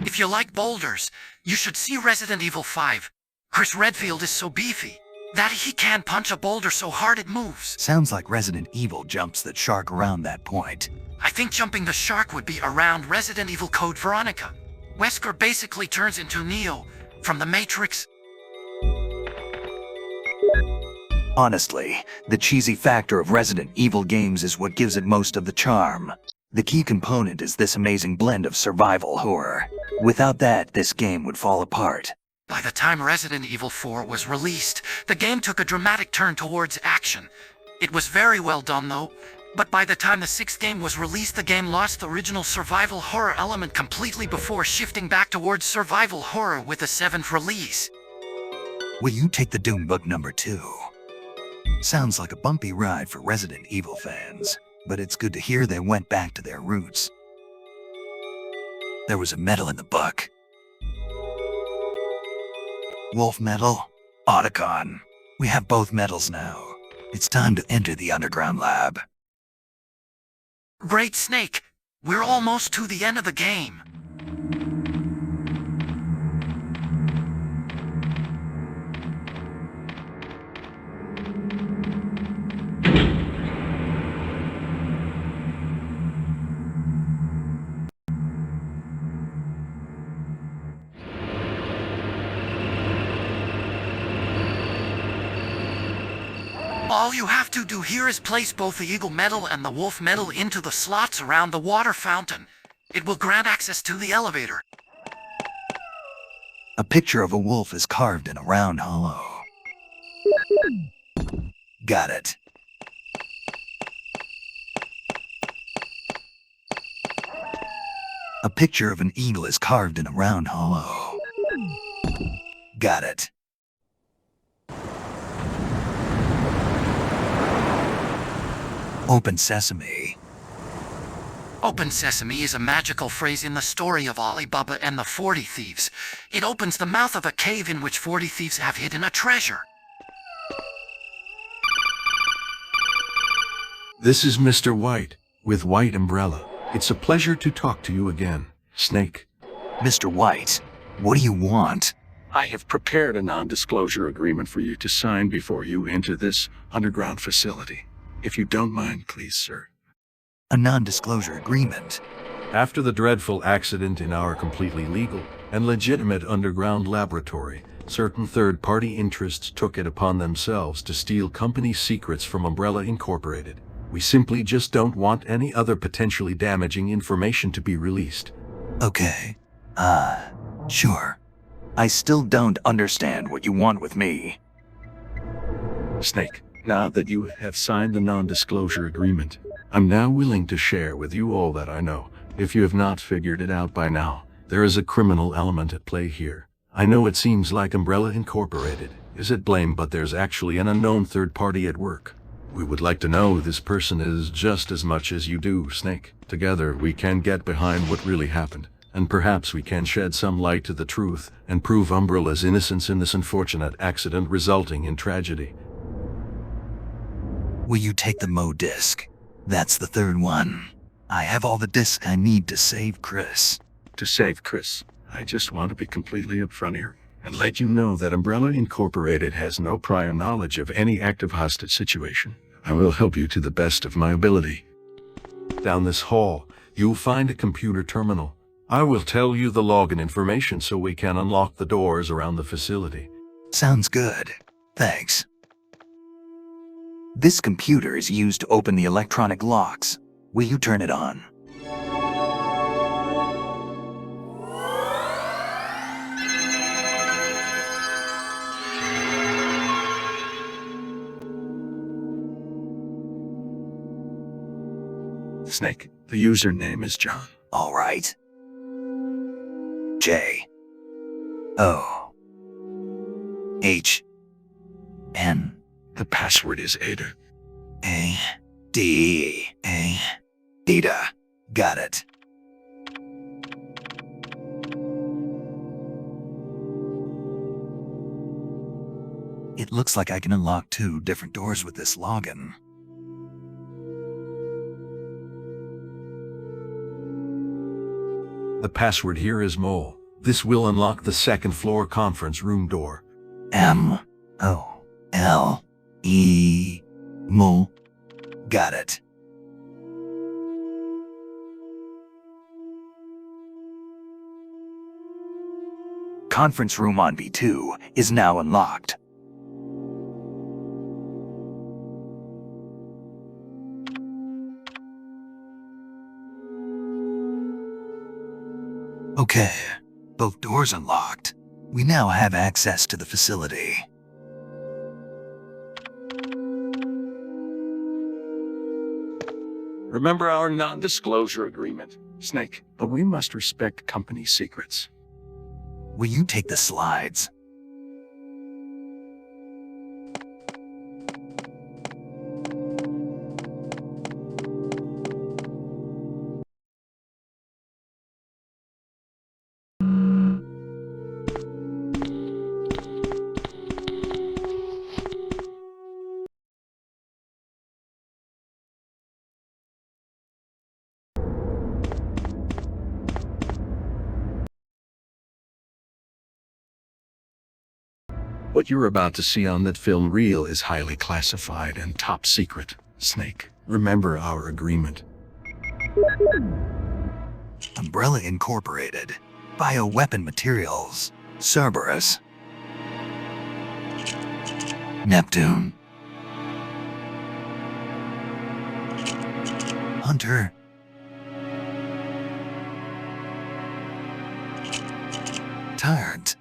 If you like boulders, you should see Resident Evil 5. Chris Redfield is so beefy that he can punch a boulder so hard it moves. Sounds like Resident Evil jumps that shark around that point. I think jumping the shark would be around Resident Evil Code Veronica. Wesker basically turns into Neo from The Matrix. Honestly, the cheesy factor of Resident Evil games is what gives it most of the charm. The key component is this amazing blend of survival horror. Without that, this game would fall apart. By the time Resident Evil 4 was released, the game took a dramatic turn towards action. It was very well done though, but by the time the 6th game was released, the game lost the original survival horror element completely before shifting back towards survival horror with the 7th release. Will you take the Doom Book number 2? Sounds like a bumpy ride for Resident Evil fans, but it's good to hear they went back to their roots. There was a medal in the book. Wolf medal, Otacon. We have both medals now. It's time to enter the underground lab. Great Snake, we're almost to the end of the game. All you have to do here is place both the Eagle Medal and the Wolf Medal into the slots around the water fountain. It will grant access to the elevator. A picture of a wolf is carved in a round hollow. Got it. A picture of an eagle is carved in a round hollow. Got it. Open Sesame. Open Sesame is a magical phrase in the story of Ali Baba and the 40 Thieves. It opens the mouth of a cave in which 40 thieves have hidden a treasure. This is Mr. White, with White Umbrella. It's a pleasure to talk to you again, Snake. Mr. White, what do you want? I have prepared a non-disclosure agreement for you to sign before you enter this underground facility. If you don't mind, please, sir. A non-disclosure agreement? After the dreadful accident in our completely legal and legitimate underground laboratory, certain third-party interests took it upon themselves to steal company secrets from Umbrella Incorporated. We simply just don't want any other potentially damaging information to be released. Okay. Sure. I still don't understand what you want with me. Snake, now that you have signed the non-disclosure agreement, I'm now willing to share with you all that I know. If you have not figured it out by now, there is a criminal element at play here. I know it seems like Umbrella Incorporated is at blame, but there's actually an unknown third party at work. We would like to know who this person is just as much as you do, Snake. Together we can get behind what really happened, and perhaps we can shed some light to the truth and prove Umbrella's innocence in this unfortunate accident resulting in tragedy. Will you take the Mo disc? That's the third one. I have all the discs I need to save Chris. To save Chris, I just want to be completely upfront here and let you know that Umbrella Incorporated has no prior knowledge of any active hostage situation. I will help you to the best of my ability. Down this hall, you'll find a computer terminal. I will tell you the login information so we can unlock the doors around the facility. Sounds good. Thanks. This computer is used to open the electronic locks. Will you turn it on? Snake, the username is John. All right. J O H N. The password is Ada. A D A. Data. Got it. It looks like I can unlock 2 different doors with this login. The password here is Mole. This will unlock the second floor conference room door. M-O-L-E. Mole. Got it. Conference room on B2 is now unlocked. Okay, both doors unlocked. We now have access to the facility. Remember our non-disclosure agreement, Snake, but we must respect company secrets. Will you take the slides? What you're about to see on that film reel is highly classified and top secret, Snake. Remember our agreement. Umbrella Incorporated. Bioweapon Materials. Cerberus. Neptune. Hunter. Tyrant.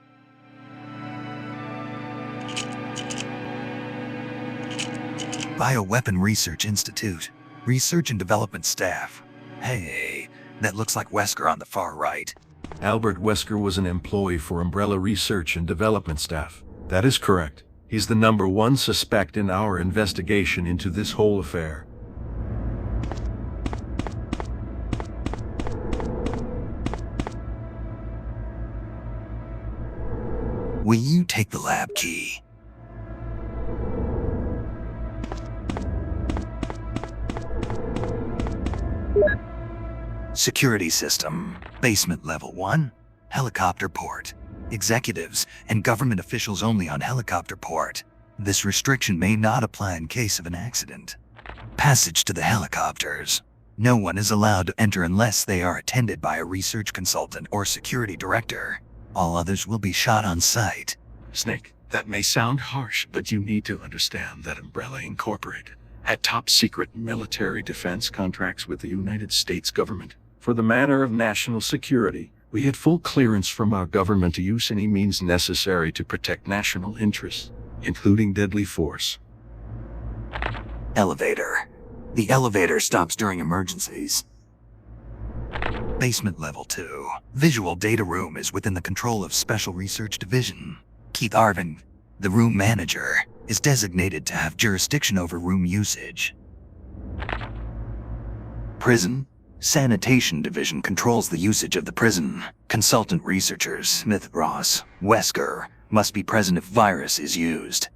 Bioweapon Research Institute. Research and Development Staff. Hey, that looks like Wesker on the far right. Albert Wesker was an employee for Umbrella Research and Development Staff. That is correct. He's the #1 suspect in our investigation into this whole affair. Will you take the lab key? Security system. Basement level 1. Helicopter port. Executives and government officials only on helicopter port. This restriction may not apply in case of an accident. Passage to the helicopters. No one is allowed to enter unless they are attended by a research consultant or security director. All others will be shot on sight. Snake, that may sound harsh, but you need to understand that Umbrella Incorporated had top-secret military defense contracts with the United States government. For the matter of national security, we had full clearance from our government to use any means necessary to protect national interests, including deadly force. Elevator. The elevator stops during emergencies. Basement level 2. Visual data room is within the control of Special Research Division. Keith Arvin, the room manager, is designated to have jurisdiction over room usage. Prison. Sanitation Division controls the usage of the prison. Consultant researchers Smith, Ross, Wesker must be present if virus is used.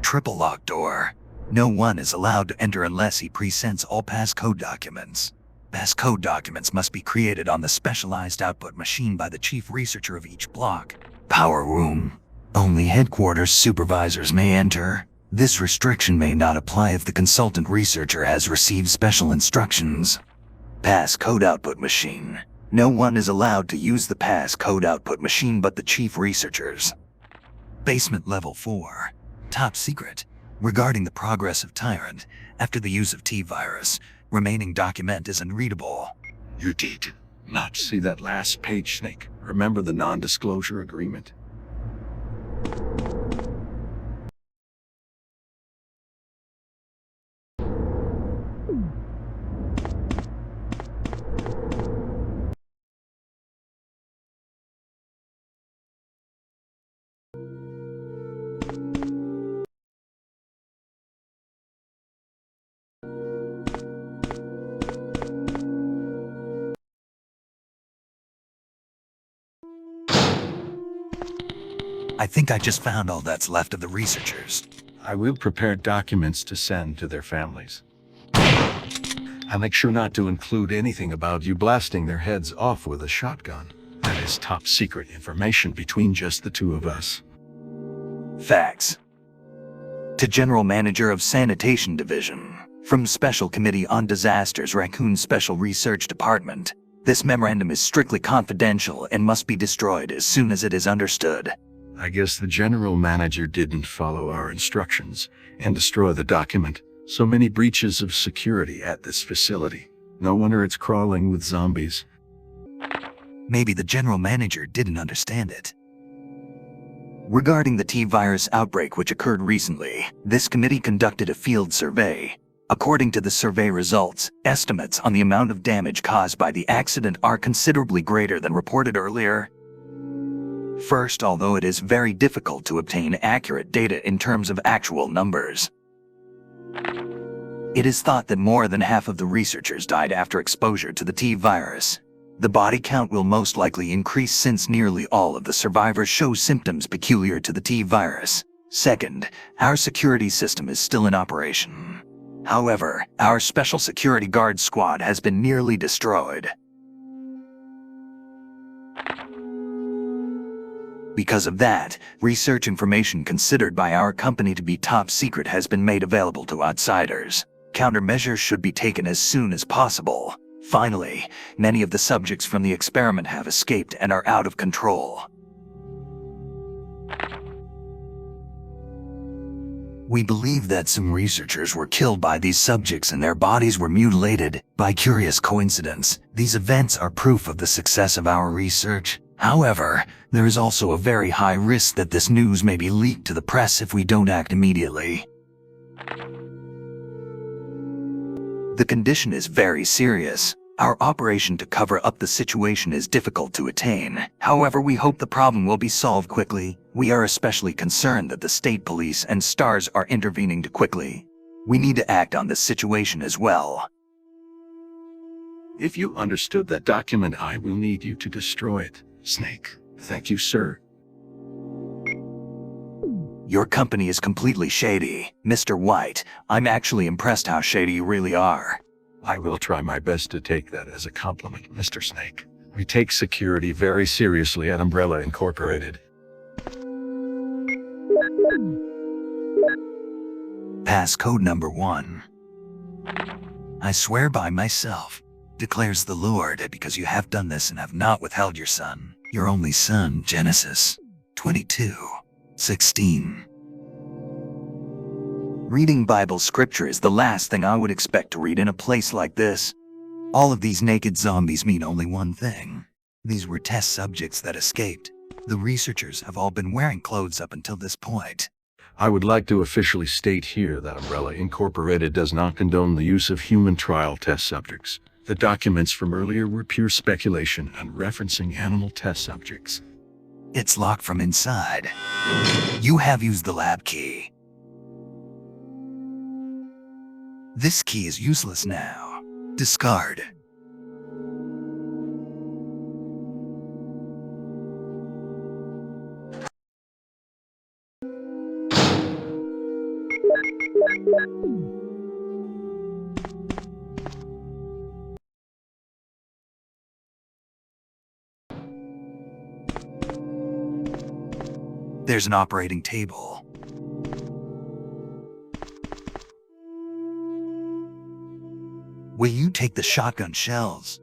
Triple lock door. No one is allowed to enter unless he presents all passcode documents. Passcode documents must be created on the specialized output machine by the chief researcher of each block. Power room. Only headquarters supervisors may enter. This restriction may not apply if the consultant researcher has received special instructions. Pass code output machine. No one is allowed to use the pass code output machine but the chief researchers. Basement level 4. Top secret. Regarding the progress of Tyrant, after the use of T-Virus, remaining document is unreadable. You did not see that last page, Snake. Remember the non-disclosure agreement. I think I just found all that's left of the researchers. I will prepare documents to send to their families. I'll make sure not to include anything about you blasting their heads off with a shotgun. That is top secret information between just the two of us. Fax. To General Manager of Sanitation Division, from Special Committee on Disasters Raccoon Special Research Department. This memorandum is strictly confidential and must be destroyed as soon as it is understood. I guess the general manager didn't follow our instructions and destroy the document. So many breaches of security at this facility. No wonder it's crawling with zombies. Maybe the general manager didn't understand it. Regarding the T-virus outbreak which occurred recently, this committee conducted a field survey. According to the survey results, estimates on the amount of damage caused by the accident are considerably greater than reported earlier. First, although it is very difficult to obtain accurate data in terms of actual numbers, it is thought that more than half of the researchers died after exposure to the T-virus. The body count will most likely increase since nearly all of the survivors show symptoms peculiar to the T-virus. Second, our security system is still in operation. However, our special security guard squad has been nearly destroyed. Because of that, research information considered by our company to be top secret has been made available to outsiders. Countermeasures should be taken as soon as possible. Finally, many of the subjects from the experiment have escaped and are out of control. We believe that some researchers were killed by these subjects and their bodies were mutilated. By curious coincidence, these events are proof of the success of our research. However, there is also a very high risk that this news may be leaked to the press if we don't act immediately. The condition is very serious. Our operation to cover up the situation is difficult to attain. However, we hope the problem will be solved quickly. We are especially concerned that the state police and STARS are intervening too quickly. We need to act on this situation as well. If you understood that document, I will need you to destroy it, Snake. Thank you, sir. Your company is completely shady. Mr. White, I'm actually impressed how shady you really are. I will try my best to take that as a compliment, Mr. Snake. We take security very seriously at Umbrella Incorporated. Passcode number 1. I swear by myself, declares the Lord, because you have done this and have not withheld your son, your only son, Genesis 22:16. Reading Bible scripture is the last thing I would expect to read in a place like this. All of these naked zombies mean only one thing. These were test subjects that escaped. The researchers have all been wearing clothes up until this point. I would like to officially state here that Umbrella Incorporated does not condone the use of human trial test subjects. The documents from earlier were pure speculation and referencing animal test subjects. It's locked from inside. You have used the lab key. This key is useless now. Discard. There's an operating table. Will you take the shotgun shells?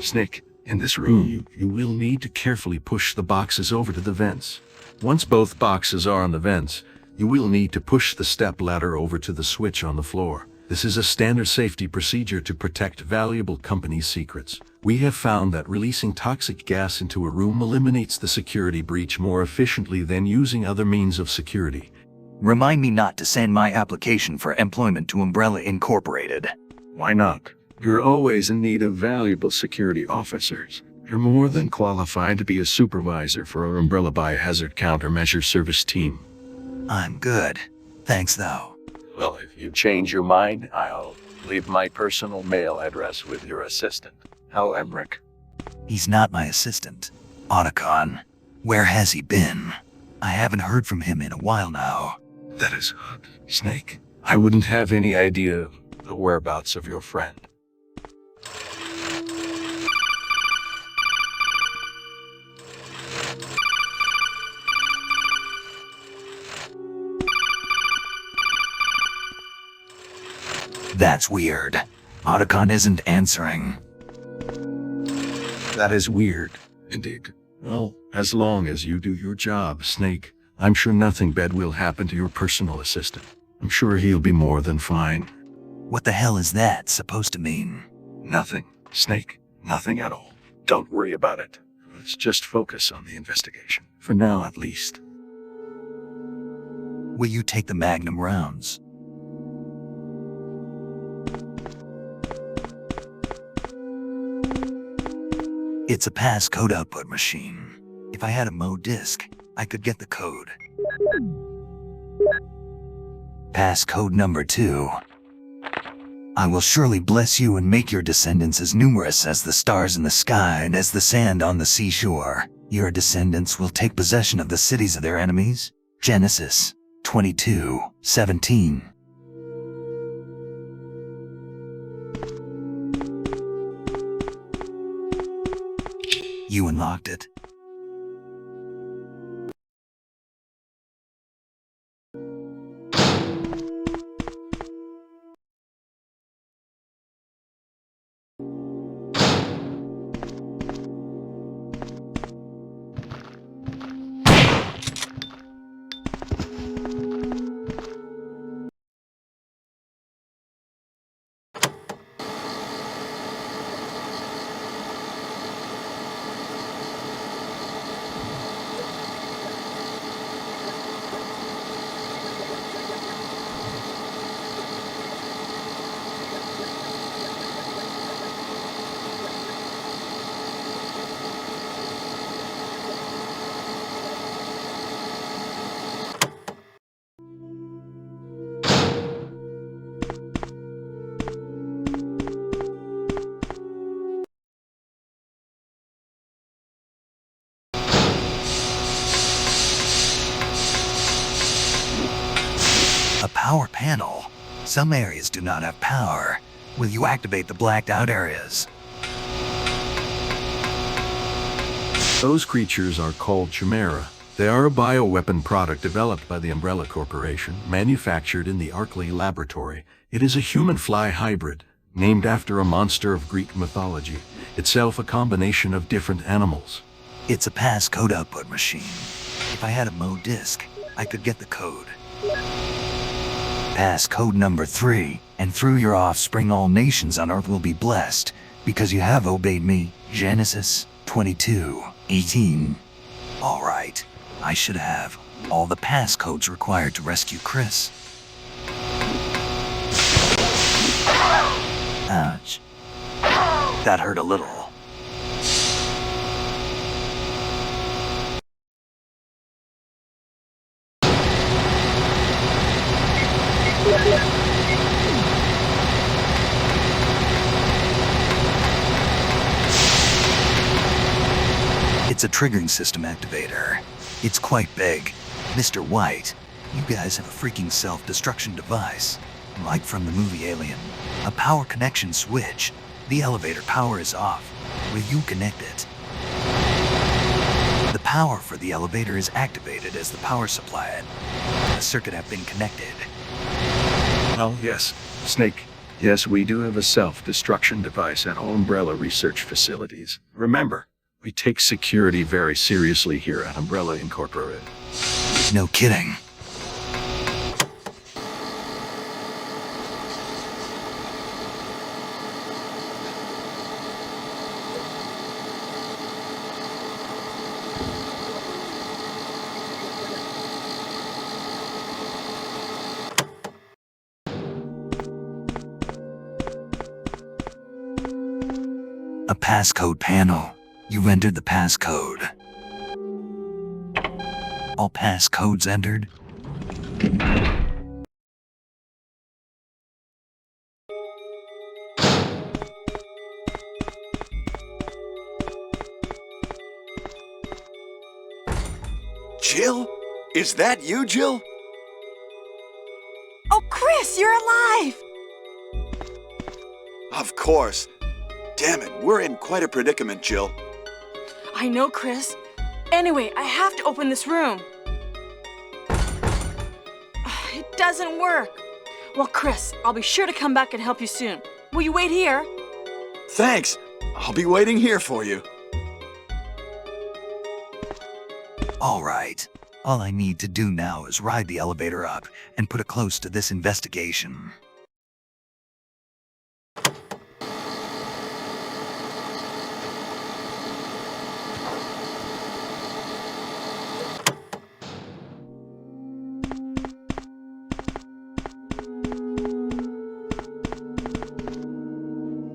Snake, in this room, you will need to carefully push the boxes over to the vents. Once both boxes are on the vents, you will need to push the step ladder over to the switch on the floor. This is a standard safety procedure to protect valuable company secrets. We have found that releasing toxic gas into a room eliminates the security breach more efficiently than using other means of security. Remind me not to send my application for employment to Umbrella Incorporated. Why not? You're always in need of valuable security officers. You're more than qualified to be a supervisor for our Umbrella Biohazard Countermeasure Service team. I'm good. Thanks, though. Well, if you change your mind, I'll leave my personal mail address with your assistant, Hal Emmerich. He's not my assistant. Otacon. Where has he been? I haven't heard from him in a while now. That is odd, Snake. I wouldn't have any idea of the whereabouts of your friend. That's weird. Otacon isn't answering. That is weird, indeed. Well, as long as you do your job, Snake, I'm sure nothing bad will happen to your personal assistant. I'm sure he'll be more than fine. What the hell is that supposed to mean? Nothing, Snake. Nothing at all. Don't worry about it. Let's just focus on the investigation. For now, at least. Will you take the Magnum rounds? It's a passcode output machine. If I had a Mo disk, I could get the code. Passcode number 2. I will surely bless you and make your descendants as numerous as the stars in the sky and as the sand on the seashore. Your descendants will take possession of the cities of their enemies. Genesis 22:17. You unlocked it. A power panel. Some areas do not have power. Will you activate the blacked out areas? Those creatures are called Chimera. They are a bioweapon product developed by the Umbrella Corporation, manufactured in the Arkley laboratory. It is a human-fly hybrid, named after a monster of Greek mythology, itself a combination of different animals. It's a passcode output machine. If I had a Mo disk, I could get the code. Passcode number 3, and through your offspring all nations on earth will be blessed, because you have obeyed me. Genesis 22:18. Alright, I should have all the passcodes required to rescue Chris. Ouch. That hurt a little. It's a triggering system activator. It's quite big. Mr. White, you guys have a freaking self-destruction device, like from the movie Alien. A power connection switch. The elevator power is off. Will you connect it? The power for the elevator is activated as the power supply. A circuit has been connected. Oh, yes. Snake. Yes, we do have a self-destruction device at all Umbrella research facilities. Remember, we take security very seriously here at Umbrella Incorporated. No kidding. A passcode panel. You entered the passcode. All passcodes entered. Jill? Is that you, Jill? Oh, Chris, you're alive! Of course. Damn it, we're in quite a predicament, Jill. I know, Chris. Anyway, I have to open this room. It doesn't work. Well, Chris, I'll be sure to come back and help you soon. Will you wait here? Thanks. I'll be waiting here for you. All right. All I need to do now is ride the elevator up and put it close to this investigation.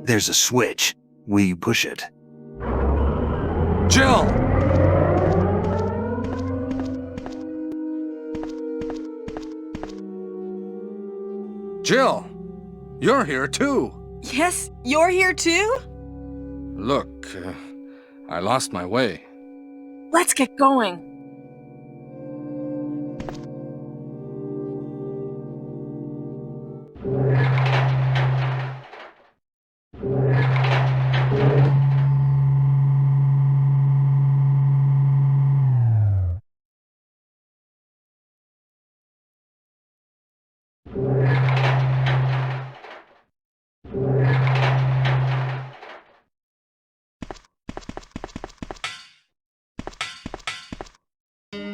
There's a switch. Will you push it? Jill! Jill, you're here too. Yes, you're here too? Look, I lost my way. Let's get going.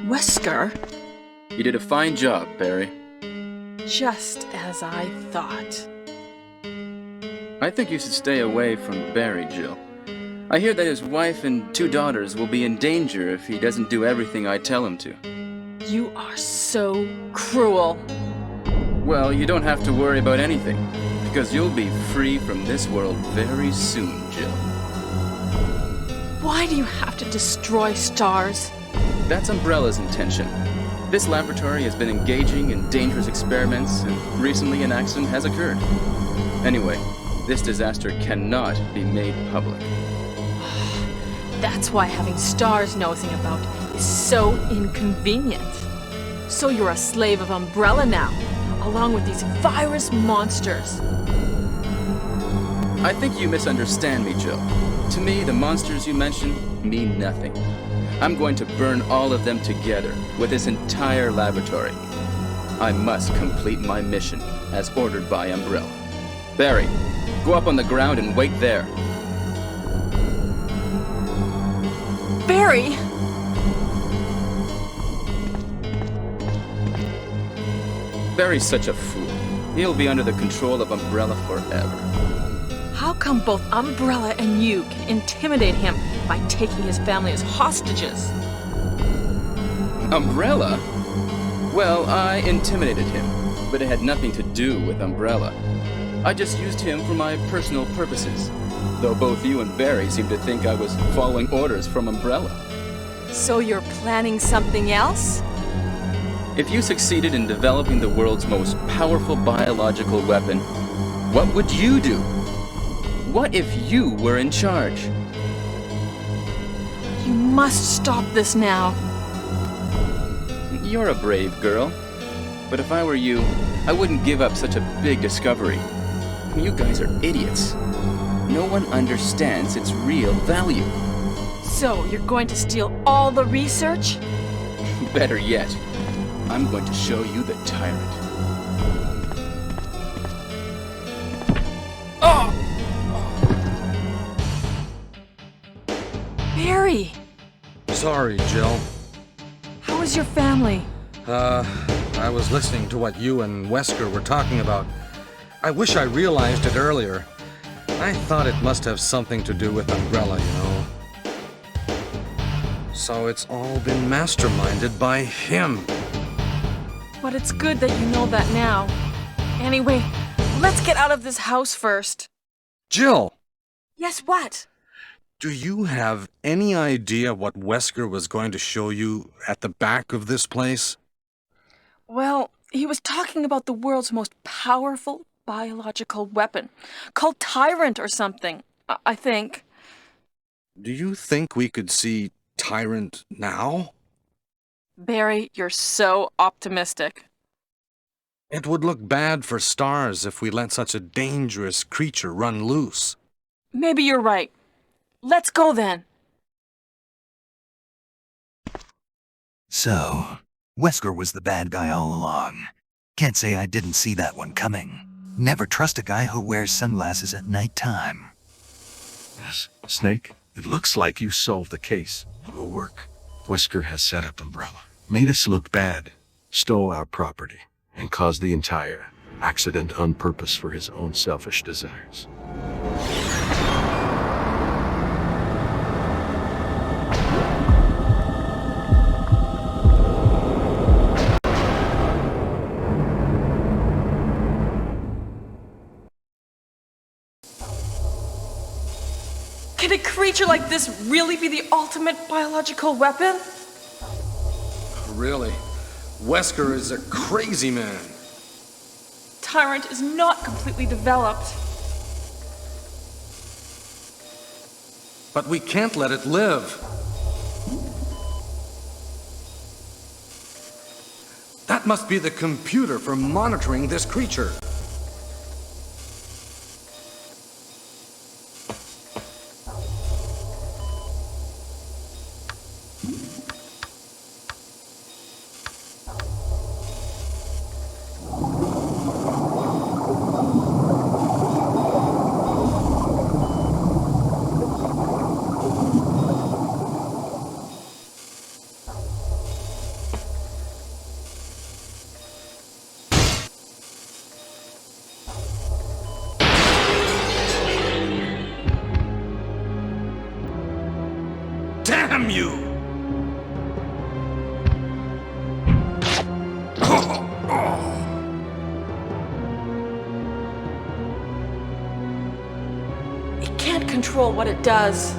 Wesker? You did a fine job, Barry. Just as I thought. I think you should stay away from Barry, Jill. I hear that his wife and 2 daughters will be in danger if he doesn't do everything I tell him to. You are so cruel. Well, you don't have to worry about anything, because you'll be free from this world very soon, Jill. Why do you have to destroy stars? That's Umbrella's intention. This laboratory has been engaging in dangerous experiments, and recently an accident has occurred. Anyway, this disaster cannot be made public. That's why having stars nosing about is so inconvenient. So you're a slave of Umbrella now, along with these virus monsters. I think you misunderstand me, Jill. To me, the monsters you mention mean nothing. I'm going to burn all of them together with this entire laboratory. I must complete my mission as ordered by Umbrella. Barry, go up on the ground and wait there. Barry! Barry's such a fool. He'll be under the control of Umbrella forever. How come both Umbrella and you can intimidate him by taking his family as hostages? Umbrella? Well, I intimidated him, but it had nothing to do with Umbrella. I just used him for my personal purposes, though both you and Barry seem to think I was following orders from Umbrella. So you're planning something else? If you succeeded in developing the world's most powerful biological weapon, what would you do? What if you were in charge? You must stop this now. You're a brave girl. But if I were you, I wouldn't give up such a big discovery. You guys are idiots. No one understands its real value. So you're going to steal all the research? Better yet, I'm going to show you the tyrant. Barry! Sorry, Jill. How is your family? I was listening to what you and Wesker were talking about. I wish I realized it earlier. I thought it must have something to do with Umbrella, you know. So it's all been masterminded by him. But it's good that you know that now. Anyway, let's get out of this house first. Jill! Yes, what? Do you have any idea what Wesker was going to show you at the back of this place? Well, he was talking about the world's most powerful biological weapon, called Tyrant or something, I think. Do you think we could see Tyrant now? Barry, you're so optimistic. It would look bad for Stars if we let such a dangerous creature run loose. Maybe you're right. Let's go then. So, Wesker was the bad guy all along. Can't say I didn't see that one coming. Never trust a guy who wears sunglasses at night time. Yes, Snake, it looks like you solved the case. It'll work. Wesker has set up Umbrella, made us look bad, stole our property, and caused the entire accident on purpose for his own selfish desires. Can a creature like this really be the ultimate biological weapon? Really? Wesker is a crazy man. Tyrant is not completely developed. But we can't let it live. That must be the computer for monitoring this creature. Damn you! It can't control what it does.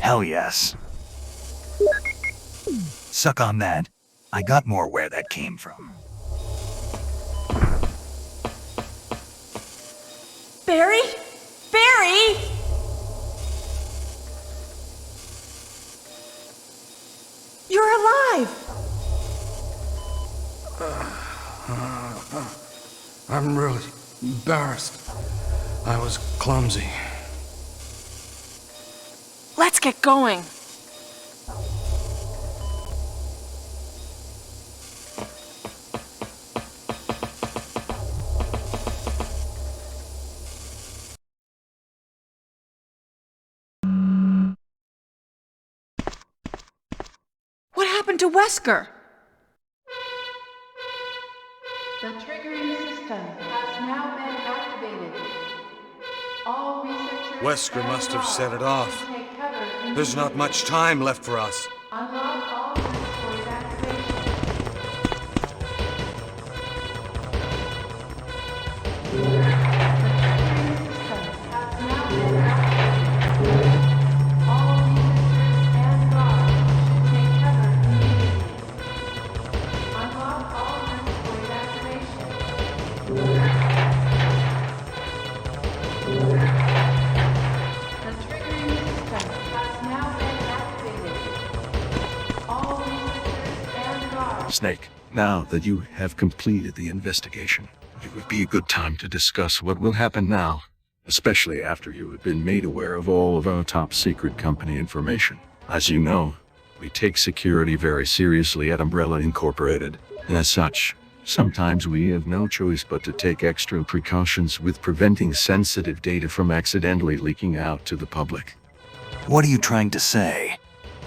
Hell yes. Suck on that. I got more where that came from. Barry? Barry! You're alive! I'm really embarrassed. I was clumsy. Let's get going. What happened to Wesker? The triggering system has now been activated. All researchers... Wesker must have set it off. take cover in There's not much time left for us. Unlock all Snake, now that you have completed the investigation, it would be a good time to discuss what will happen now, especially after you have been made aware of all of our top secret company information. As you know, we take security very seriously at Umbrella Incorporated, and as such, sometimes we have no choice but to take extra precautions with preventing sensitive data from accidentally leaking out to the public. What are you trying to say?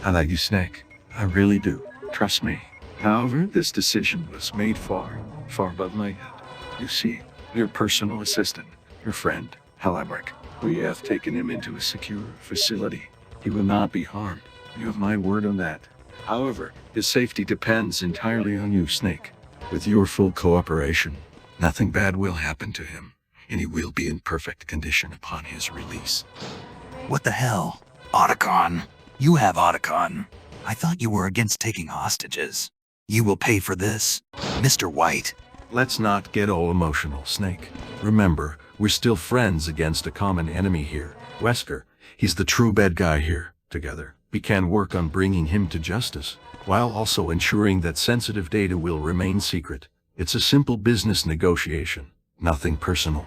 I like you, Snake. I really do. Trust me. However, this decision was made far, far above my head. You see, your personal assistant, your friend, Halabrik, we have taken him into a secure facility. He will not be harmed. You have my word on that. However, his safety depends entirely on you, Snake. With your full cooperation, nothing bad will happen to him, and he will be in perfect condition upon his release. What the hell? Otacon. You have Otacon. I thought you were against taking hostages. You will pay for this, Mr. White. Let's not get all emotional, Snake. Remember, we're still friends against a common enemy here, Wesker. He's the true bad guy here. Together, we can work on bringing him to justice, while also ensuring that sensitive data will remain secret. It's a simple business negotiation, nothing personal.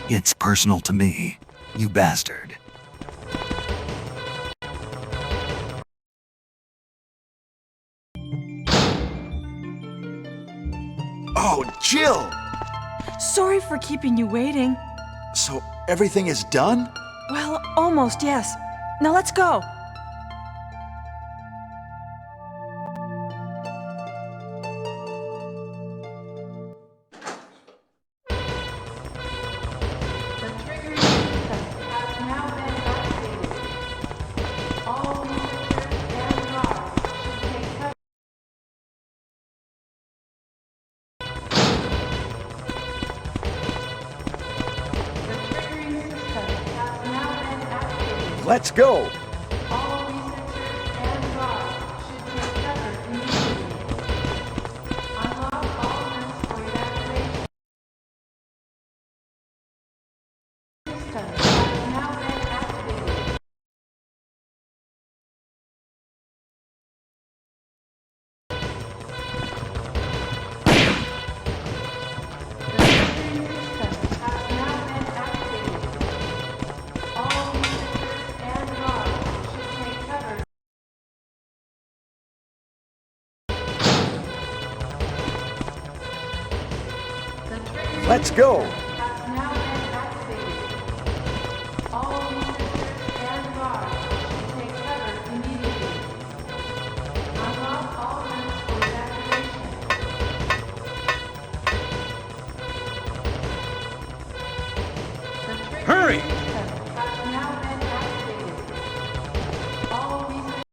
It's personal to me, you bastard. Oh, Jill! Sorry for keeping you waiting. So everything is done? Well, almost, yes. Now let's go. The triggering system has now been activated. All researchers and guards should take cover. The triggering system has now been activated. Let's go! All researchers and guards should take cover immediately. Unlock all rooms for evacuation. System has now been activated. The triggering system has now been activated. All researchers and guards should take cover. The triggering Let's go! has now been activated. All researchers and guards should take cover immediately. Unlock all rooms for evacuation. The triggering Hurry! system has now been activated. All researchers.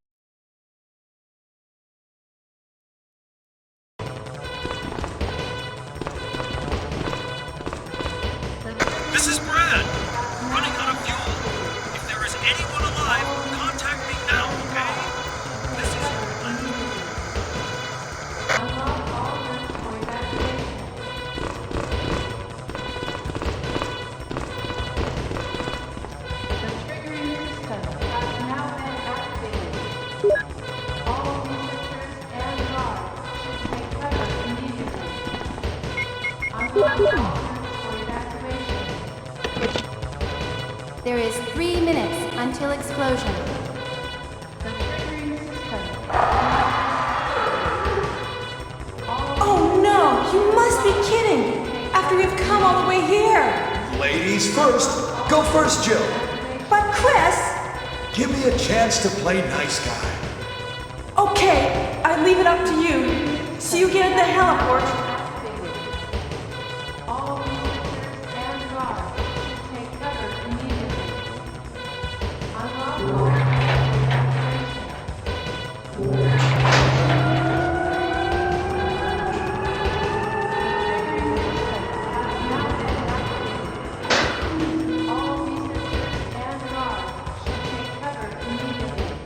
This is Brad. Running out of fuel. If there is anyone alive, contact me now, okay? This is your plan. Unlock all rooms for evacuation. The triggering system has now been activated. All researchers and guards should take cover immediately. Unlock all rooms for evacuation. There is 3 minutes until explosion. The triggering system. Oh no! You must be kidding! After we've come all the way here! Ladies first. Go first, Jill. But Chris! Give me a chance to play nice guy. Okay, I leave it up to you. See you again at the heliport. All researchers and guards should take cover immediately. Unlock all rooms for evacuation. All researchers and guards should take cover immediately.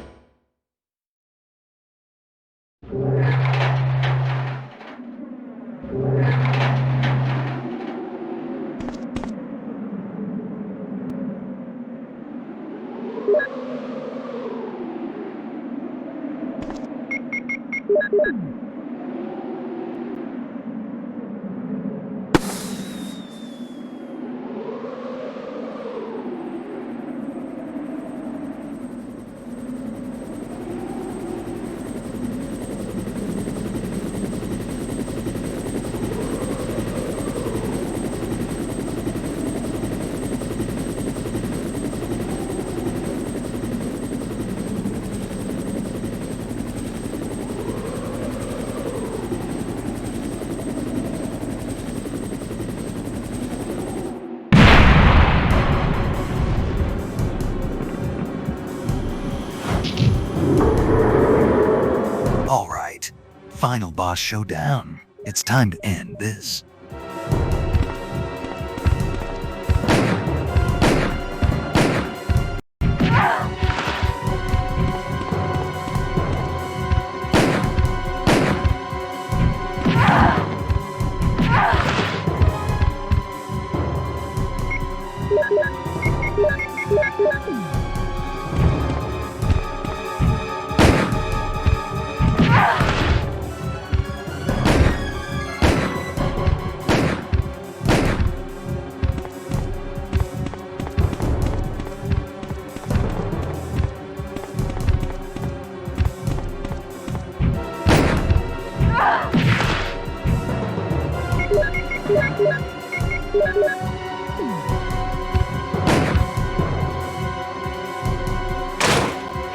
Final boss showdown. It's time to end this.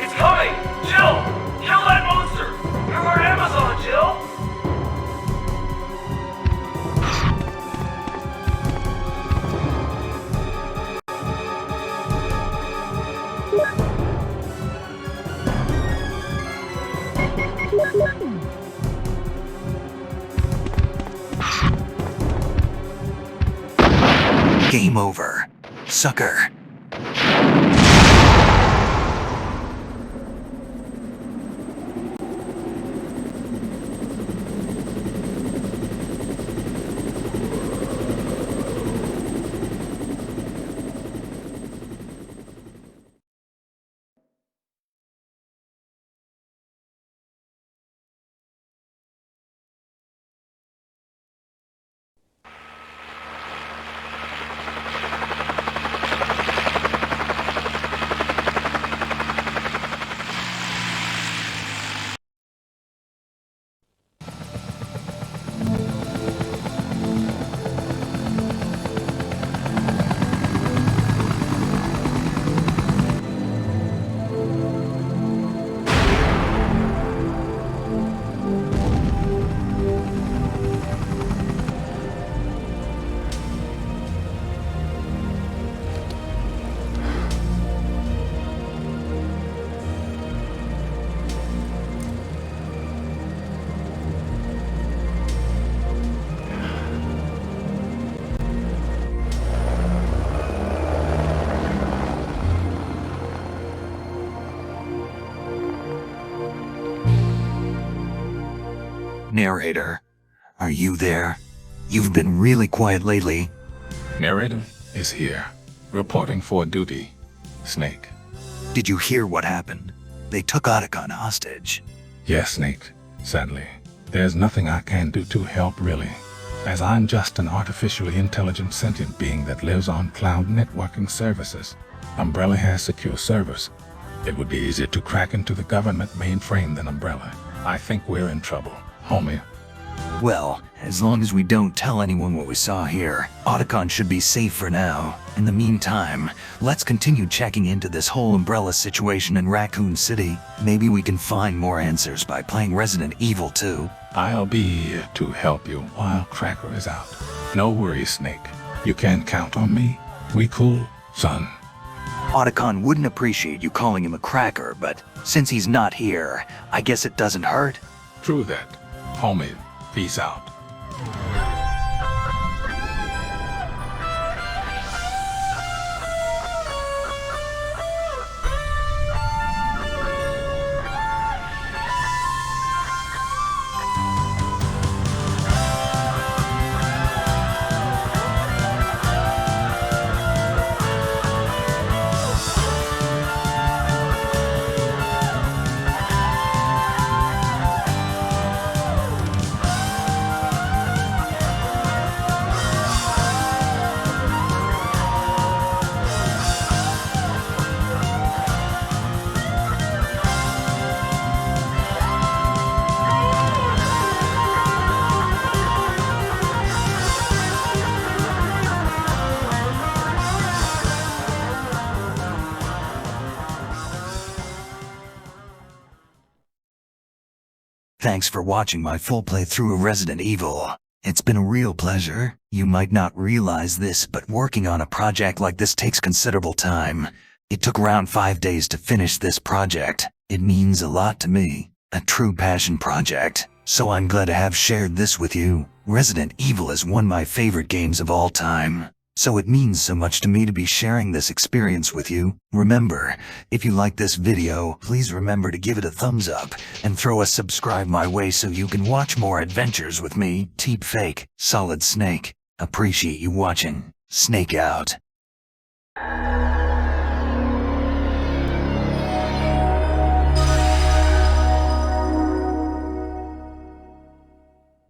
It's coming! Jill! Kill that monster! You're our Amazon, Jill! Game over. Sucker. Narrator, are you there? You've been really quiet lately. Narrator is here, reporting for duty. Snake. Did you hear what happened? They took Otacon hostage. Yes, Snake. Sadly, there's nothing I can do to help, really, as I'm just an artificially intelligent sentient being that lives on cloud networking services. Umbrella has secure servers. It would be easier to crack into the government mainframe than Umbrella. I think we're in trouble, homie. Well, as long as we don't tell anyone what we saw here, Otacon should be safe for now. In the meantime, let's continue checking into this whole Umbrella situation in Raccoon City. Maybe we can find more answers by playing Resident Evil 2. I'll be here to help you while Cracker is out. No worries, Snake. You can count on me. We cool, son. Otacon wouldn't appreciate you calling him a cracker, but since he's not here, I guess it doesn't hurt. True that. Homie, peace out. Thanks for watching my full playthrough of Resident Evil. It's been a real pleasure. You might not realize this, but working on a project like this takes considerable time. It took around 5 days to finish this project. It means a lot to me. A true passion project. so I'm glad to have shared this with you. Resident Evil is one of my favorite games of all time, so it means so much to me to be sharing this experience with you. Remember, if you like this video, please remember to give it a thumbs up and throw a subscribe my way so you can watch more adventures with me, Teep Fake, Solid Snake. Appreciate you watching. Snake out.